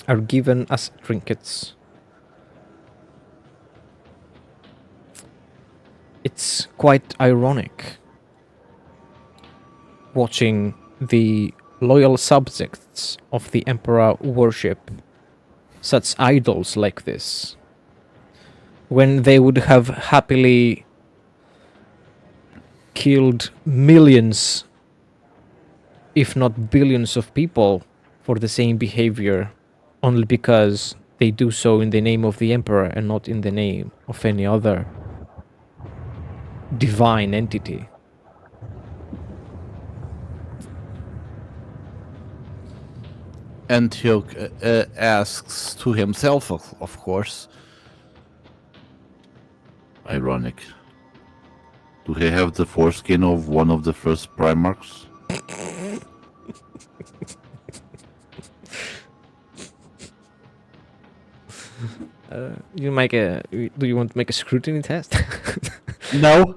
are given as trinkets. It's quite ironic watching the loyal subjects of the Emperor worship such idols like this, when they would have happily killed millions, if not billions of people for the same behavior, only because they do so in the name of the Emperor and not in the name of any other divine entity. Antioch asks to himself, of course, ironic, do they have the foreskin of one of the first Primarchs? Do you want to make a scrutiny test? No.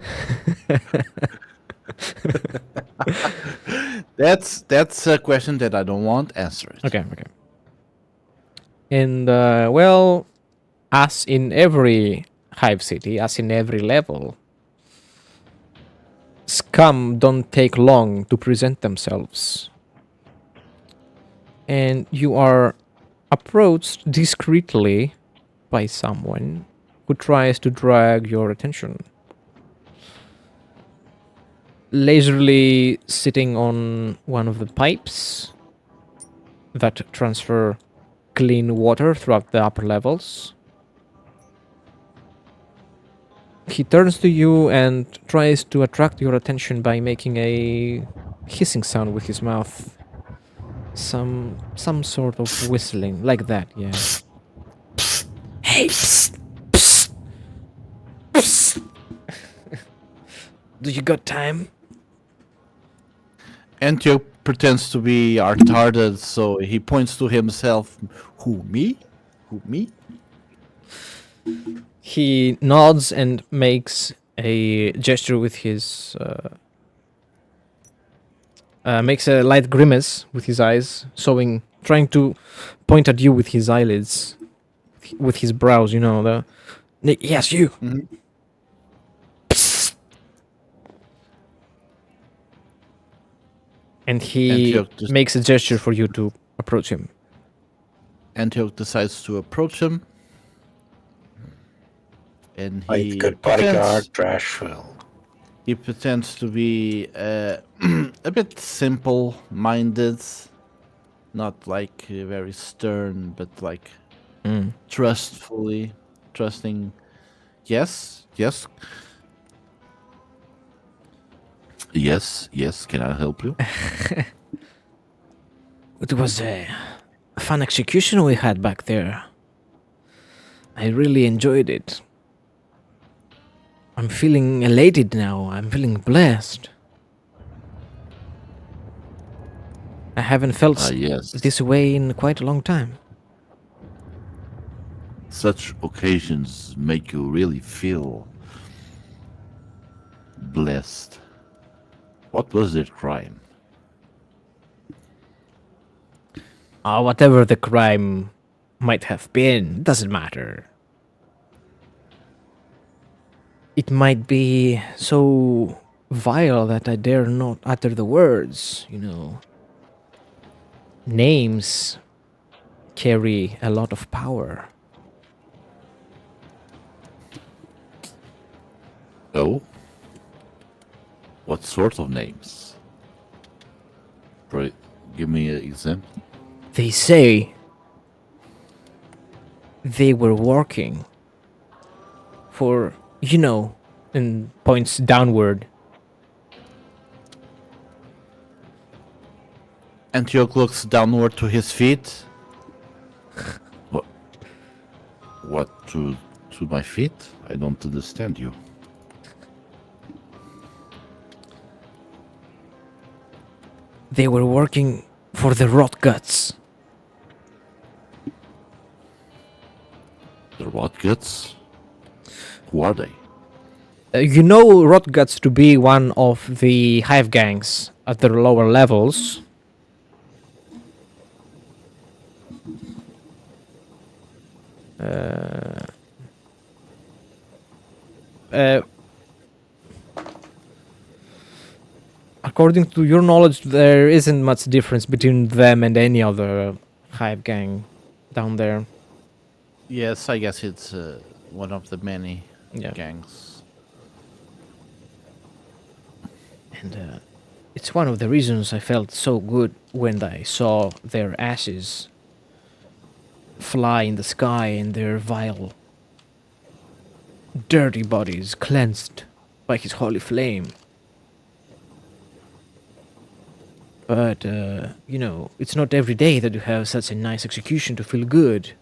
That's a question that I don't want answered. Okay. And, well, as in every hive city, as in every level, scum don't take long to present themselves. And you are approached discreetly by someone who tries to drag your attention. Leisurely sitting on one of the pipes, that transfer clean water throughout the upper levels. He turns to you and tries to attract your attention by making a hissing sound with his mouth. Some sort of whistling, like that, yeah. Hey, psst, psst, psst. Do you got time? Antioch pretends to be retarded, so he points to himself. Who, me? Who, me? He nods and makes a gesture with his... makes a light grimace with his eyes, trying to point at you with his eyelids, with his brows, you know, yes, you! Mhm. Psst. And he Antioch just- makes a gesture for you to approach him. Antioch decides to approach him. And Like he good pretends, bodyguard, Trashville. he pretends to be a bit simple-minded, not like very stern, but like trusting. Yes, yes. Yes, can I help you? It was a fun execution we had back there. I really enjoyed it. I'm feeling elated now. I'm feeling blessed. I haven't felt Yes. this way in quite a long time. Such occasions make you really feel blessed. What was their crime? Whatever the crime might have been, doesn't matter. It might be so vile that I dare not utter the words, you know. Names carry a lot of power. Oh? What sort of names? Right, give me an example. They say they were working for, you know, and points downward. Antioch looks downward to his feet. What? What to my feet? I don't understand you. They were working for the Rot Guts. The what guts? Who are they? You know Rot Guts to be one of the hive gangs at the lower levels. According to your knowledge, there isn't much difference between them and any other hive gang down there. Yes, I guess it's one of the many Yeah. gangs. And it's one of the reasons I felt so good when I saw their ashes fly in the sky and their vile, dirty bodies cleansed by his holy flame. But, you know, it's not every day that you have such a nice execution to feel good.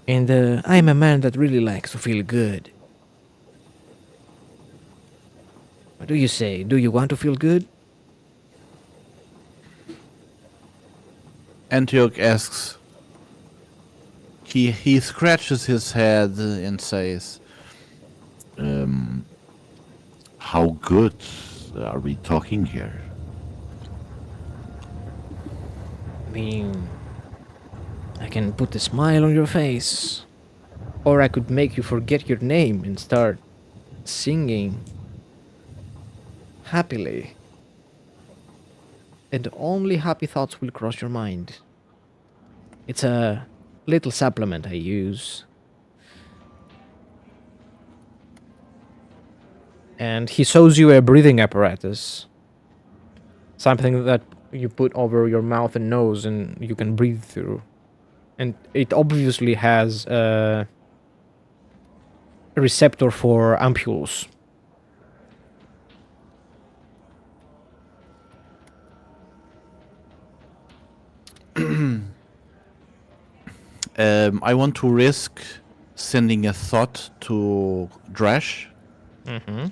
And I'm a man that really likes to feel good. What do you say? Do you want to feel good? Antioch asks. He scratches his head and says, "How good are we talking here?" I mean, I can put a smile on your face. Or I could make you forget your name and start singing happily. And only happy thoughts will cross your mind. It's a little supplement I use. And he shows you a breathing apparatus. Something that you put over your mouth and nose, and you can breathe through. And it obviously has a receptor for ampules. I want to risk sending a thought to Drash. Mm-hmm.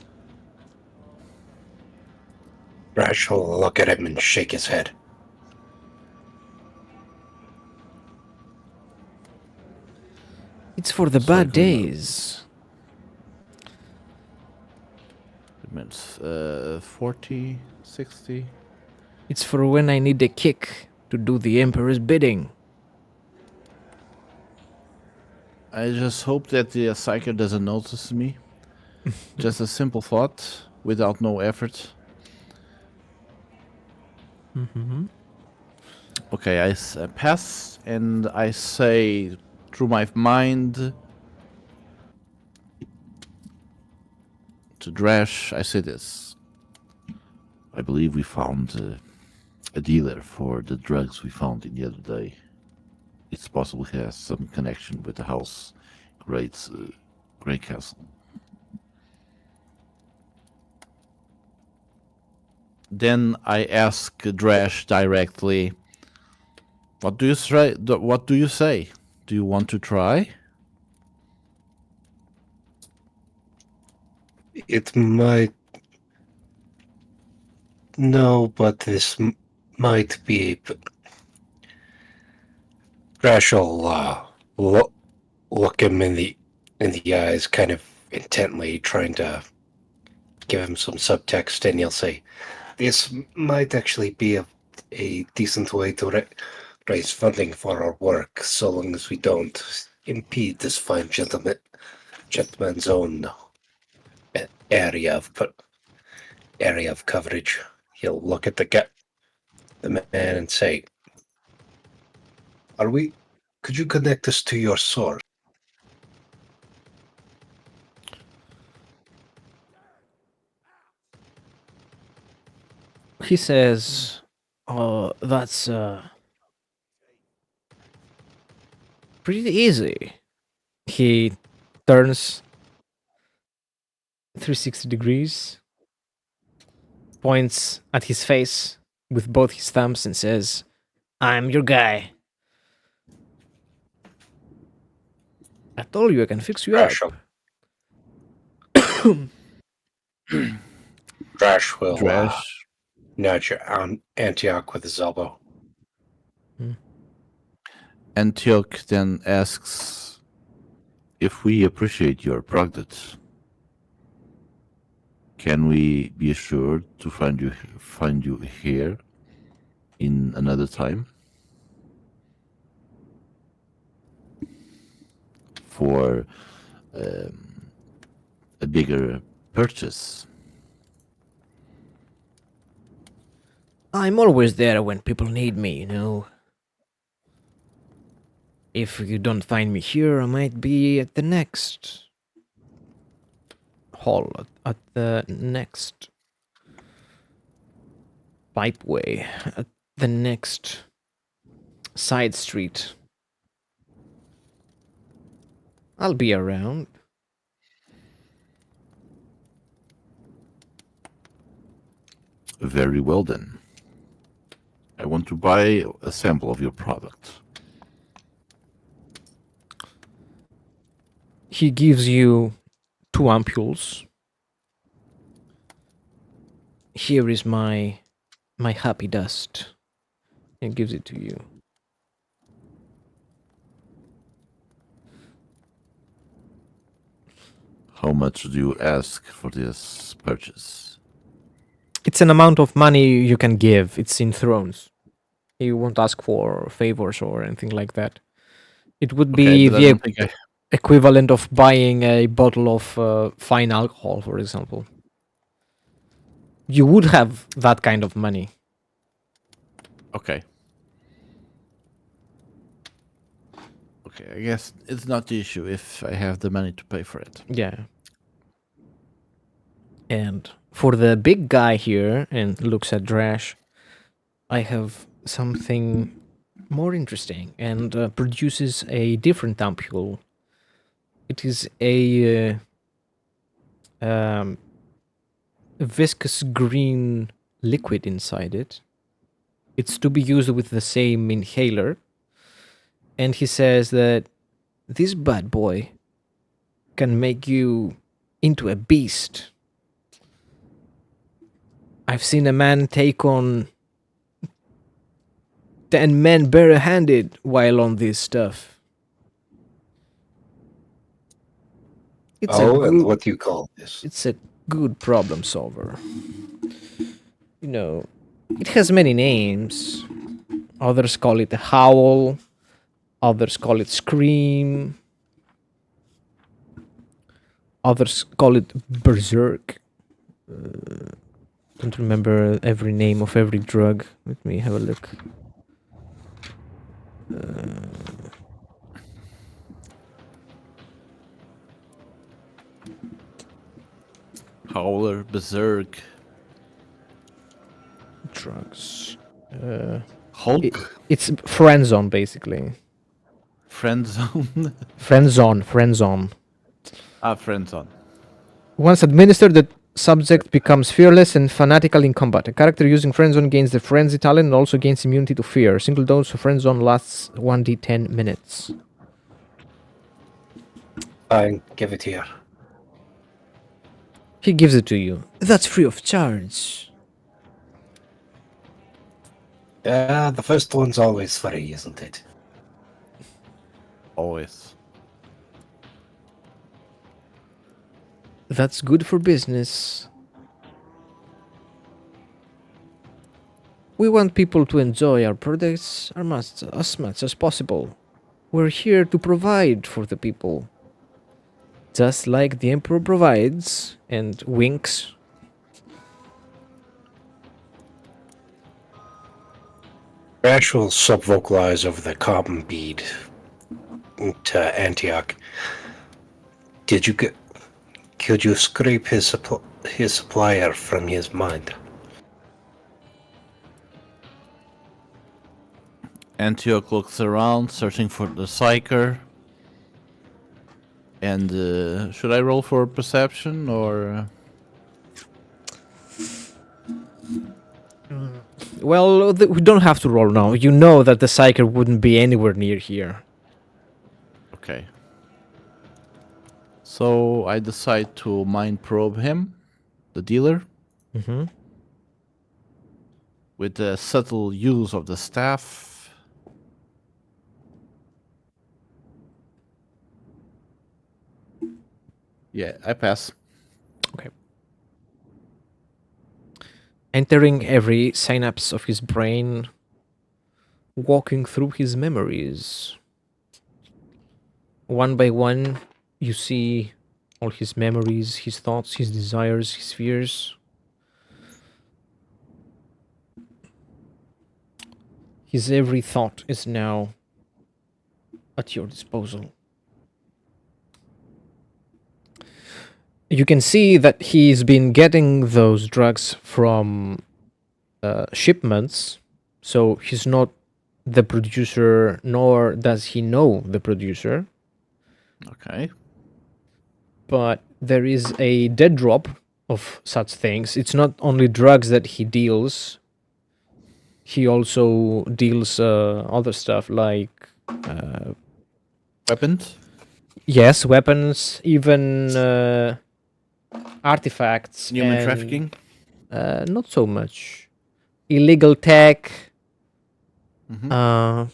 Rash will look at him and shake his head. It's for the So I bad can, days. It means 40, 60. It's for when I need a kick to do the Emperor's bidding. I just hope that the psyker doesn't notice me. Just a simple thought, without no effort. Mm-hmm. Okay, I pass, and I say through my mind to Drash, I say this. I believe we found a dealer for the drugs we found in the other day. It's possible he has some connection with the house, Grey Castle. Then I ask Drash directly, What do you say? What do you say? Do you want to try? It might... No, but this might be... Rash will look him in the eyes, kind of intently, trying to give him some subtext, and he'll say, "This might actually be a decent way to raise funding for our work, so long as we don't impede this fine gentleman's own area of coverage." He'll look at the man and say, could you connect us to your source?" He says, "Oh, that's pretty easy." He turns 360 degrees, points at his face with both his thumbs, and says, "I'm your guy. I told you I can fix you up." Drash will Drash. nudge Antioch with his elbow. Antioch then asks if we appreciate your product. Can we be assured to find you here in another time for a bigger purchase? I'm always there when people need me, you know. If you don't find me here, I might be at the next hall, at the next pipeway, at the next side street. I'll be around. Very well then. I want to buy a sample of your product. He gives you 2 ampules. Here is my happy dust. And gives it to you. How much do you ask for this purchase? It's an amount of money you can give. It's in thrones. You won't ask for favors or anything like that. It would be the equivalent of buying a bottle of fine alcohol, for example. You would have that kind of money. Okay. Okay, I guess it's not the issue if I have the money to pay for it. Yeah. And for the big guy here, and looks at Drash, I have something more interesting and produces a different ampule. It is a viscous green liquid inside it. It's to be used with the same inhaler. And he says that this bad boy can make you into a beast. I've seen a man take on 10 men barehanded while on this stuff. It's a Oh, and good, what do you call this? it's a good problem solver. You know, it has many names. Others call it a howl. Others call it scream. Others call it berserk. Don't remember every name of every drug. Let me have a look. Howler, Berserk, Drugs. Hulk, It's friend zone, basically. Friend Zone. Friend zone. Friend zone. Friend Zone. Once administered, the subject becomes fearless and fanatical in combat. A character using friend zone gains the frenzy talent and also gains immunity to fear. A single dose of friend zone lasts 1d10 minutes. Fine, give it here. He gives it to you. That's free of charge. Yeah, the first one's always free, isn't it? Always. That's good for business. We want people to enjoy our products as much as possible. We're here to provide for the people. Just like the Emperor provides and winks. Rash will sub-vocalize over the carbon bead to Antioch. Could you scrape his supplier from his mind? Antioch looks around, searching for the Psyker. And should I roll for perception or? Well, we don't have to roll now. You know that the Psyker wouldn't be anywhere near here. Okay. So I decide to mind probe him, the dealer, Mm-hmm. with the subtle use of the staff. Yeah, I pass. Okay. Entering every synapse of his brain, walking through his memories. One by one, you see all his memories, his thoughts, his desires, his fears. His every thought is now at your disposal. You can see that he's been getting those drugs from shipments, so he's not the producer, nor does he know the producer. Okay. But there is a dead drop of such things. It's not only drugs that he deals. He also deals other stuff like Weapons? yes, weapons, even artifacts, Human and, trafficking? not so much. Illegal tech. Mhm.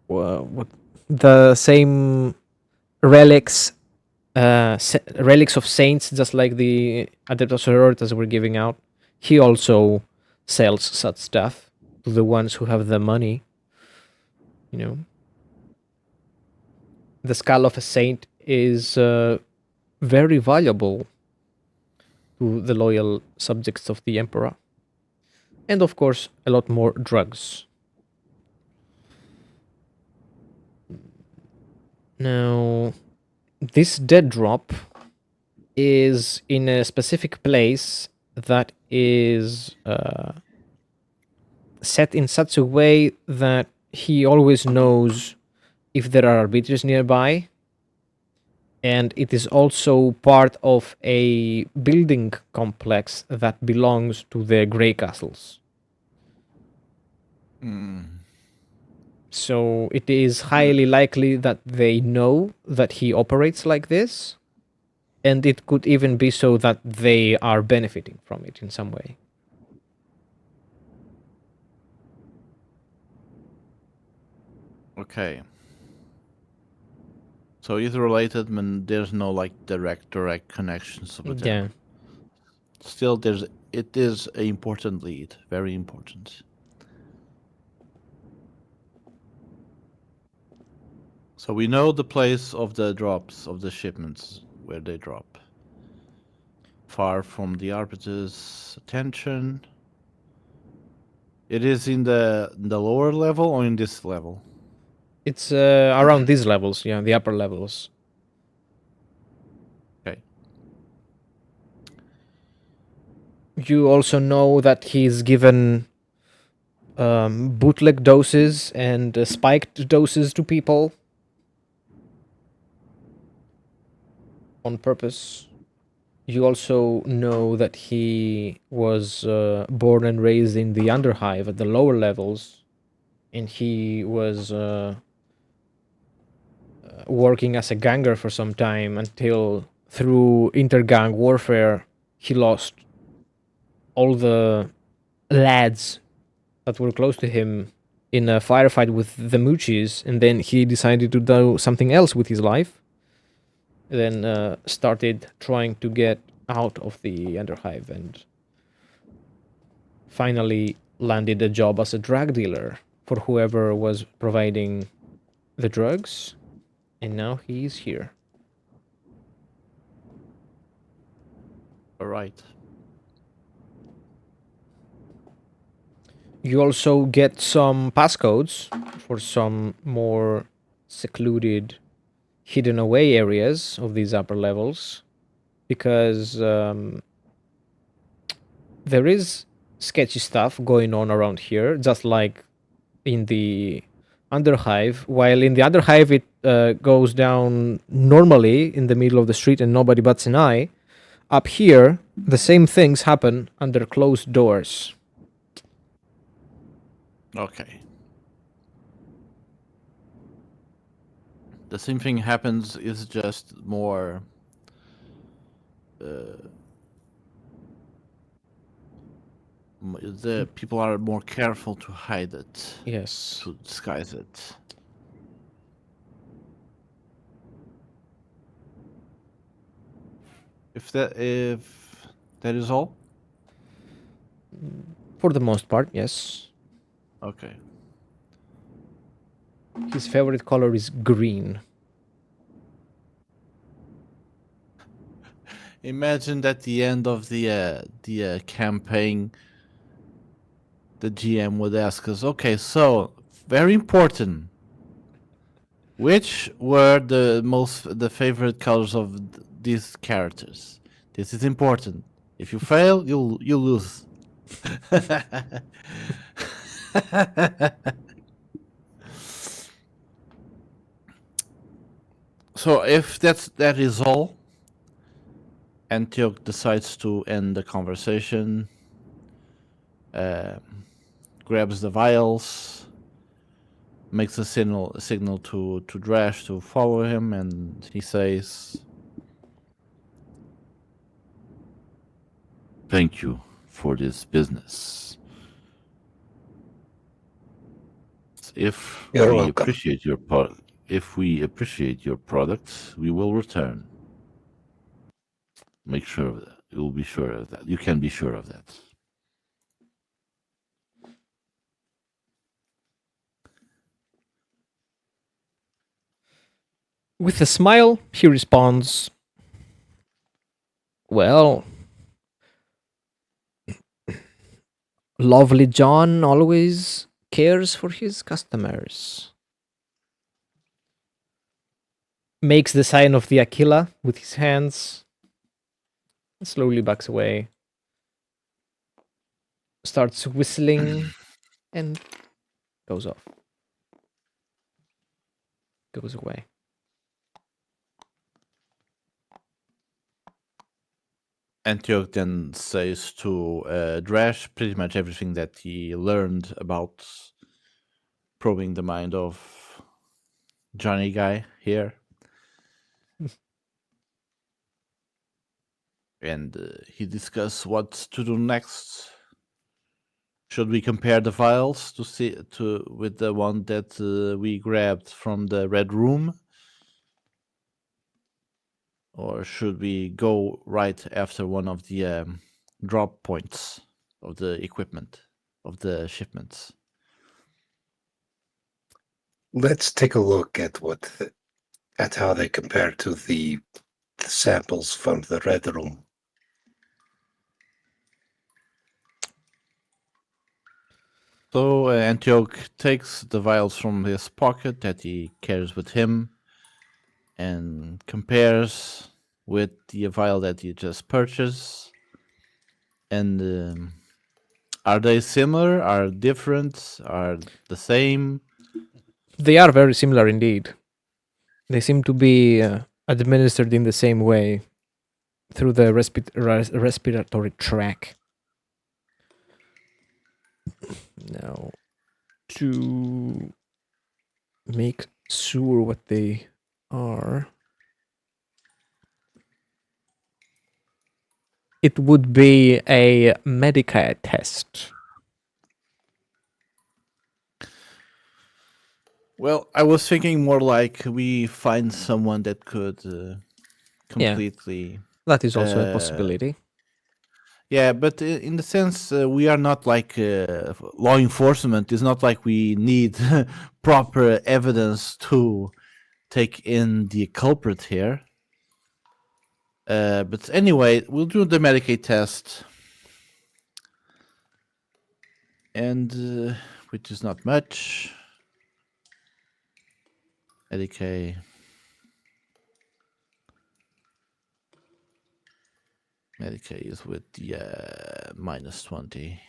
What the same relics, relics of saints, just like the Adeptus Sororitas were giving out. He also sells such stuff to the ones who have the money. You know, the skull of a saint is very valuable to the loyal subjects of the emperor, and of course, a lot more drugs. Now, this dead drop is in a specific place that is set in such a way that he always knows if there are arbiters nearby, and it is also part of a building complex that belongs to the Grey Castles. So it is highly likely that they know that he operates like this, and it could even be so that they are benefiting from it in some way. Okay. So it's related, but there's no like direct connections with them. Yeah. Still, it is an important lead, very important. So we know the place of the drops of the shipments where they drop. Far from the arbiter's attention. It is in the lower level or in this level? It's around these levels, yeah, the upper levels. Okay. You also know that he's given bootleg doses and spiked doses to people on purpose. You also know that he was born and raised in the Underhive at the lower levels, and he was working as a ganger for some time until, through intergang warfare, he lost all the lads that were close to him in a firefight with the Moochies, and then he decided to do something else with his life. Then started trying to get out of the Underhive and finally landed a job as a drug dealer for whoever was providing the drugs, and now he's here. All right. You also get some passcodes for some more secluded, hidden away areas of these upper levels, because there is sketchy stuff going on around here, just like in the Underhive. While in the Underhive it goes down normally in the middle of the street and nobody bats an eye, up here the same things happen under closed doors. Okay. The same thing happens, is just more the people are more careful to hide it, Yes. to disguise it. If that is all? For the most part, yes. Okay. His favorite color is green. Imagine at the end of the campaign, the GM would ask us, okay, so very important. Which were the favorite colors of these characters? This is important. If you fail, you lose. So if that is all, Antioch decides to end the conversation, grabs the vials, makes a signal to Drash to follow him, and he says, "Thank you for this business. If You're we welcome. appreciate your products, we will return. Make sure of that. You'll be sure of that. You can be sure of that." With a smile, he responds, "Well, lovely John always cares for his customers." Makes the sign of the Aquila with his hands, slowly backs away. starts whistling and goes off. Goes away. Antioch then says to Drash pretty much everything that he learned about probing the mind of Johnny Guy here. And he discussed what to do next. Should we compare the files to see with the one that we grabbed from the red room? Or should we go right after one of the drop points of the equipment, of the shipments? Let's take a look at at how they compare to the samples from the red room. So Antioch takes the vials from his pocket that he carries with him and compares with the vial that he just purchased. And are they similar? Are different? Are the same? They are very similar indeed. They seem to be administered in the same way through the respiratory tract. Now, to make sure what they are, it would be a Medicae test. Well, I was thinking more like we find someone that could completely. That is also a possibility. Yeah, but in the sense, we are not like law enforcement. It's not like we need proper evidence to take in the culprit here. But anyway, we'll do the Medicaid test. And which is not much. Medicaid. Medicaid is with the -20.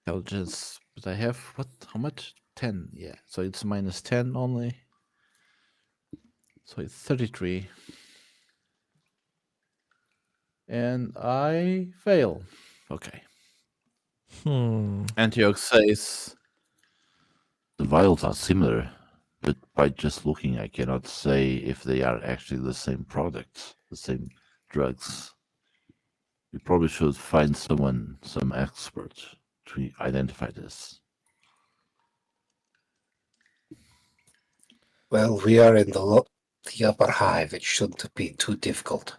Intelligence, but I have what? How much? 10. Yeah, so it's -10 only. So it's 33. And I fail. Okay. Antioch says the vials are similar, but by just looking, I cannot say if they are actually the same products, the same drugs. We probably should find some expert to identify this. Well, we are in the upper hive. It shouldn't be too difficult.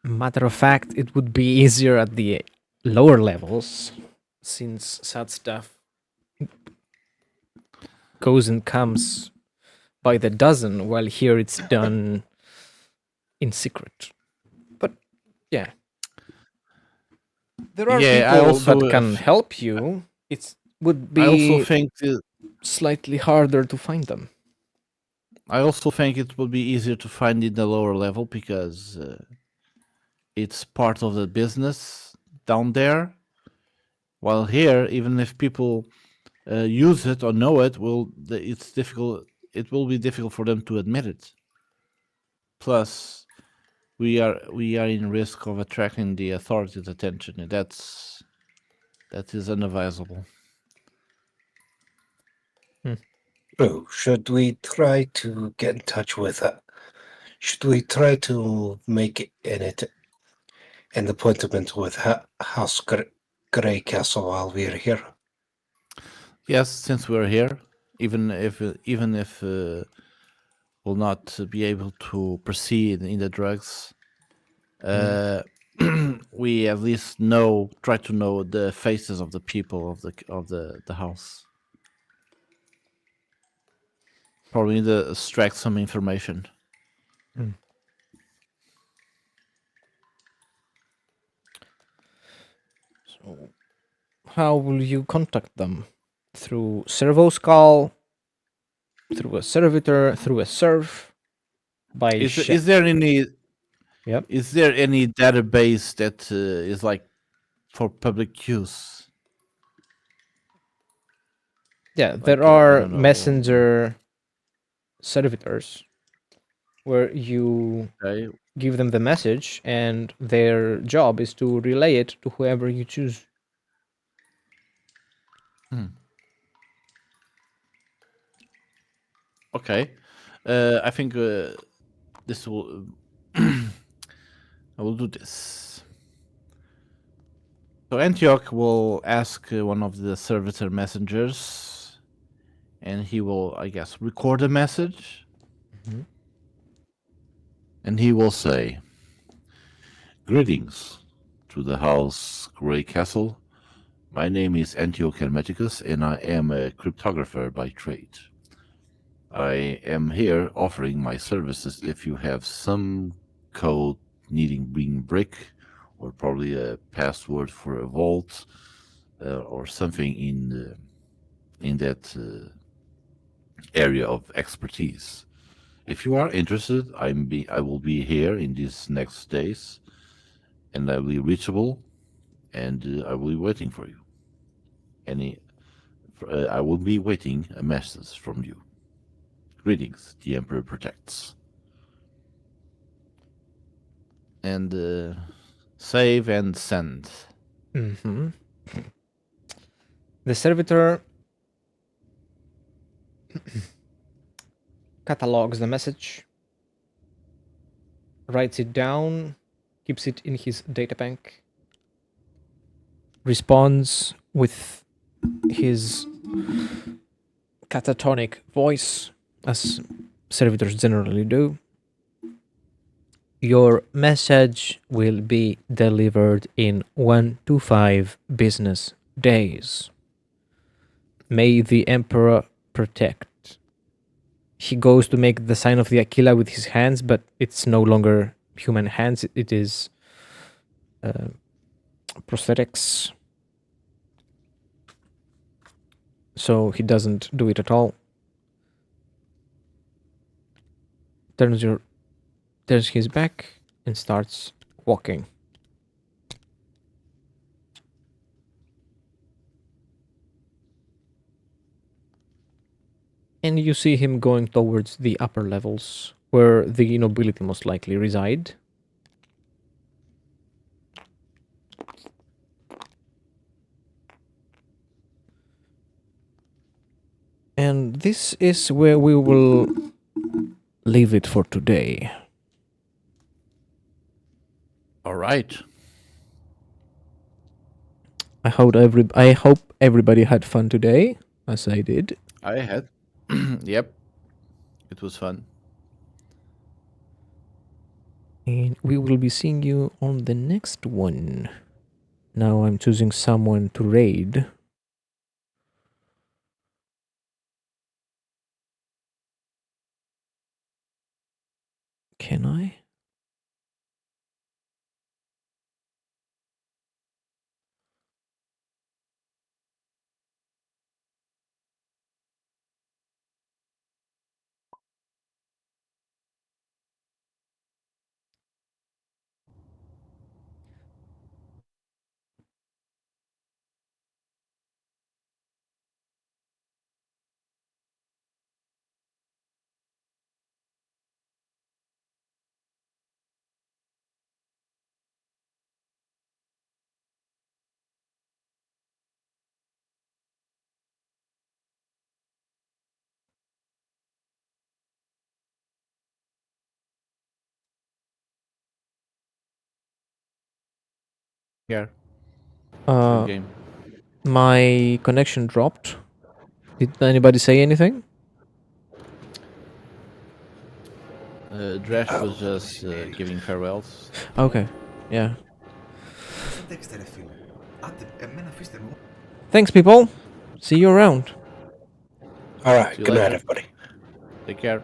Matter of fact, it would be easier at the lower levels, since such stuff goes and comes by the dozen, while here it's done in secret. But yeah, there are people that can help you. It would be I also think slightly harder to find them. I also think it will be easier to find in the lower level because it's part of the business down there. While here, even if people use it or know it, it's difficult. It will be difficult for them to admit it. Plus, we are in risk of attracting the authorities' attention, and that is unadvisable. Oh, should we try to get in touch with her? Should we try to make an appointment with House Grey Castle while we're here? Yes, since we're here, even if we'll not be able to proceed in the drugs, we at least try to know the faces of the people of the house. Probably need to extract some information. So, how will you contact them? Through Servo Skull through a servitor, through a serf, by Is there any Yep. is there any database that is like for public use? Yeah, Like, there I are don't know. messenger servitors where you Okay. give them the message and their job is to relay it to whoever you choose. Okay. I think this will. I will do this. So Antioch will ask one of the servitor messengers, and he will, I guess, record a message. Mhm. And he will say, "Greetings to the house Grey Castle. My name is Antioch Hermeticus, and I am a cryptographer by trade. I am here offering my services if you have some code needing being brick, or probably a password for a vault, or something in that area of expertise. If you are interested, I will be here in these next days, and I will be reachable, and I will be waiting for you. I will be waiting a message from you. Greetings, the Emperor protects." And save and send. Mm-hmm. The servitor catalogs the message, writes it down, keeps it in his data bank, responds with his catatonic voice, as servitors generally do. Your message will be delivered in 1 to 5 business days. May the Emperor protect. He goes to make the sign of the Aquila with his hands, but it's no longer human hands, it is prosthetics. So he doesn't do it at all. Turns his back and starts walking. And you see him going towards the upper levels, where the nobility most likely reside. And this is where we will leave it for today. All right. I hope everybody had fun today, as I did. I had. Yep. It was fun. And we will be seeing you on the next one. Now I'm choosing someone to raid. Can I? Here. Good game. My connection dropped. Did anybody say anything? Dresh was just giving farewells. Okay, yeah. Thanks, people. See you around. All right. See you Good night, later. everybody. Take care.